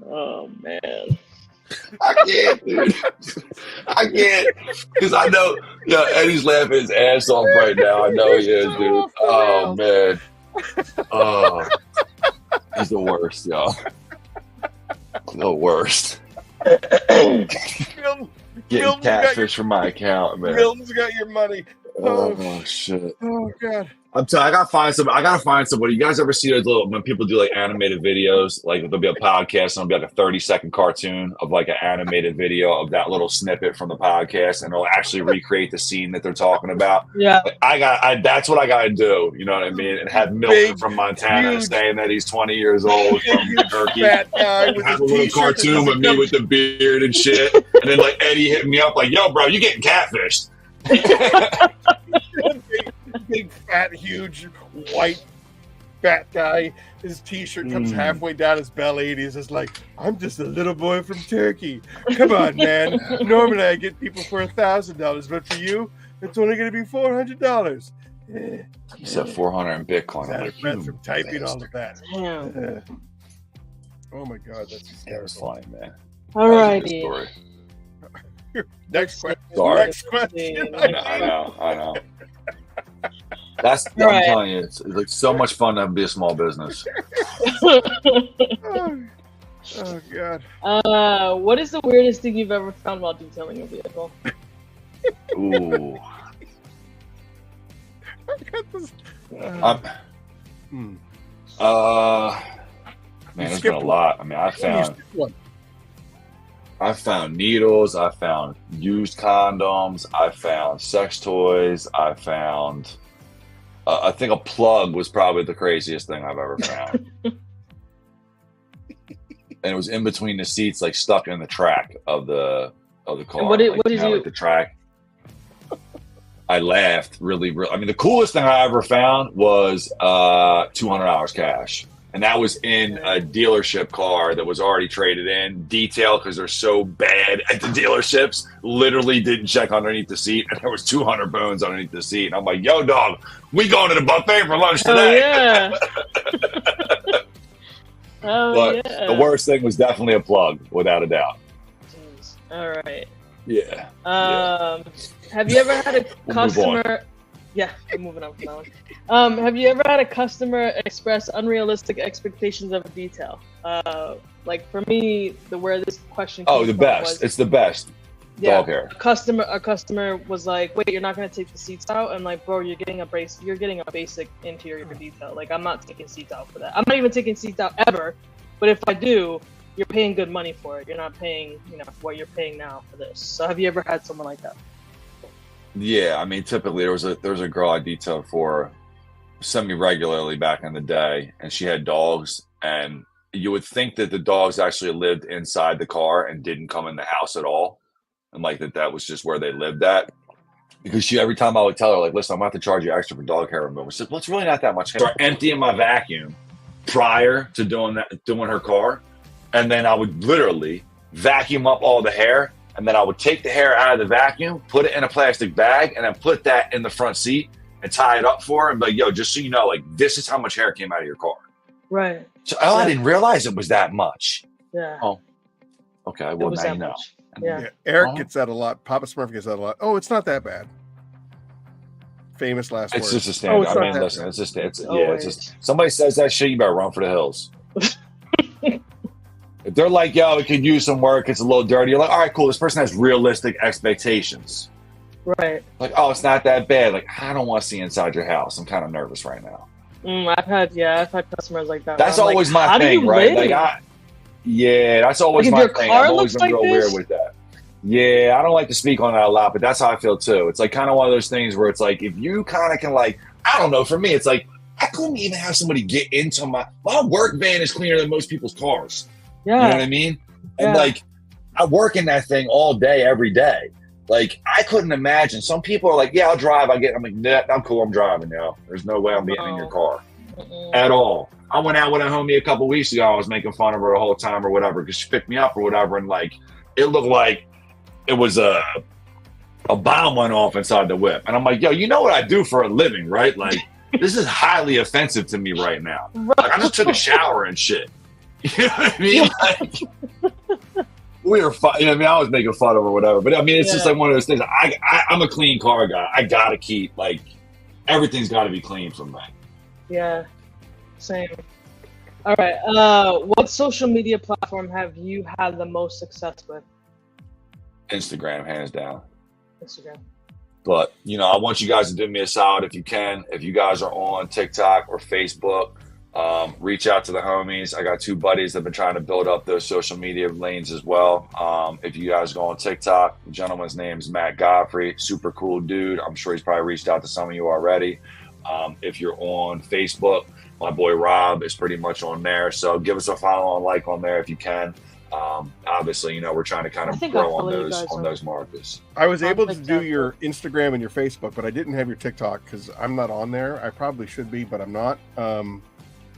Oh, man.
I can't, dude. I can't. Because I know, Eddie's laughing his ass off right now. I know he is, dude. Oh, man. Oh. He's the worst, y'all. The worst. Getting catfish from my account, man.
Milton's got your money.
Oh shit.
Oh god.
I'm telling you, I gotta find somebody. You guys ever see those little, when people do like animated videos, like there'll be a podcast and it'll be like a 30-second cartoon of like an animated video of that little snippet from the podcast, and it'll actually recreate the scene that they're talking about.
Yeah.
Like, that's what I gotta do. You know what I mean? And have Milton from Montana saying that he's 20 years old from Turkey.
Fat guy with
have a little cartoon with me with the beard and shit. And then like Eddie hitting me up like, yo, bro, you getting catfished.
Big fat huge white fat guy, his t-shirt comes halfway down his belly and he's just like, I'm just a little boy from Turkey, come on man, normally I get people for $1,000, but for you it's only going to be $400.
He said 400 in Bitcoin.
That a friend from typing all of that. Oh my god, that's hysterical.
That was funny, man.
All righty.
Next question.
Sorry.
Next question.
I know. I'm telling you, it's like so much fun to be a small business.
Oh god.
What is the weirdest thing you've ever found while detailing a vehicle?
Ooh. Man, there's been a lot. I mean, I found needles. I found used condoms. I found sex toys. I found. I think a plug was probably the craziest thing I've ever found. And it was in between the seats, like stuck in the track of the car.
And what did you?
Like the track. I laughed really. I mean, the coolest thing I ever found was $200 cash. And that was in a dealership car that was already traded in. Detail, because they're so bad at the dealerships, literally didn't check underneath the seat. And there was 200 bones underneath the seat. And I'm like, yo, dog, we going to the buffet for lunch today. But the worst thing was definitely a plug, without a doubt.
Jeez. All right.
Yeah.
Have you ever had a customer... Yeah, we're moving on from that one. Have you ever had a customer express unrealistic expectations of a detail? Like for me, where this question came
the
from
best. It's the best.
Yeah,
dog hair.
A customer was like, "Wait, you're not gonna take the seats out?" And like, bro, you're getting a basic interior detail. Like, I'm not taking seats out for that. I'm not even taking seats out ever. But if I do, you're paying good money for it. You're not paying, what you're paying now for this. So have you ever had someone like that?
Yeah, I mean, typically there was a girl I detailed for semi-regularly back in the day, and she had dogs, and you would think that the dogs actually lived inside the car and didn't come in the house at all, and like that was just where they lived at. Because every time I would tell her, like, listen, I'm going to have to charge you extra for dog hair removal. She said, well, it's really not that much. Start emptying my vacuum prior to doing her car, and then I would literally vacuum up all the hair. And then I would take the hair out of the vacuum, put it in a plastic bag, and then put that in the front seat and tie it up for her and be like, yo, just so you know, like, this is how much hair came out of your car.
Right.
So, I didn't realize it was that much.
Yeah.
Oh, okay. Well, now you know.
Yeah.
Eric gets that a lot. Papa Smurf gets that a lot. Oh, it's not that bad. Famous last words.
It's just a standard. I mean, listen, it's just somebody says that shit, you better run for the hills. If they're like, yo, it could use some work, it's a little dirty, you're like, all right, cool, this person has realistic expectations.
Right.
Like, oh, it's not that bad. Like, I don't want to see inside your house. I'm kind of nervous right now.
I've had customers like that.
That's always my thing, right? Like, that's always my thing. I've always been real weird with that. Yeah, I don't like to speak on that a lot, but that's how I feel too. It's like kind of one of those things where it's like, if you kind of can, like, I don't know, for me, it's like, I couldn't even have somebody get into my work van is cleaner than most people's cars.
Yeah.
You know what I mean? And like, I work in that thing all day, every day. Like, I couldn't imagine. Some people are like, yeah, I'll drive. I'm like, nah, I'm cool. I'm driving now. There's no way I'm being in your car at all. I went out with a homie a couple weeks ago. I was making fun of her the whole time or whatever because she picked me up or whatever. And like, it looked like it was a bomb went off inside the whip. And I'm like, yo, you know what I do for a living, right? Like, this is highly offensive to me right now. Like, I just took a shower and shit. You know what I mean? Like, we were fun. You know what I mean? I was making fun of her or whatever. But I mean, it's just like one of those things. I'm a clean car guy. I got to keep, like, everything's got to be clean from me.
Yeah, same. All right. What social media platform have you had the most success with?
Instagram, hands down.
Instagram.
But, you know, I want you guys to do me a solid if you can. If you guys are on TikTok or Facebook, reach out to the homies. I got 2 buddies that have been trying to build up those social media lanes as well. If you guys go on TikTok, the gentleman's name is Matt Godfrey. Super cool dude. I'm sure he's probably reached out to some of you already. If you're on Facebook, my boy Rob is pretty much on there. So give us a follow and like on there if you can. Obviously, you know, we're trying to kind of grow on those markets.
I was able to do your Instagram and your Facebook, but I didn't have your TikTok because I'm not on there. I probably should be, but I'm not.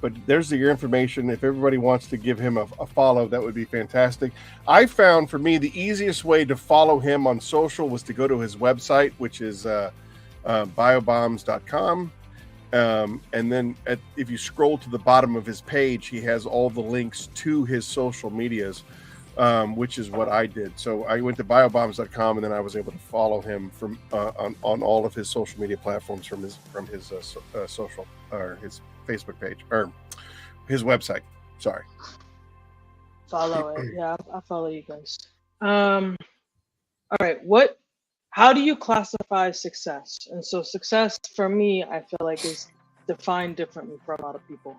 But there's your information. If everybody wants to give him a follow, that would be fantastic. I found for me the easiest way to follow him on social was to go to his website, which is bio-bombs.com. And then if you scroll to the bottom of his page, he has all the links to his social medias, which is what I did. So I went to bio-bombs.com and then I was able to follow him from on all of his social media platforms from his social or his Facebook page or his website. Sorry.
Follow it. Yeah, I follow you guys. All right. How do you classify success? And so success for me, I feel like is defined differently for a lot of people.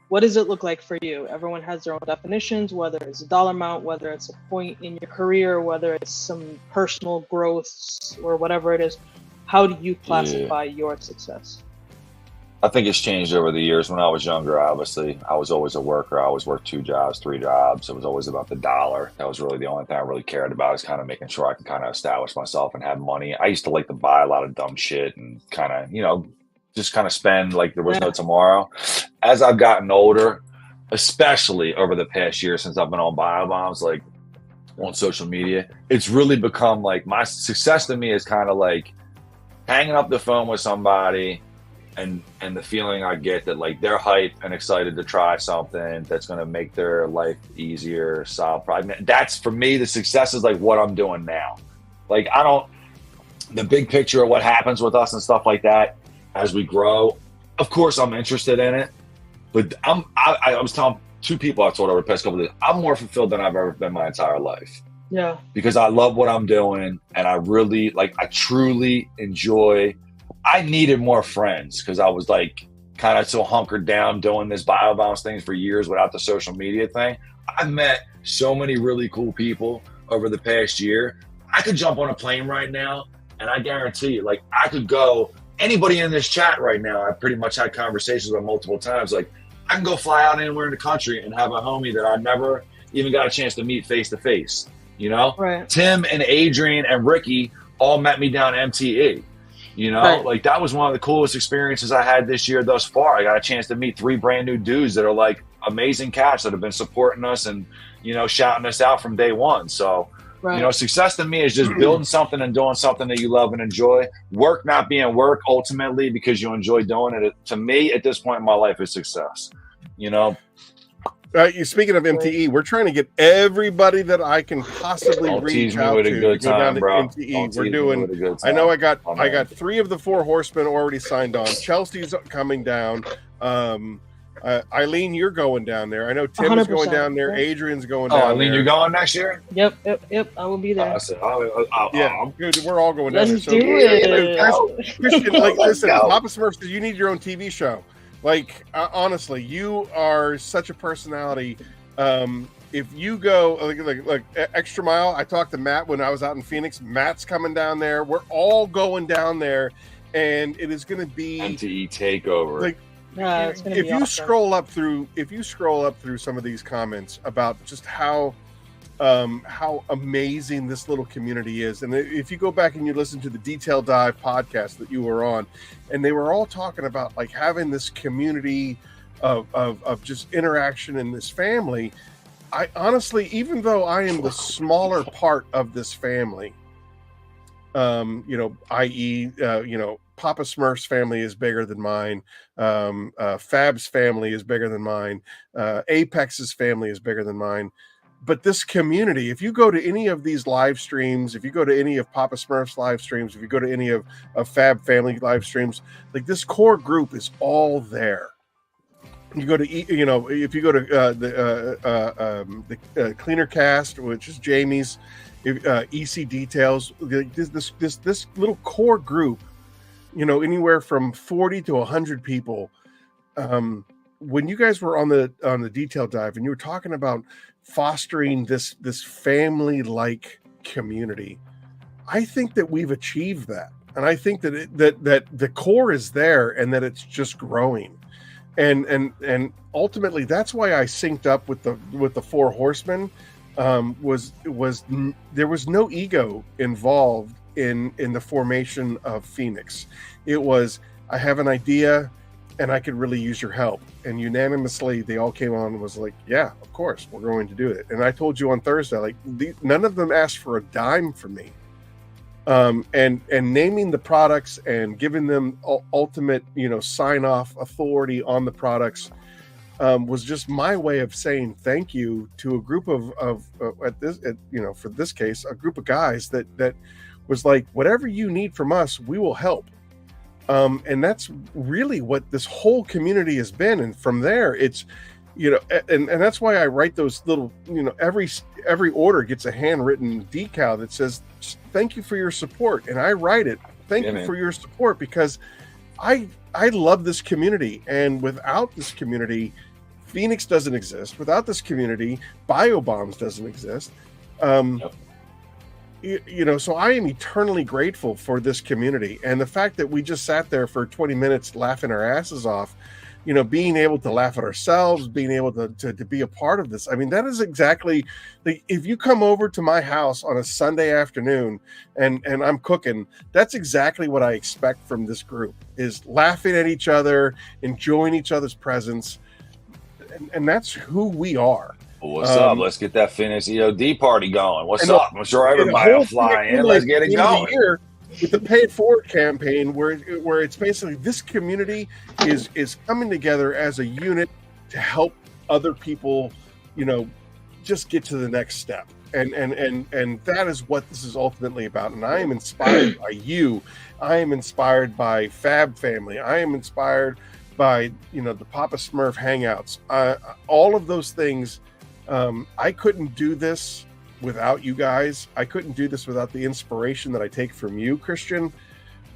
What does it look like for you? Everyone has their own definitions, whether it's a dollar amount, whether it's a point in your career, whether it's some personal growth or whatever it is. How do you classify your success?
I think it's changed over the years. When I was younger, obviously, I was always a worker. I always worked 2 jobs, 3 jobs. It was always about the dollar. That was really the only thing I really cared about, is kind of making sure I can kind of establish myself and have money. I used to like to buy a lot of dumb shit and kind of, you know, just kind of spend like there was no tomorrow. As I've gotten older, especially over the past year since I've been on Bio-Bombs, like on social media, it's really become like my success to me is kind of like hanging up the phone with somebody and the feeling I get that like they're hyped and excited to try something that's going to make their life easier, solve problems. That's for me, the success is like what I'm doing now. Like the big picture of what happens with us and stuff like that as we grow, of course I'm interested in it, but I was telling 2 people I told over the past couple of days, I'm more fulfilled than I've ever been my entire life.
Yeah.
Because I love what I'm doing and I truly enjoy. I needed more friends because I was like kind of so hunkered down doing this Bio-Bombs thing for years without the social media thing. I've met so many really cool people over the past year. I could jump on a plane right now and I guarantee you, like I could go, anybody in this chat right now, I pretty much had conversations with multiple times. Like I can go fly out anywhere in the country and have a homie that I never even got a chance to meet face to face, you know?
Right.
Tim and Adrian and Ricky all met me down MTE. You know,
right.
Like that was one of the coolest experiences I had this year thus far. I got a chance to meet 3 brand new dudes that are like amazing cats that have been supporting us and, you know, shouting us out from day one. So, you know, success to me is just building something and doing something that you love and enjoy. Work not being work ultimately because you enjoy doing it. To me, at this point in my life, is success. You know?
Speaking of MTE, we're trying to get everybody that I can possibly reach out to go down to MTE. We're doing. I know I got 3 of the 4 horsemen already signed on. Chelsea's coming down. Eileen, you're going down there. I know Tim is going down there. Adrian's going down there.
Eileen, you're going next year?
Yep. I will be there.
Yeah, good. We're all going down there.
Let's do it.
Christian, like, listen, Papa Smurf says you need your own TV show. Like, honestly, you are such a personality. If you go like extra mile, I talked to Matt when I was out in Phoenix. Matt's coming down there. We're all going down there, and it is going to be
MTE takeover.
Like
It's gonna be
if you
awesome.
scroll up through some of these comments about just how amazing this little community is, and if you go back and you listen to the Detail Dive podcast that you were on, and they were all talking about like having this community of just interaction in this family. I honestly, even though I am the smaller part of this family, i.e., Papa Smurf's family is bigger than mine. Fab's family is bigger than mine. Apex's family is bigger than mine. But this community, if you go to any of these live streams, if you go to any of Papa Smurf's live streams, if you go to any of Fab family live streams, like this core group is all there. You go to, if you go to the Cleaner Cast, which is Jamie's, EC Details, this little core group, anywhere from 40 to 100 people. When you guys were on the Detail Dive and you were talking about fostering this family-like community, I think that we've achieved that, and I think that that the core is there and that it's just growing. And ultimately, that's why I synced up with the Four Horsemen. Was there was no ego involved in the formation of Phoenix. It was, I have an idea, and I could really use your help. And unanimously, they all came on and was like, "Yeah, of course, we're going to do it." And I told you on Thursday, like none of them asked for a dime from me. And naming the products and giving them ultimate, sign off authority on the products was just my way of saying thank you to a group for this case, a group of guys that was like, whatever you need from us, we will help. And that's really what this whole community has been. And from there, it's, and that's why I write those little, every order gets a handwritten decal that says, "Thank you for your support." And I write it, "Thank you for your support," because I love this community. And without this community, Phoenix doesn't exist. Without this community, Bio-Bombs doesn't exist. So I am eternally grateful for this community. And the fact that we just sat there for 20 minutes laughing our asses off, being able to laugh at ourselves, being able to be a part of this. I mean, that is exactly, if you come over to my house on a Sunday afternoon and I'm cooking, that's exactly what I expect from this group, is laughing at each other, enjoying each other's presence. And that's who we are.
Well, what's up? Let's get that Phoenix EOD party going. What's up? I'm sure everybody will fly in. Let's get it going.
With the Pay It Forward campaign, where it's basically this community is coming together as a unit to help other people, just get to the next step. And that is what this is ultimately about. And I am inspired by you. I am inspired by Fab family. I am inspired by, the Papa Smurf hangouts. All of those things. I couldn't do this without you guys. I couldn't do this without the inspiration that I take from you, Christian.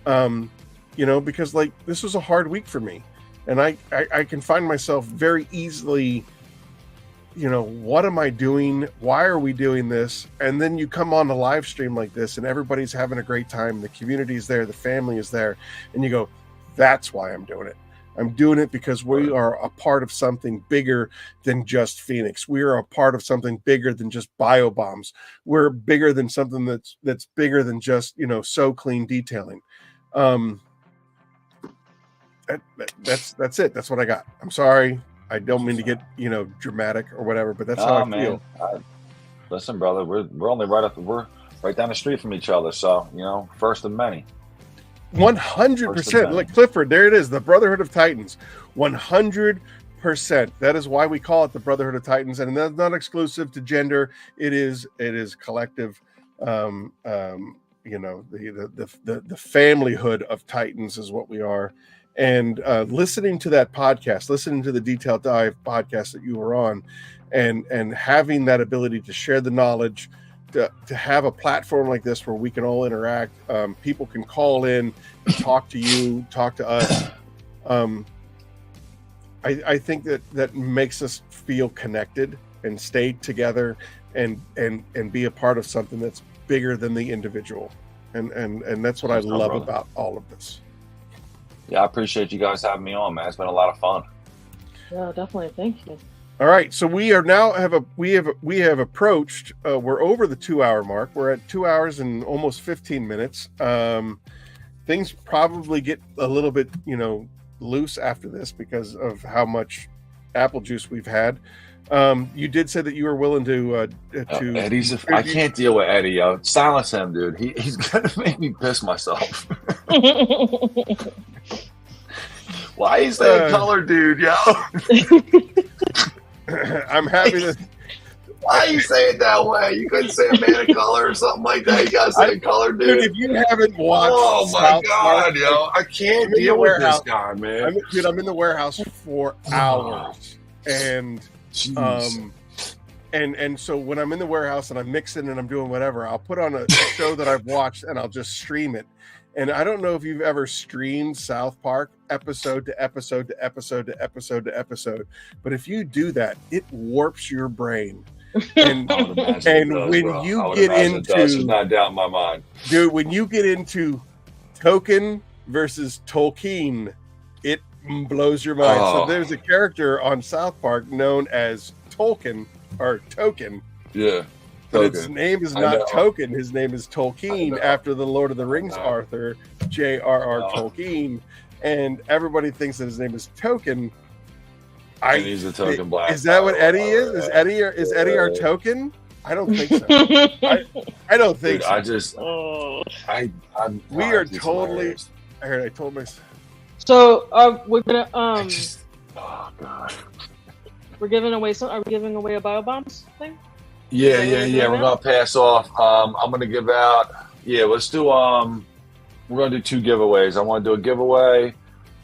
Because this was a hard week for me, and I can find myself very easily, what am I doing? Why are we doing this? And then you come on a live stream like this and everybody's having a great time. The community is there. The family is there. And you go, that's why I'm doing it. I'm doing it because we are a part of something bigger than just Phoenix. We are a part of something bigger than just Bio-Bombs. We're bigger than something that's bigger than just, So Clean detailing. That's it. That's what I got. I'm sorry. I don't mean to get, dramatic or whatever, but that's how I feel.
Listen, brother, we're only we're right down the street from each other. So, first of many.
100%. Look, Clifford, there it is. The Brotherhood of Titans. 100%. That is why we call it the Brotherhood of Titans, and that's not exclusive to gender. It is collective. The familyhood of Titans is what we are. And listening to that podcast, listening to the Detail Dive podcast that you were on, and having that ability to share the knowledge. To have a platform like this where we can all interact, people can call in, talk to you, talk to us. I think that makes us feel connected and stay together and be a part of something that's bigger than the individual. And that's what I love about all of this.
Yeah, I appreciate you guys having me on, man. It's been a lot of fun.
Yeah, definitely. Thank you.
All right, so we are now we have approached. We're over the 2 hour mark. We're at 2 hours and almost 15 minutes. Things probably get a little bit, loose after this because of how much apple juice we've had. You did say that you were willing to
Eddie's. I can't deal with Eddie. Yo. Silence him, dude. He's gonna make me piss myself. Why is that color, dude? Yo.
I'm happy to.
Why you say it that way? You couldn't say a man of color or something like that. You gotta say color, dude.
If you haven't watched,
oh my god, yo, I can't deal with this guy, man.
I'm in the warehouse for hours, and and so when I'm in the warehouse and I'm mixing and I'm doing whatever, I'll put on a show that I've watched and I'll just stream it. And I don't know if you've ever streamed South Park episode to episode to episode to episode to episode, but if you do that, it warps your brain. And when you get into,
there's not doubt in my mind,
dude, when you get into Token versus Tolkien, it blows your mind. So there's a character on South Park known as Tolkien or Token.
Yeah.
But his name is not Token. His name is Tolkien, after the Lord of the Rings author, J.R.R. Tolkien. And everybody thinks that his name is Token.
And he's a token black.
Is that what Eddie is? Is Eddie our token? I don't think so. I don't think
dude,
so.
I just,
we are totally. I told myself.
So we're gonna
oh god.
We're giving away some. Are we giving away a bio-bombs thing?
Yeah. We're gonna pass off. I'm gonna give out. Yeah, let's do. We're gonna do 2 giveaways. I want to do a giveaway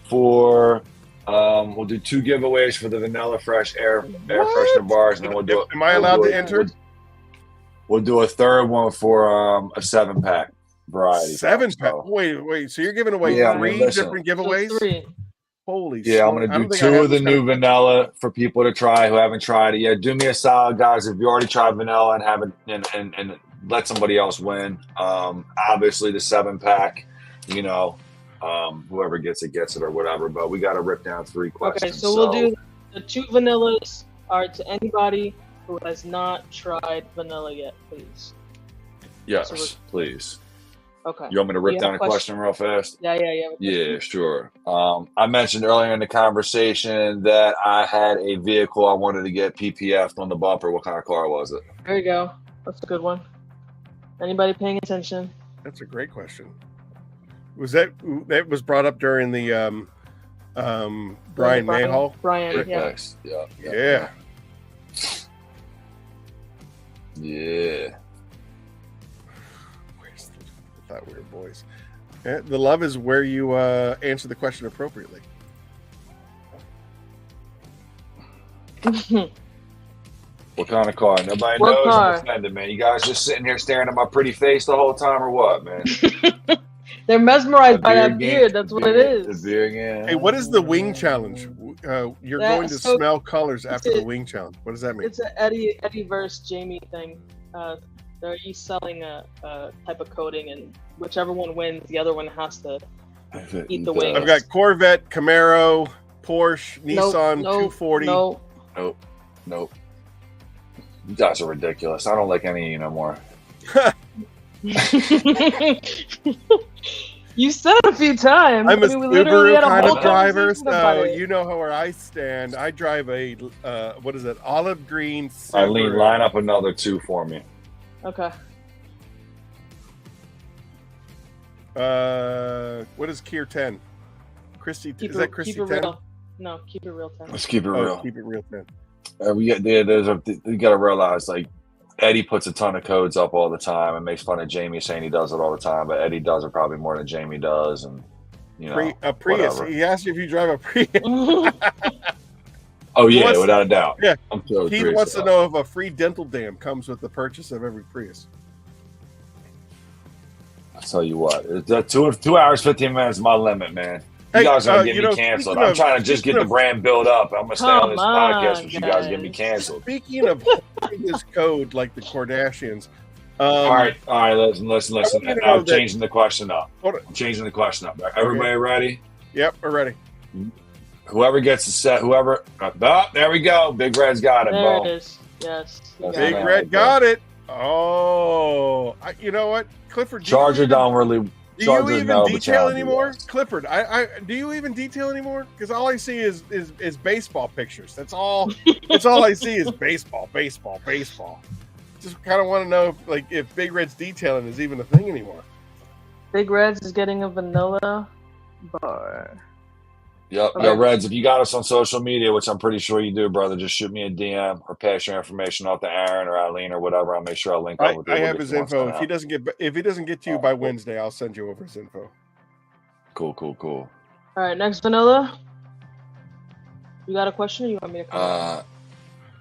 for. We'll do 2 giveaways for the Vanilla Fresh air freshener bars, and then we'll do.
Am I allowed to enter?
We'll do a third one for a 7-pack variety.
7-pack. Wait. So you're giving away 3 different giveaways?
So 3.
Holy shit.
Yeah, I'm going to do 2 of the new vanilla for people to try who haven't tried it yet. Do me a solid, guys. If you already tried vanilla and haven't, and let somebody else win. Obviously, the 7-pack, whoever gets it or whatever. But we got to rip down 3 questions.
Okay, so we'll do the 2 vanillas are to anybody who has not tried vanilla yet, please.
Yes,
so
please.
Okay.
You want me to rip down a question real fast?
Yeah.
Yeah, sure. I mentioned earlier in the conversation that I had a vehicle I wanted to get PPF'd on the bumper. What kind of car was it?
There you go. That's a good one. Anybody paying attention?
That's a great question. Was that was brought up during the Brian Mayhall?
Brian, yeah.
Nice. Yeah.
That weird voice. The love is where you answer the question appropriately.
What kind of car? Nobody knows. I'm offended, man. You guys just sitting here staring at my pretty face the whole time, or what, man?
They're mesmerized by that beard. That's what it is.
The beard, yeah.
Hey, what is the wing challenge? You're going to smell colors after the wing challenge. What does that mean?
It's an Eddie versus Jamie thing. They're each selling a type of coating, and whichever one wins, the other one has to eat the wings.
I've got Corvette, Camaro, Porsche, Nissan 240.
Nope. You guys are ridiculous. I don't like any of you no more.
You said a few times.
I'm a Subaru kind of driver, so you know where I stand. I drive a what is it? Olive green Subaru.
Eileen, line up another 2 for me.
Okay.
What is Kier 10? Christy,
is
that Christy 10?
Real. No, keep it real 10.
Let's keep it real.
Keep it real 10.
You got to realize, like, Eddie puts a ton of codes up all the time and makes fun of Jamie saying he does it all the time, but Eddie does it probably more than Jamie does, and
a Prius.
Whatever.
He asked you if you drive a Prius.
Oh yeah, without a doubt.
Yeah, he wants to know if a free dental dam comes with the purchase of every Prius.
I'll tell you what, it's 2 hours 15 minutes is my limit, man. You guys are gonna get me canceled. I'm trying to just get the brand built up. I'm gonna stay on this podcast, but you guys get me canceled.
Speaking of this code, like the Kardashians.
All right. Listen. I'm changing the question up. Everybody ready?
Yep, we're ready.
Whoever gets the set, whoever. There we go. Big Red's got it.
There
Boom.
it is. Yes.
Big Red got it. Oh, you know what, Clifford?
Charger don't really.
Do you even detail anymore, Clifford? Do you even detail anymore? Because all I see is baseball pictures. That's all. That's all I see is baseball. Just kind of want to know if Big Red's detailing is even a thing anymore.
Big Reds is getting a vanilla bar.
Yep.
Okay.
Yo, Reds, if you got us on social media, which I'm pretty sure you do, brother, just shoot me a DM or pass your information off to Aaron or Eileen or whatever. I'll make sure I'll link up with you.
I have his info. If he doesn't get to you by Wednesday, I'll send you over his info.
Cool.
All right, next vanilla. You got a question, or you want me to come?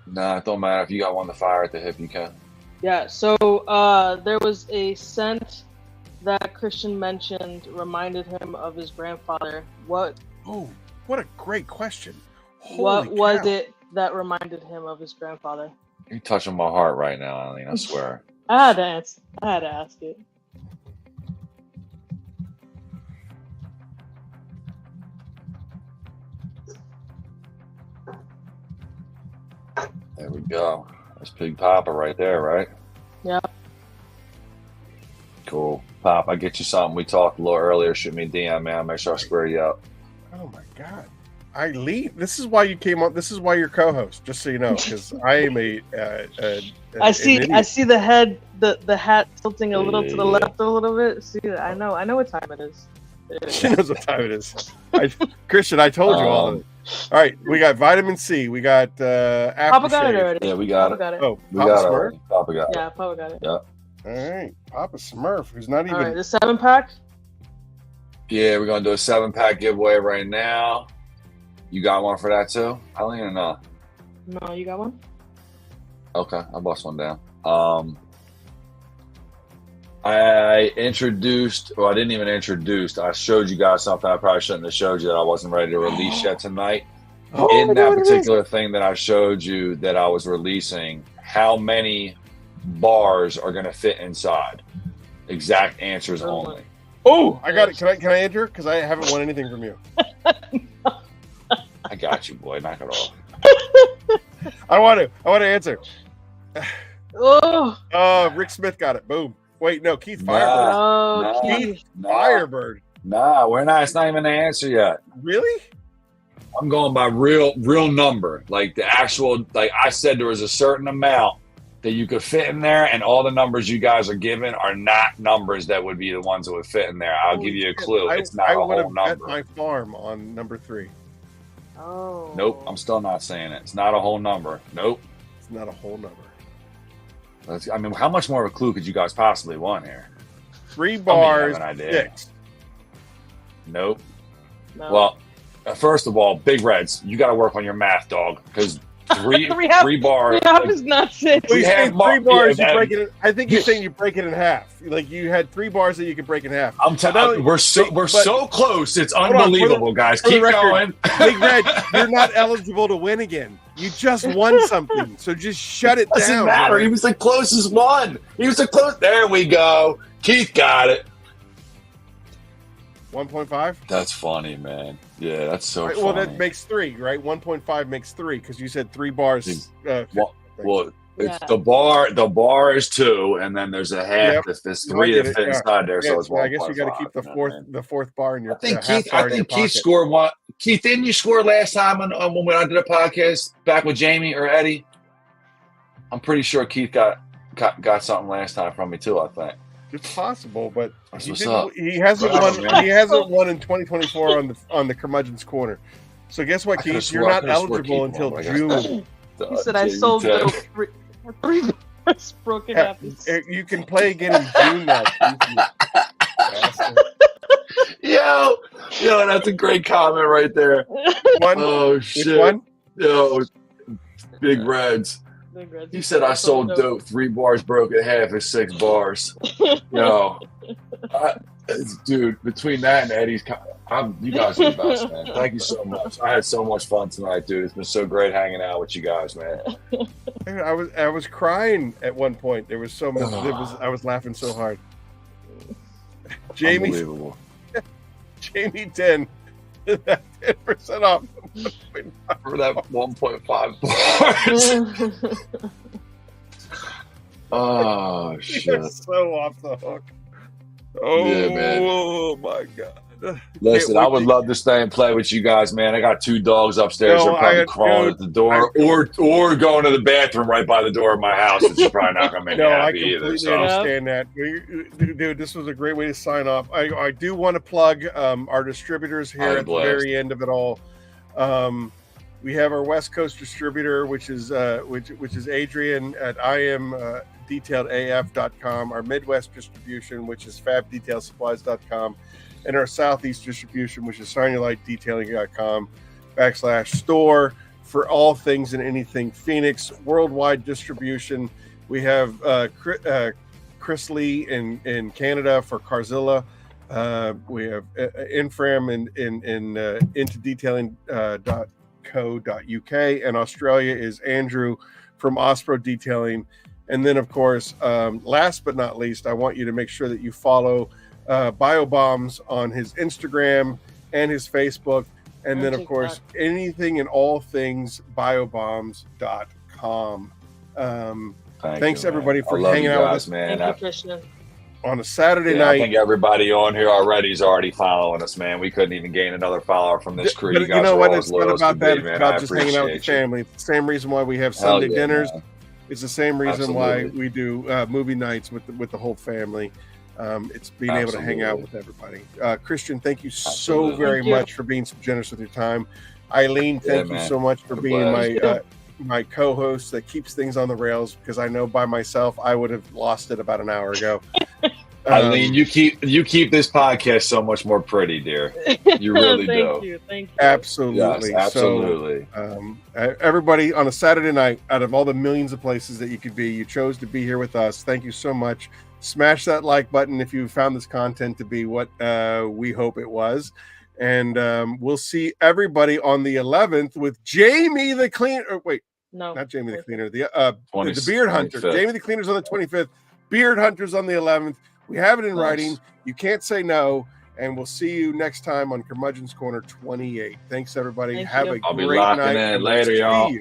Nah, it don't matter. If you got one to fire at the hip, you can.
Yeah. So there was a scent that Christian mentioned reminded him of his grandfather.
Oh, what a great question.
What was it that reminded him of his grandfather?
You're touching my heart right now, Eileen. I swear.
I had to ask it.
There we go. That's Big Papa right there, right?
Yeah.
Cool. Pop, I get you something. We talked a little earlier. Shoot me a DM, man. I'll make sure I square you up.
Oh my God, Eileen! This is why you came on. This is why you're co-host. Just so you know, because I am
I see the head, the hat tilting a little to the left a little bit. See, I know what time it is.
She knows what time it is. Christian, I told you all of it. All right, we got vitamin C. We got
Papa got it already.
Yeah, we got
Papa got it.
Oh,
we got it already. Papa got it.
Yeah, Papa got it.
Yeah.
All right, Papa Smurf, who's not even.
All right, the 7-pack.
Yeah, we're gonna do a 7-pack giveaway right now. You got one for that too, Eileen, or no?
No, you got one?
Okay, I'll bust one down. I didn't even introduce. I showed you guys something I probably shouldn't have showed you that I wasn't ready to release yet tonight. In that particular thing that I showed you that I was releasing, how many bars are going to fit inside? Exact answers only.
Oh, I got it. Can I enter? Because I haven't won anything from you.
I got you, boy. Knock it off.
I want to answer.
Oh,
Rick Smith got it. Boom. Wait, no, Keith Firebird. Keith Firebird.
Nah, we're not. It's not even the answer yet.
Really?
I'm going by real number. Like the actual. Like I said, there was a certain amount that you could fit in there, and all the numbers you guys are given are not numbers that would be the ones that would fit in there. I'll give you a clue. It's not a whole number. I would have bet
my farm on number 3.
Oh.
Nope, I'm still not saying it. It's not a whole number. Nope.
It's not a whole number.
I mean, how much more of a clue could you guys possibly want here?
3 bars, 6.
Nope.
No.
Well, first of all, Big Reds, you got to work on your math, dog, because three bars.
3 is not 6.
Well, you say 3 bars, you break it. I think you're saying you break it in half. Like you had 3 bars that you could break in half.
I'm telling you, we're so close. It's unbelievable, guys. Keep going.
Big Red, you're not eligible to win again. You just won something, so just shut it down.
Doesn't matter.
Right?
He was the closest one. He was the closest. There we go. Keith got it.
1.5.
That's funny, man. Yeah, that's so funny.
Well, that makes 3, right? 1.5 makes 3 because you said 3 bars.
Well, it's the bar. The bar is 2, and then there's a half. If there's 3 that fit inside there, so it's 1.5.
I guess you got to keep the fourth bar in your.
I think Keith scored one. Keith, didn't you score last time when I did a podcast back with Jamie or Eddie? I'm pretty sure Keith got something last time from me too. I think
it's possible, but
he
hasn't won. He hasn't won in 2024 on the curmudgeon's corner. So guess what, Keith? You're not eligible until June.
He said I sold those 3 bars broken up.
You can play again in June now.
Yo, that's a great comment right there. Oh shit!
Which one?
Yo, Big Reds. He said I sold dope. 3 bars broke in half is 6 bars. Yo, dude, between that and Eddie's, you guys are the best, man. Thank you so much. I had so much fun tonight, dude. It's been so great hanging out with you guys, man.
I was crying at one point. There was so much. I was laughing so hard. Jamie 10. that 10% off.
For that 1.5 bars. Oh shit!
You're so off the hook. Oh,
yeah, man.
Oh my god!
Listen, I would love to stay and play with you guys, man. I got 2 dogs upstairs. They're probably crawling at the door, or going to the bathroom right by the door of my house, which is probably not going to make me happy either.
I completely understand that, dude. This was a great way to sign off. I do want to plug our distributors here at the very end of it all. We have our West Coast distributor, which is Adrian at IamDetailedAF.com. Our Midwest distribution, which is FabDetailSupplies.com. And our Southeast distribution, which is SignYourLightDetailing.com/store for all things and anything Phoenix. Worldwide distribution. We have Chris Lee in Canada for Carzilla. We have Infram in intodetailing.co.uk, and Australia is Andrew from Ospro Detailing. And then, of course, last but not least, I want you to make sure that you follow Bio-Bombs on his Instagram and his Facebook. And then, of course, anything and all things biobombs.com. Thanks, everybody, for hanging out with us,
man.
Thank you, Christian.
On a Saturday night.
I think everybody on here already is already following us, man. We couldn't even gain another follower from this crew.
But you know what? It's not about that. It's about just hanging out with the family. It's the same reason why we have Sunday dinners. Man. It's the same reason why we do movie nights with the whole family. It's being able to hang out with everybody. Christian, thank you so very much for being so generous with your time. Eileen, thank you so much for being my co-host that keeps things on the rails, because I know by myself I would have lost it about an hour ago.
Eileen, you keep this podcast so much more pretty, dear. You really do.
Thank you.
Absolutely.
Yes, absolutely.
So, everybody, on a Saturday night, out of all the millions of places that you could be, you chose to be here with us. Thank you so much. Smash that like button if you found this content to be what we hope it was. And we'll see everybody on the 11th with Jamie the Cleaner. Wait, no, not Jamie the Cleaner. The Beard Hunter. 25th. Jamie the Cleaner's on the 25th. Beard Hunter's on the 11th. We have it in writing. You can't say no. And we'll see you next time on Curmudgeon's Corner 28. Thanks, everybody. Have a great night.
I'll be locking in later, y'all.